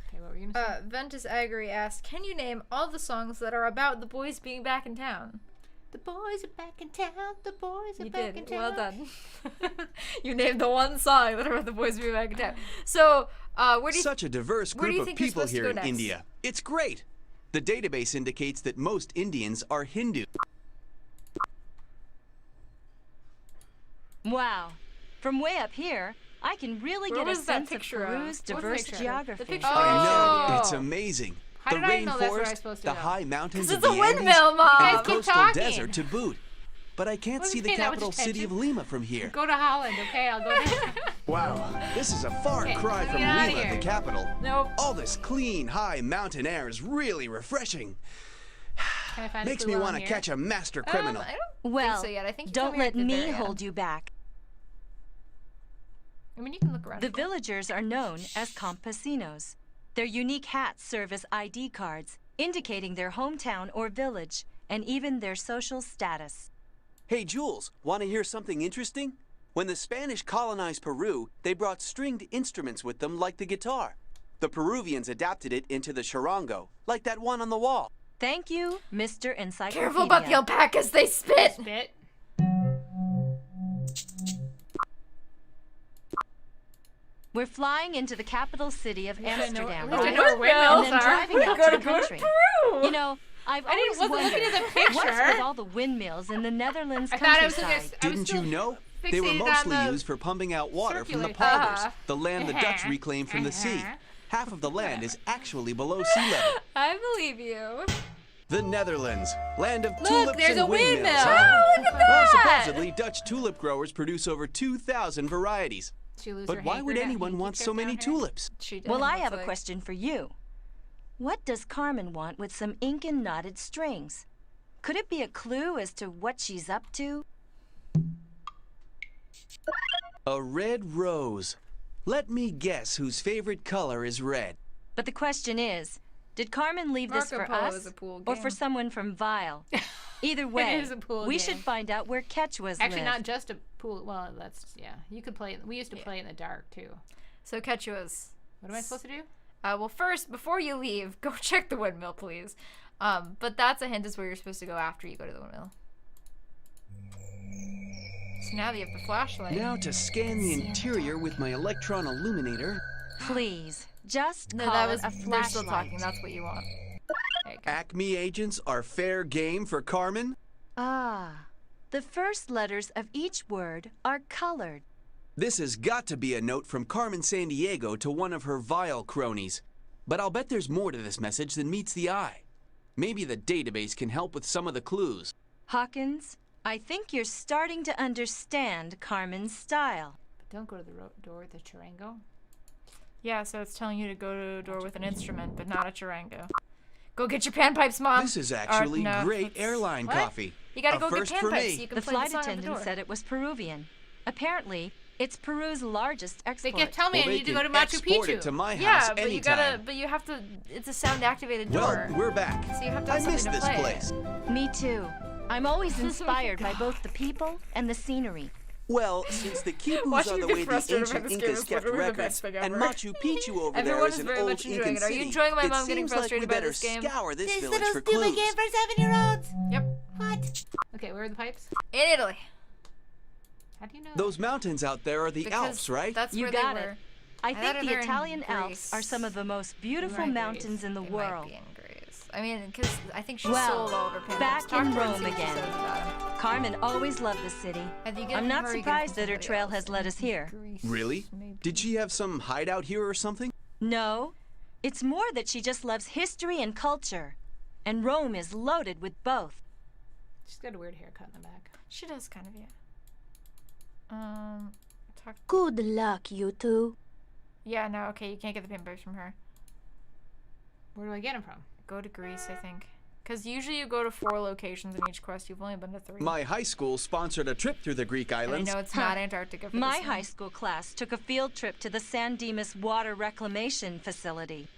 Okay, what were you gonna say? Ventus Agri asked, can you name all the songs that are about the boys being back in town? The boys are back in town. The boys are You back did. in town. Well done. You named the one song that are about the boys being back in town. So, where do you Such a diverse where do group you of think you're people supposed to here go in next? India. It's great. The database indicates that most Indians are Hindu. Wow. From way up here, I can really Where get a was that sense of picture of? Peru's What's the diverse picture? geography. The picture. I know, Oh. it's amazing. How The did I know that's what I was rainforest, supposed to the know? high mountains 'Cause of it's the a Andes, windmill, Mom. and Guys, the keep coastal talking. desert to boot. But I can't Wasn't see the paying that much capital city of attention. Lima from here. Go to Holland, okay? I'll go there. Wow, this is a far Okay, cry let's from get outta Lima, here. the capital. Nope. All this clean, high mountain air is really refreshing. Can I find Makes a me clue want on to here? catch a master criminal. I don't Well, think so yet. I think you don't told me let at the very me end. hold you back. I mean, you can look around. The villagers are known as campesinos. Their unique hats serve as ID cards, indicating their hometown or village, and even their social status. Hey, Jules, want to hear something interesting? When the Spanish colonized Peru, they brought stringed instruments with them like the guitar. The Peruvians adapted it into the charango, like that one on the wall. Thank you, Mr. Encyclopedia. Careful about the alpacas, they spit! We're flying into the capital city of Amsterdam, I right? know where windmills And then are. driving out to the country. You know, I've always wasn't wondered looking at the picture. what's with all the windmills in the Netherlands I thought I was countryside. Didn't you know? They were fixated on mostly the used for pumping out water from the circulate- polders, the land the Dutch reclaimed from the sea. Half of the land is actually below sea level. I believe you. The Netherlands, land of Look, tulips there's and a windmills. windmill. Huh? Oh, look at Well, that. supposedly, Dutch tulip growers produce over 2,000 varieties. She lose But her why hanker would down- anyone hanky want so tip many down here? tulips? She did. Well, I looks have a like. question for you. What does Carmen want with some ink and knotted strings? Could it be a clue as to what she's up to? A red rose. Let me guess whose favorite color is red. But the question is, did Carmen leave this Marco for Polo us is a pool or game. for someone from Vile? Either way, is a pool we game. should find out where Quechuas Actually, live. not just a pool. Well, that's you could play. We used to play in the dark too. So Quechuas. What am I supposed to do? Well, first, before you leave, go check the windmill, please. But that's a hint as where you're supposed to go after you go to the windmill. So now that you have the flashlight. Now to scan the interior with my electron illuminator. Please, just No, call that it was a they're flashlight. still talking. That's what you want. There you go. Acme agents are fair game for Carmen. Ah, the first letters of each word are colored. This has got to be a note from Carmen Sandiego to one of her vile cronies. But I'll bet there's more to this message than meets the eye. Maybe the database can help with some of the clues. Hawkins, I think you're starting to understand Carmen's style. But don't go to the door with the charango. Yeah, so it's telling you to go to a door with an instrument, but not a charango. Go get your panpipes, Mom. This is actually no, great that's- ayrline What? coffee. You gotta A go get first for panpipes me. so you can The play flight the song at the attendant door. said it was Peruvian. Apparently, it's Peru's largest They export. kept telling me Well, I they need to go to can Machu export Picchu. it to my house Yeah, but you anytime. gotta, but you have to. It's a sound activated door. Well, we're back. So you have to I have miss something this to play. place. Me too. I'm always inspired by both the people and the scenery. Well, since the Quipus Watching are you the get way the frustrated by ancient this game Incas is kept literally the records, best thing and ever. Machu Picchu over there Everyone is is an very old much enjoying Incan it. Are you city, enjoying my it mom getting seems like frustrated we by better this game? scour this village for stupid clues. game for 7-year-olds. Yep. What? Okay, where are the pipes? In Italy. How do you know? Those mountains out there are the Because Alps, right? That's You where got they it. were. I thought think the they're in Italian Alps Greece. are some of the most beautiful Right, mountains Greece. in the They world. Might be in Greece. I mean, because I think she Well, sold all of her panpipes. back Talk in to her and Rome see what she again. says about 'em. Carmen always loved the city. Have you given I'm not her or you surprised given that her somebody trail else? has led us here. Really? Did she have some hideout here or something? No, it's more that she just loves history and culture. And Rome is loaded with both. She's got a weird haircut in the back. She does kind of, yeah. Talk. Good luck, you two. Yeah, no, okay, you can't get the panpipes from her. Where do I get them from? Go to Greece, I think. Because usually you go to 4 locations in each quest. You've only been to 3. My high school sponsored a trip through the Greek And I islands. know it's not Antarctica. For My this high one. school class took a field trip to the San Dimas Water Reclamation Facility.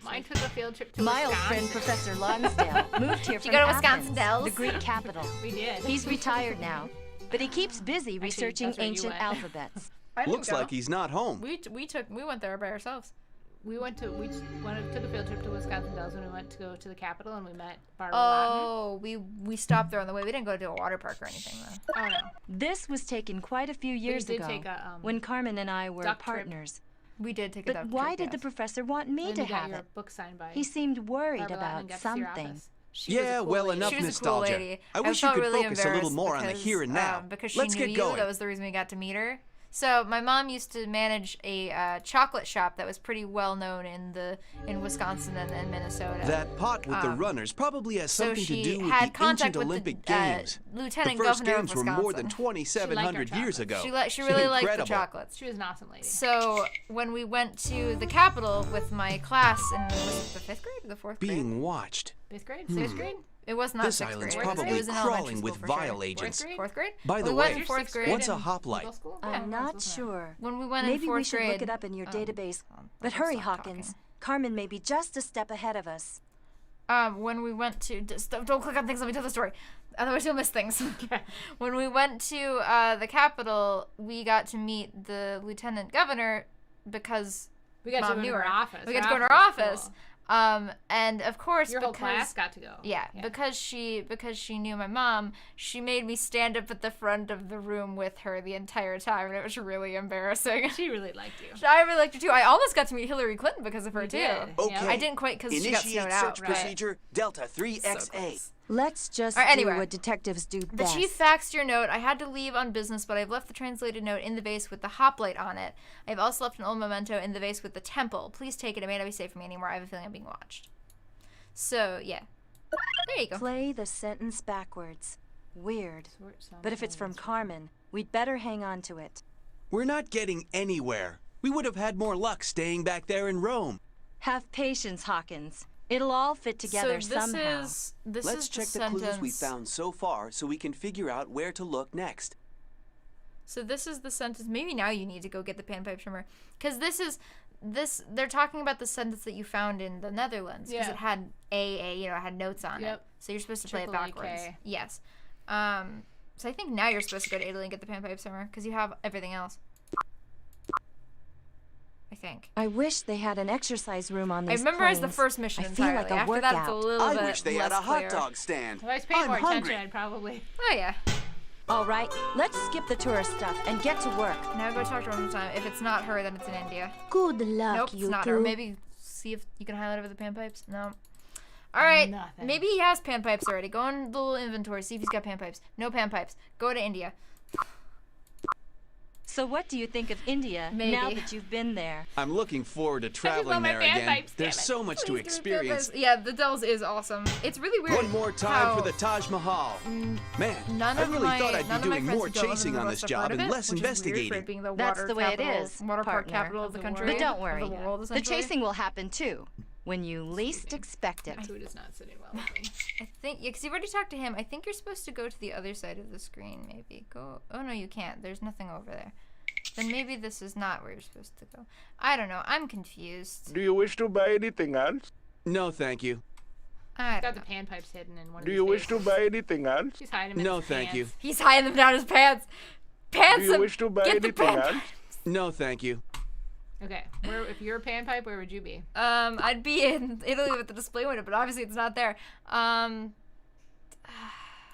Mine took a field trip to My old Wisconsin. friend Professor Lonsdale moved here Did you from go to Athens, Wisconsin Dells? the Greek capital. We did. He's retired now, but he keeps busy researching that's where you ancient went. alphabets. I didn't Looks go. like he's not home. We went there by ourselves. We took a field trip to Wisconsin Dells when we went to go to the Capitol and we met Barbara Lawton. Oh, we stopped there on the way. We didn't go to a water park or anything though. Oh no. This was taken quite a few years did ago take a, when Carmen and I were duck trip. partners. We did take a But duck why trip, did the yes. professor want me Then to you got have your it? book signed by He seemed worried Barbara Lawton about and got to see your something. office. She was a Yeah, cool well, lady. enough She was a nostalgia. cool lady. I wish you felt could really focus a little embarrassed more on the because, here and now. Because she Let's knew get you. going. That was the reason we got to meet her. So my mom used to manage a chocolate shop that was pretty well known in Wisconsin and Minnesota. That pot with the runners probably has so something to she do with had the contact ancient with Olympic the, Games. Lieutenant The first Governor games of were more than Wisconsin. 2,700 years ago. She really liked the Incredible. chocolates. She was an awesome lady. So when we went to the Capitol with my class in was it the 5th grade or the 4th grade? Being watched. 5th grade? 6th grade? It was not This 6th island's grade. probably it was in elementary crawling school with for vile sure. agents. 4th grade? By the we way, went in 4th grade. what's a and- hoplite? I'm not sure. When we went in Maybe 4th we should grade, look it up in your database. But I'll hurry, stop Hawkins. talking. Carmen may be just a step ahead of us. When we went to don't click on things. Let me tell the story. Otherwise, you'll miss things. Okay. When we went to the Capitol, we got to meet the lieutenant governor because We got to Mom go knew to her her. office. We Her got to go to her office was office. cool. And of course, Your whole class got to go. Yeah, because she knew my mom, she made me stand up at the front of the room with her the entire time, and it was really embarrassing. She really liked you. I really liked her too. I almost got to meet Hillary Clinton because of her too. Okay. I didn't quite because she got snowed Initiate out. search procedure Delta 3XA. Let's just anyway, do what detectives do The best. chief faxed your note. I had to leave on business, but I've left the translated note in the vase with the hoplite on it. I've also left an old memento in the vase with the temple. Please take it. It may not be safe for me anymore. I have a feeling I'm being watched. So, yeah. There you go. Play the sentence backwards. Weird. But if it's from Carmen, we'd better hang on to it. We're not getting anywhere. We would have had more luck staying back there in Rome. Have patience, Hawkins. It'll all fit together somehow. Let's check the clues we found so far so we can figure out where to look next. So this is the sentence. Maybe now you need to go get the panpipe trimmer. Because they're talking about the sentence that you found in the Netherlands. Because it had AA, it had notes on it. So you're supposed to play it backwards. Yes. So I think now you're supposed to go to Italy and get the panpipe trimmer. Because you have everything else. I think. I wish they had an exercise room on these I remember as the first mission I feel entirely. like a After workout. that, it's a little bit I wish they had a less hot clear. dog stand. If I was paying more attention, I'd probably. Oh, yeah. All right, let's skip the tourist stuff and get to work. Now go talk to her one more time. If it's not her, then it's in India. Good luck, Nope, you it's not two. her. Maybe see if you can highlight over the panpipes. No. All right. Nothing. Maybe he has panpipes already. Go on the little inventory. See if he's got panpipes. No panpipes. Go to India. So what do you think of India now that you've been there? I'm looking forward to traveling there again. There's so much to experience. Yeah, the Dells is awesome. It's really weird. One more time for the Taj Mahal. Man, I really thought I'd be doing more chasing on this job and less investigating. That's the way it is, Water park partner. capital of the country. But don't worry, Of the world, the essentially. chasing will happen too, when you least expect it. My food is not sitting well with me. I think, because you've already talked to him, I think you're supposed to go to the other side of the screen, maybe. Go. Oh, no, you can't. There's nothing over there. Then maybe this is not where you're supposed to go. I don't know. I'm confused. Do you wish to buy anything else? No, thank you. I Got the panpipes hidden in one of Do his you wish to faces. buy anything else? He's hiding them in No, his thank you. pants. He's hiding them down his pants. Pants Do you him. wish to buy Get the anything panpipes. else? No, thank you. Okay, if you're a panpipe, where would you be? I'd be in Italy with the display window, but obviously it's not there.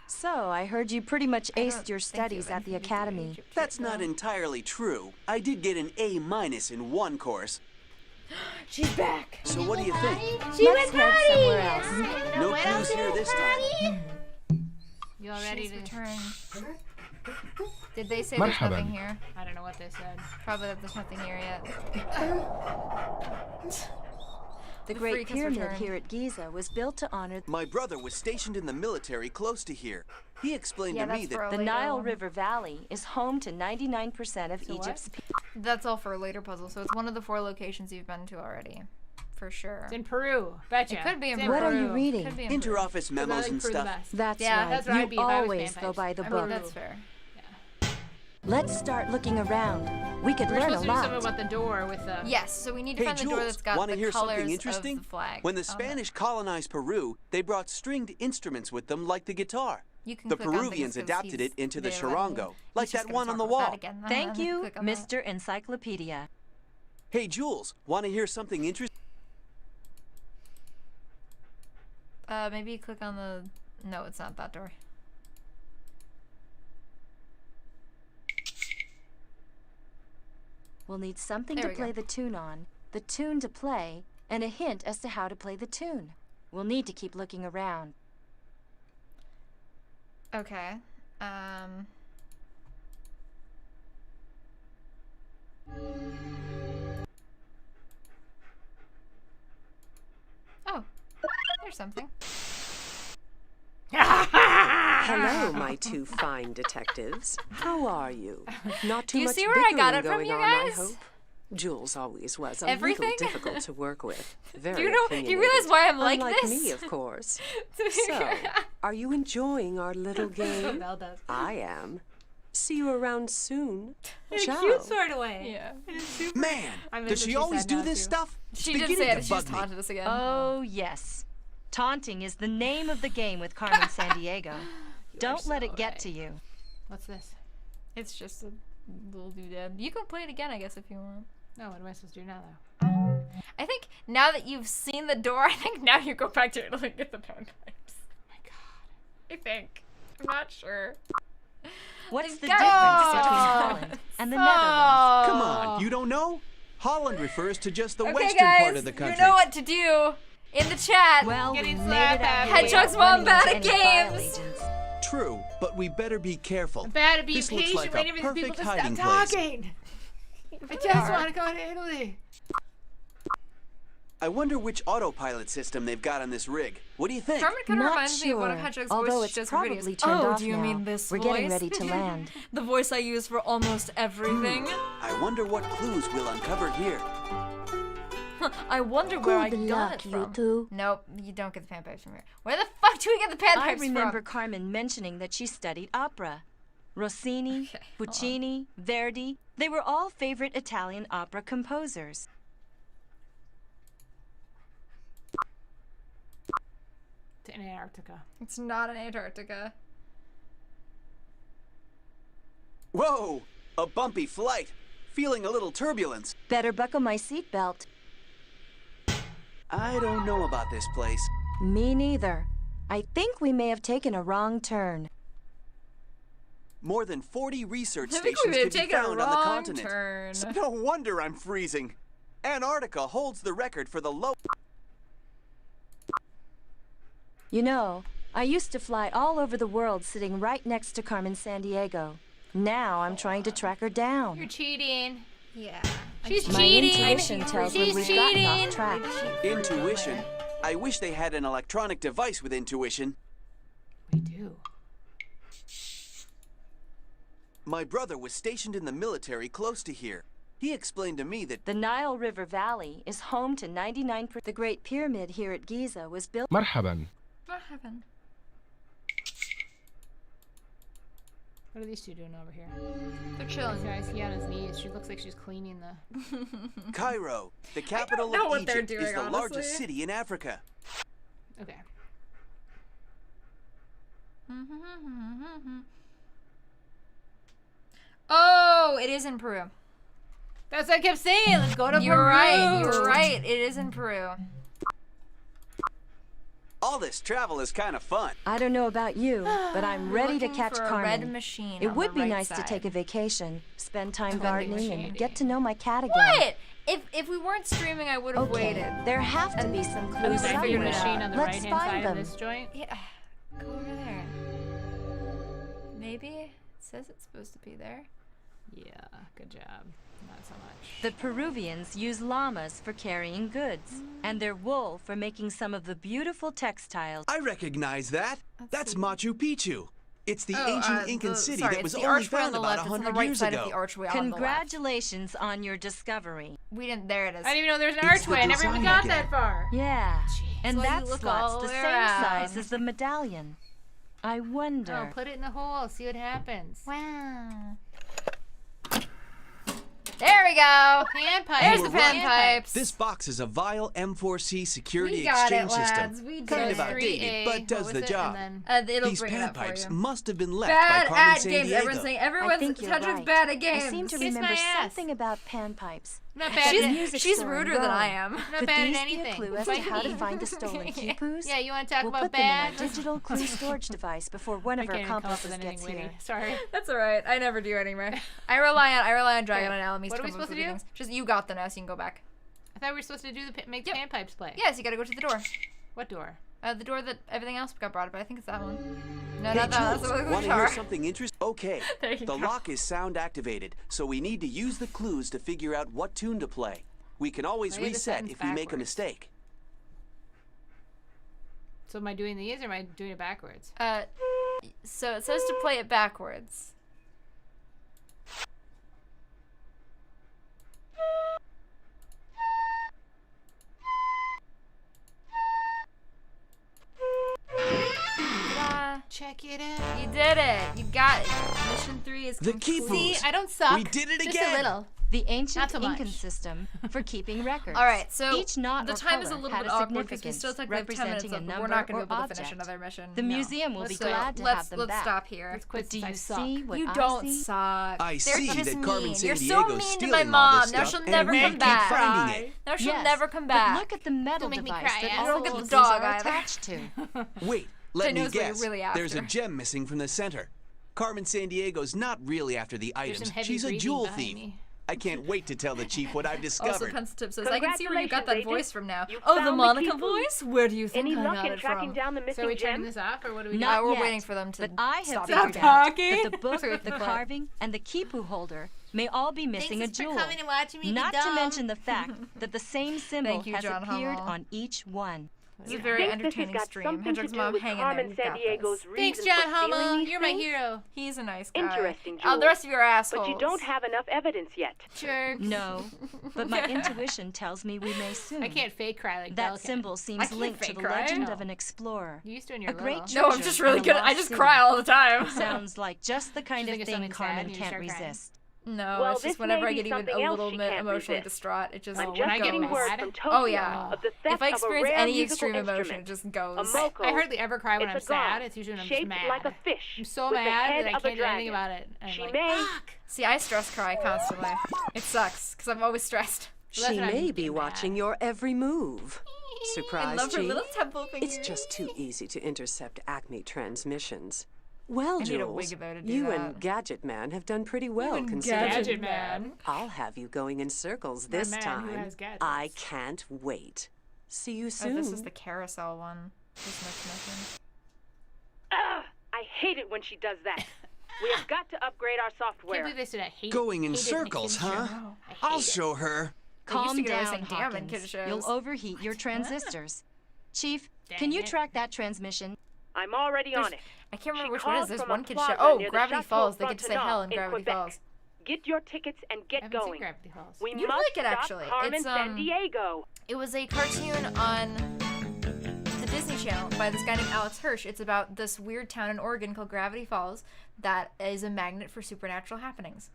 So, I heard you pretty much aced your studies at the academy. That's not entirely true. I did get an A- in one course. She's back. So what do you think? Let's head somewhere else. No clues here this time. You all ready to return? Did they say there's nothing here? I don't know what they said. Probably that there's nothing here yet. The The Great freak has Pyramid returned. here at Giza was built to honor My brother was stationed in the military close to here. He explained to me that the Nile River Valley is home to 99% of Egypt's people. That's all for a later puzzle. So it's one of the 4 locations you've been to already, for sure. It's in Peru. Betcha. It could be in It's Peru. What are you reading? Could be in Peru. interoffice memos and stuff. That's Yeah, right. that's where I'd be You if I was always go vampires. by the I book. mean, that's fair. Let's start looking around. We could We're learn a supposed to do something lot. about the door with the. Yes, so we need to Hey, find the door Jules, that's got want to the hear colors something interesting? of the flag. When the Oh, no. Spanish colonized Peru, they brought stringed instruments with them like the guitar. You can The click on things Peruvians 'cause adapted he's it into the there, charango, He's like just that gonna one on talk the about that wall. again. Thank you, Click on that. Mr. Encyclopedia. Hey, Jules, want to hear something interesting? Maybe click on the. No, it's not that door. We'll need something There to we play go. the tune on, the tune to play, and a hint as to how to play the tune. We'll need to keep looking around. Okay. Oh, there's something. Hello, my 2 fine detectives. How are you? Not too Do you much see where I got bickering it from, going you on, guys? I hope. Jules always was a Everything? little difficult to work with. Very Do you realize opinionated. why I'm like Unlike this? me, of course. So, are you enjoying our little game? Belle does. I am. See you around soon. Ciao. Cute sort of way. Yeah. Man, I meant does what she she always said do now, this too. stuff? She It's did beginning say it. to She bug just me. taunted us again. Oh, yes. Taunting is the name of the game with Carmen Sandiego. Don't let it get to you. What's this? It's just a little doodad. You can play it again, I guess, if you want. No, what am I supposed to do now, though? I think now that you've seen the door, I think now you go back to Italy and get the panpipes. Oh my god. I think. I'm not sure. What's the difference between Holland and the Netherlands? Come on, you don't know? Holland refers to just the Okay, western guys, part of the country. you know what to do in the chat. Well, we Getting made it out. Hedgehog's mom bad at games. True, but we better be careful. I'm bad at being This looks patient, like a waiting for these people perfect to stop hiding place. talking. I just want to go to Italy. I wonder which autopilot system they've got on this rig. What do you think? Carmen kind of Not reminds me of one of sure, Hedgehog's although voices it's just for videos. probably turned off do you now. mean this We're voice? getting ready to land. The voice I use for almost everything. I wonder what clues we'll uncover here. I wonder where I Good got luck, it from. you two. Nope, you don't get the panpipes from here. Where the fuck do we get the panpipes I remember from? Carmen mentioning that she studied opera. Rossini, Puccini, Verdi, they were all favorite Italian opera composers. To Antarctica. It's not in Antarctica. Whoa! A bumpy flight. Feeling a little turbulence. Better buckle my seatbelt. I don't know about this place. Me neither. I think we may have taken a wrong turn. More than 40 research I think we stations may have can be taken a found on the wrong continent. turn. So no wonder I'm freezing. Antarctica holds the record for the low. You know, I used to fly all over the world sitting right next to Carmen Sandiego. Now I'm trying to track her down. You're cheating. Yeah. She's My cheating. intuition tells me She's we've gotten cheating. off track. Intuition. I wish they had an electronic device with intuition. We do. My brother was stationed in the military close to here. He explained to me that The Nile River Valley is home to 99%. The Great Pyramid here at Giza was built. مرحبا. What happened? What are these two doing over here? They're chilling. Guys, he on his knees. She looks like she's cleaning the. Cairo, the capital know of what they're Egypt, is doing, the largest honestly. city in Africa. Okay. Oh, it is in Peru. That's what I kept saying. Let's go to Peru. You're right. You're right. It is in Peru. All this travel is kind of fun. I don't know about you, but I'm We're ready to looking catch for a Carmen. red machine It on would the be right nice side. to take a vacation, spend time Vending gardening, machine. and get to know my cat again. What? If we weren't streaming, I would have Okay, waited. there have to be some clues I I figured figured a it somewhere. machine on the Let's right-hand find side them. of this joint. Yeah. Go over there. Maybe it says it's supposed to be there. Yeah, good job. Not so much. The Peruvians use llamas for carrying goods, and their wool for making some of the beautiful textiles. I recognize that. That's see. Machu Picchu. It's the Oh, ancient Incan city sorry, that was it's the only archway on found the about left. It's on the 100 right years side ago. of the archway on the left. Congratulations on your discovery. We didn't. There it is. I didn't even know there's an It's the archway. I never even design got again. that far. Yeah, and That's why that you look slot's all the the same way around. size as the medallion. I wonder. Oh, put it in the hole. See what happens. Wow. There we go. Panpipes. There's the Right. panpipes. This box is a Vial M4C security We got exchange it, lads. system. We did Kind it. of outdated, but does the job. It'll These bring it up for panpipes you. must have been left Bad by Carmen at games. Sandiego. Everyone's saying I everyone's think you're Hedgehog's right. bad at games. I seem to Kiss remember my ass. something about panpipes. Not bad at Music She's store in ruder than I Rome. am. Not Could bad at these anything. be a clue as Fight to how to me. find the stolen cupoos? Yeah, you want to talk We'll about put them in bad? our digital clue storage device before one I of can't our even come up with accomplices anything gets witty. here. Sorry. That's all right. I never do anyway. I rely on Dragon and Alamis. What to are we come up supposed with to do? things. Just you got them now, so you can go back. I thought we were supposed to do make the panpipes play. Yes, you gotta go to the door. What door? The door that everything else got brought up. I think it's that one. No, Hey, not that. That's Jules, the one with want the to hear jar. something interesting? Okay. There you The go. lock is sound activated, so we need to use the clues to figure out what tune to play. We can always Play the reset sentence if we make a backwards. mistake. So am I doing these or am I doing it backwards? So it says to play it backwards. Ta-da. Check it out. You did it. You got it. Mission 3 is The complete. key See, I don't suck. We did it Just again. a little. the ancient Not so much. Incan system for keeping records. All right, so each knot the or time is a color little had bit a awkward because we significance still have like 10 minutes representing a left, but number we're not going or to be able to object. finish another mission. The museum will Let's be do it. glad to have them Let's back. stop here. Let's quit But do since I you suck. see what You I don't see? suck. I They're see just that Carmen mean. You're so Sandiego's mean to stealing my all mom. this Now stuff, she'll and never we come keep back. finding it. Now she'll Yes, never come but back. look at the metal make me device cry, that asshole. all Look at the the pieces dog are either. attached to. Wait, let me knows what you're guess. really There's a after. gem missing from the center. Carmen Sandiego's not really after the There's items. some heavy She's a breathing jewel behind thief. me. I can't wait to tell the chief what I've Also, discovered. Pencil Tip says, I can see where you got that Congratulations, voice agent. from now. You Oh, the found the Monica key. voice? Where do you think Any I luck got in it tracking from? down the So missing are we turning gem? this off, or what do we do? Not we're yet, waiting for them to but I have stop figured talking. out Talking? that the book, So we the can quit. carving, and the kipu holder may all be missing a jewel. and watching me Not to mention the fact that the same symbol Thank you, has John appeared Hummel. on each one. This is a very Think this has entertaining got stream. something Hedgehog's to do mom with hanging Carmen there. He's got Sandiego's this. Thanks, reason John for stealing Hummel. these You're my things? hero. He's a nice guy. Interesting, The Jules. rest of you are assholes. But you don't have enough evidence yet. Jerks. No, but my intuition tells me we may soon. I can't fake cry like That Belle can. symbol I seems can't linked to fake the cry. legend No. of an explorer. You used to when you were A great little. No, I'm treasure just really in a good. I lost just city. cry all the time. Sounds like just the kind Think of of thing something sad Carmen and you can't start crying. resist. No, Well, it's just this whenever may I be get even something a else little she bit can't emotionally resist. distraught, it just I'm when just I get getting word mad- from Tokyo Oh yeah. of the theft If I of a experience rare any musical extreme emotion, instrument. it just goes. A moko. I hardly ever cry when I'm It's a god, sad. It's usually when I'm just shaped mad. like a fish. I'm so with the mad head that I of a can't do anything dragon. about it. And I'm She like, may. fuck. See, I stress cry constantly. It sucks because I'm always stressed. Well, that's She what I'm may be getting watching at. your every move. I Surprise, love her Chief? little temple fingers. It's just too easy to intercept Acme transmissions. Well, I need a Jules, wig though to do you that. and Gadget Man have done pretty well considering. Gadget Man. I'll have you going in circles My this man who time. has gadgets. I can't wait. See you Oh, soon. this is the carousel one. This next mission. Ugh, I hate it when she does that. We have got to upgrade our I can't software. believe they said I hate Going it. in Hate it circles, a kid's huh? show. I hate I'll it. show her. They used Calm to get us down, saying, "Damn," in kid Hawkins. shows. You'll overheat your transistors. Chief, Dang can you it. track that transmission? I'm already on it. I can't remember She which one it is. called There's from one a kid plaza show. Oh, near the Gravity Chateau Falls. They get to say Frontenac hell in in Gravity Quebec. Falls. Get your tickets and I get haven't seen going. Gravity Falls. We You'd must like it, stop actually. Carmen It's, Sandiego. It was a cartoon on the Disney Channel by this guy named Alex Hirsch. It's about this weird town in Oregon called Gravity Falls that is a magnet for supernatural happenings.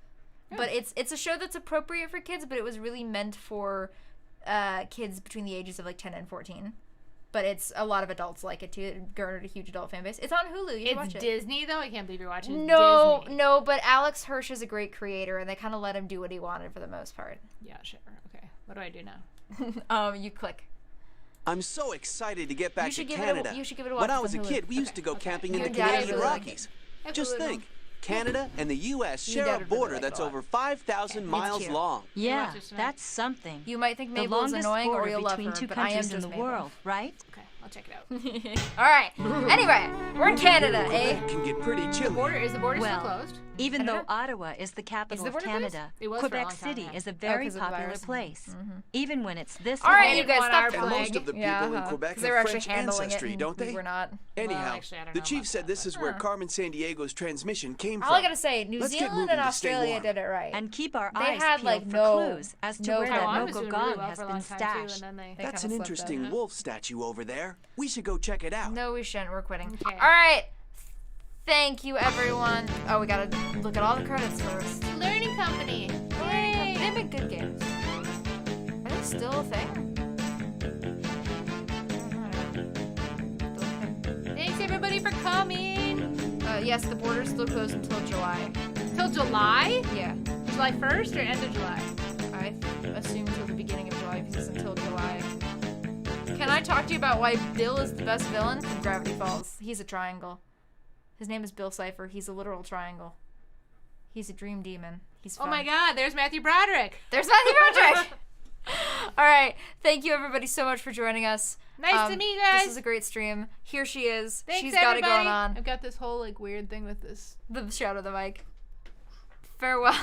But it's a show that's appropriate for kids, but it was really meant for kids between the ages of like 10 and 14. But it's a lot of adults like it too. It garnered a huge adult fan base. It's on Hulu. You should watch It's it. Disney though. I can't believe you're watching. It's No, Disney. no, but Alex Hirsch is a great creator, and they kind of let him do what he wanted for the most part. Yeah, sure. Okay. What do I do now? You click. I'm so excited to get back to should give it a- Canada. you should give it a watch. When I It's was a on Hulu. kid, we used to go camping in Your the dad Canadian really like Rockies. it. Just think, Canada and the U.S. Your share dad a would really border like it that's a lot. over 5,000 miles cute. long. Yeah, watch it tonight. that's something. You might think The Mabel is longest annoying, or border you'll love between her, two but I am countries in just the Mabel. world, right? Okay, I'll check it out. All right. Anyway, we're in Canada, eh? It can get pretty chilly. Is the border Well, still closed? Even I don't though Ottawa is the capital the of border closed? Canada, It was for a Quebec long time, City yeah. is a very 'cause of the popular virus. place. Even when it's this All right, cold. you guys, want stop our talking. And most of the people in Quebec 'cause they were have actually French handling ancestry, it, and don't they? we were not. Anyhow, Well, actually, I don't the know chief about said that, this is where Huh. Carmen Sandiego's transmission came from. All I gotta say, New Let's get Zealand moving and to stay Australia warm. did it right. And keep our They eyes had, peeled like, for no- clues as to no where problem. that Taiwan was doing really Mokogong well has for a been long time too, and stashed. then they. That's kinda an slipped interesting up. wolf statue over there. We should go check it out. No, we shouldn't. We're quitting. Okay. All right. Thank you, everyone. Oh, we gotta look at all the credits first. Learning company. They make good games. Are they still a thing? Thanks everybody for coming. Yes, the border's still closed until July. Till July? Yeah. July 1st or end of July? I assume until the beginning of July because it's until July. Can I talk to you about why Bill is the best villain from Gravity Falls? He's a triangle. His name is Bill Cipher. He's a literal triangle. He's a dream demon. He's fun. Oh my God! There's Matthew Broderick. There's Matthew Broderick. All right. Thank you, everybody, so much for joining us. Nice to meet you guys. This is a great stream. Here she is. Thanks, She's got it everybody. going on. I've got this whole like weird thing with this. The shout of the mic. Farewell.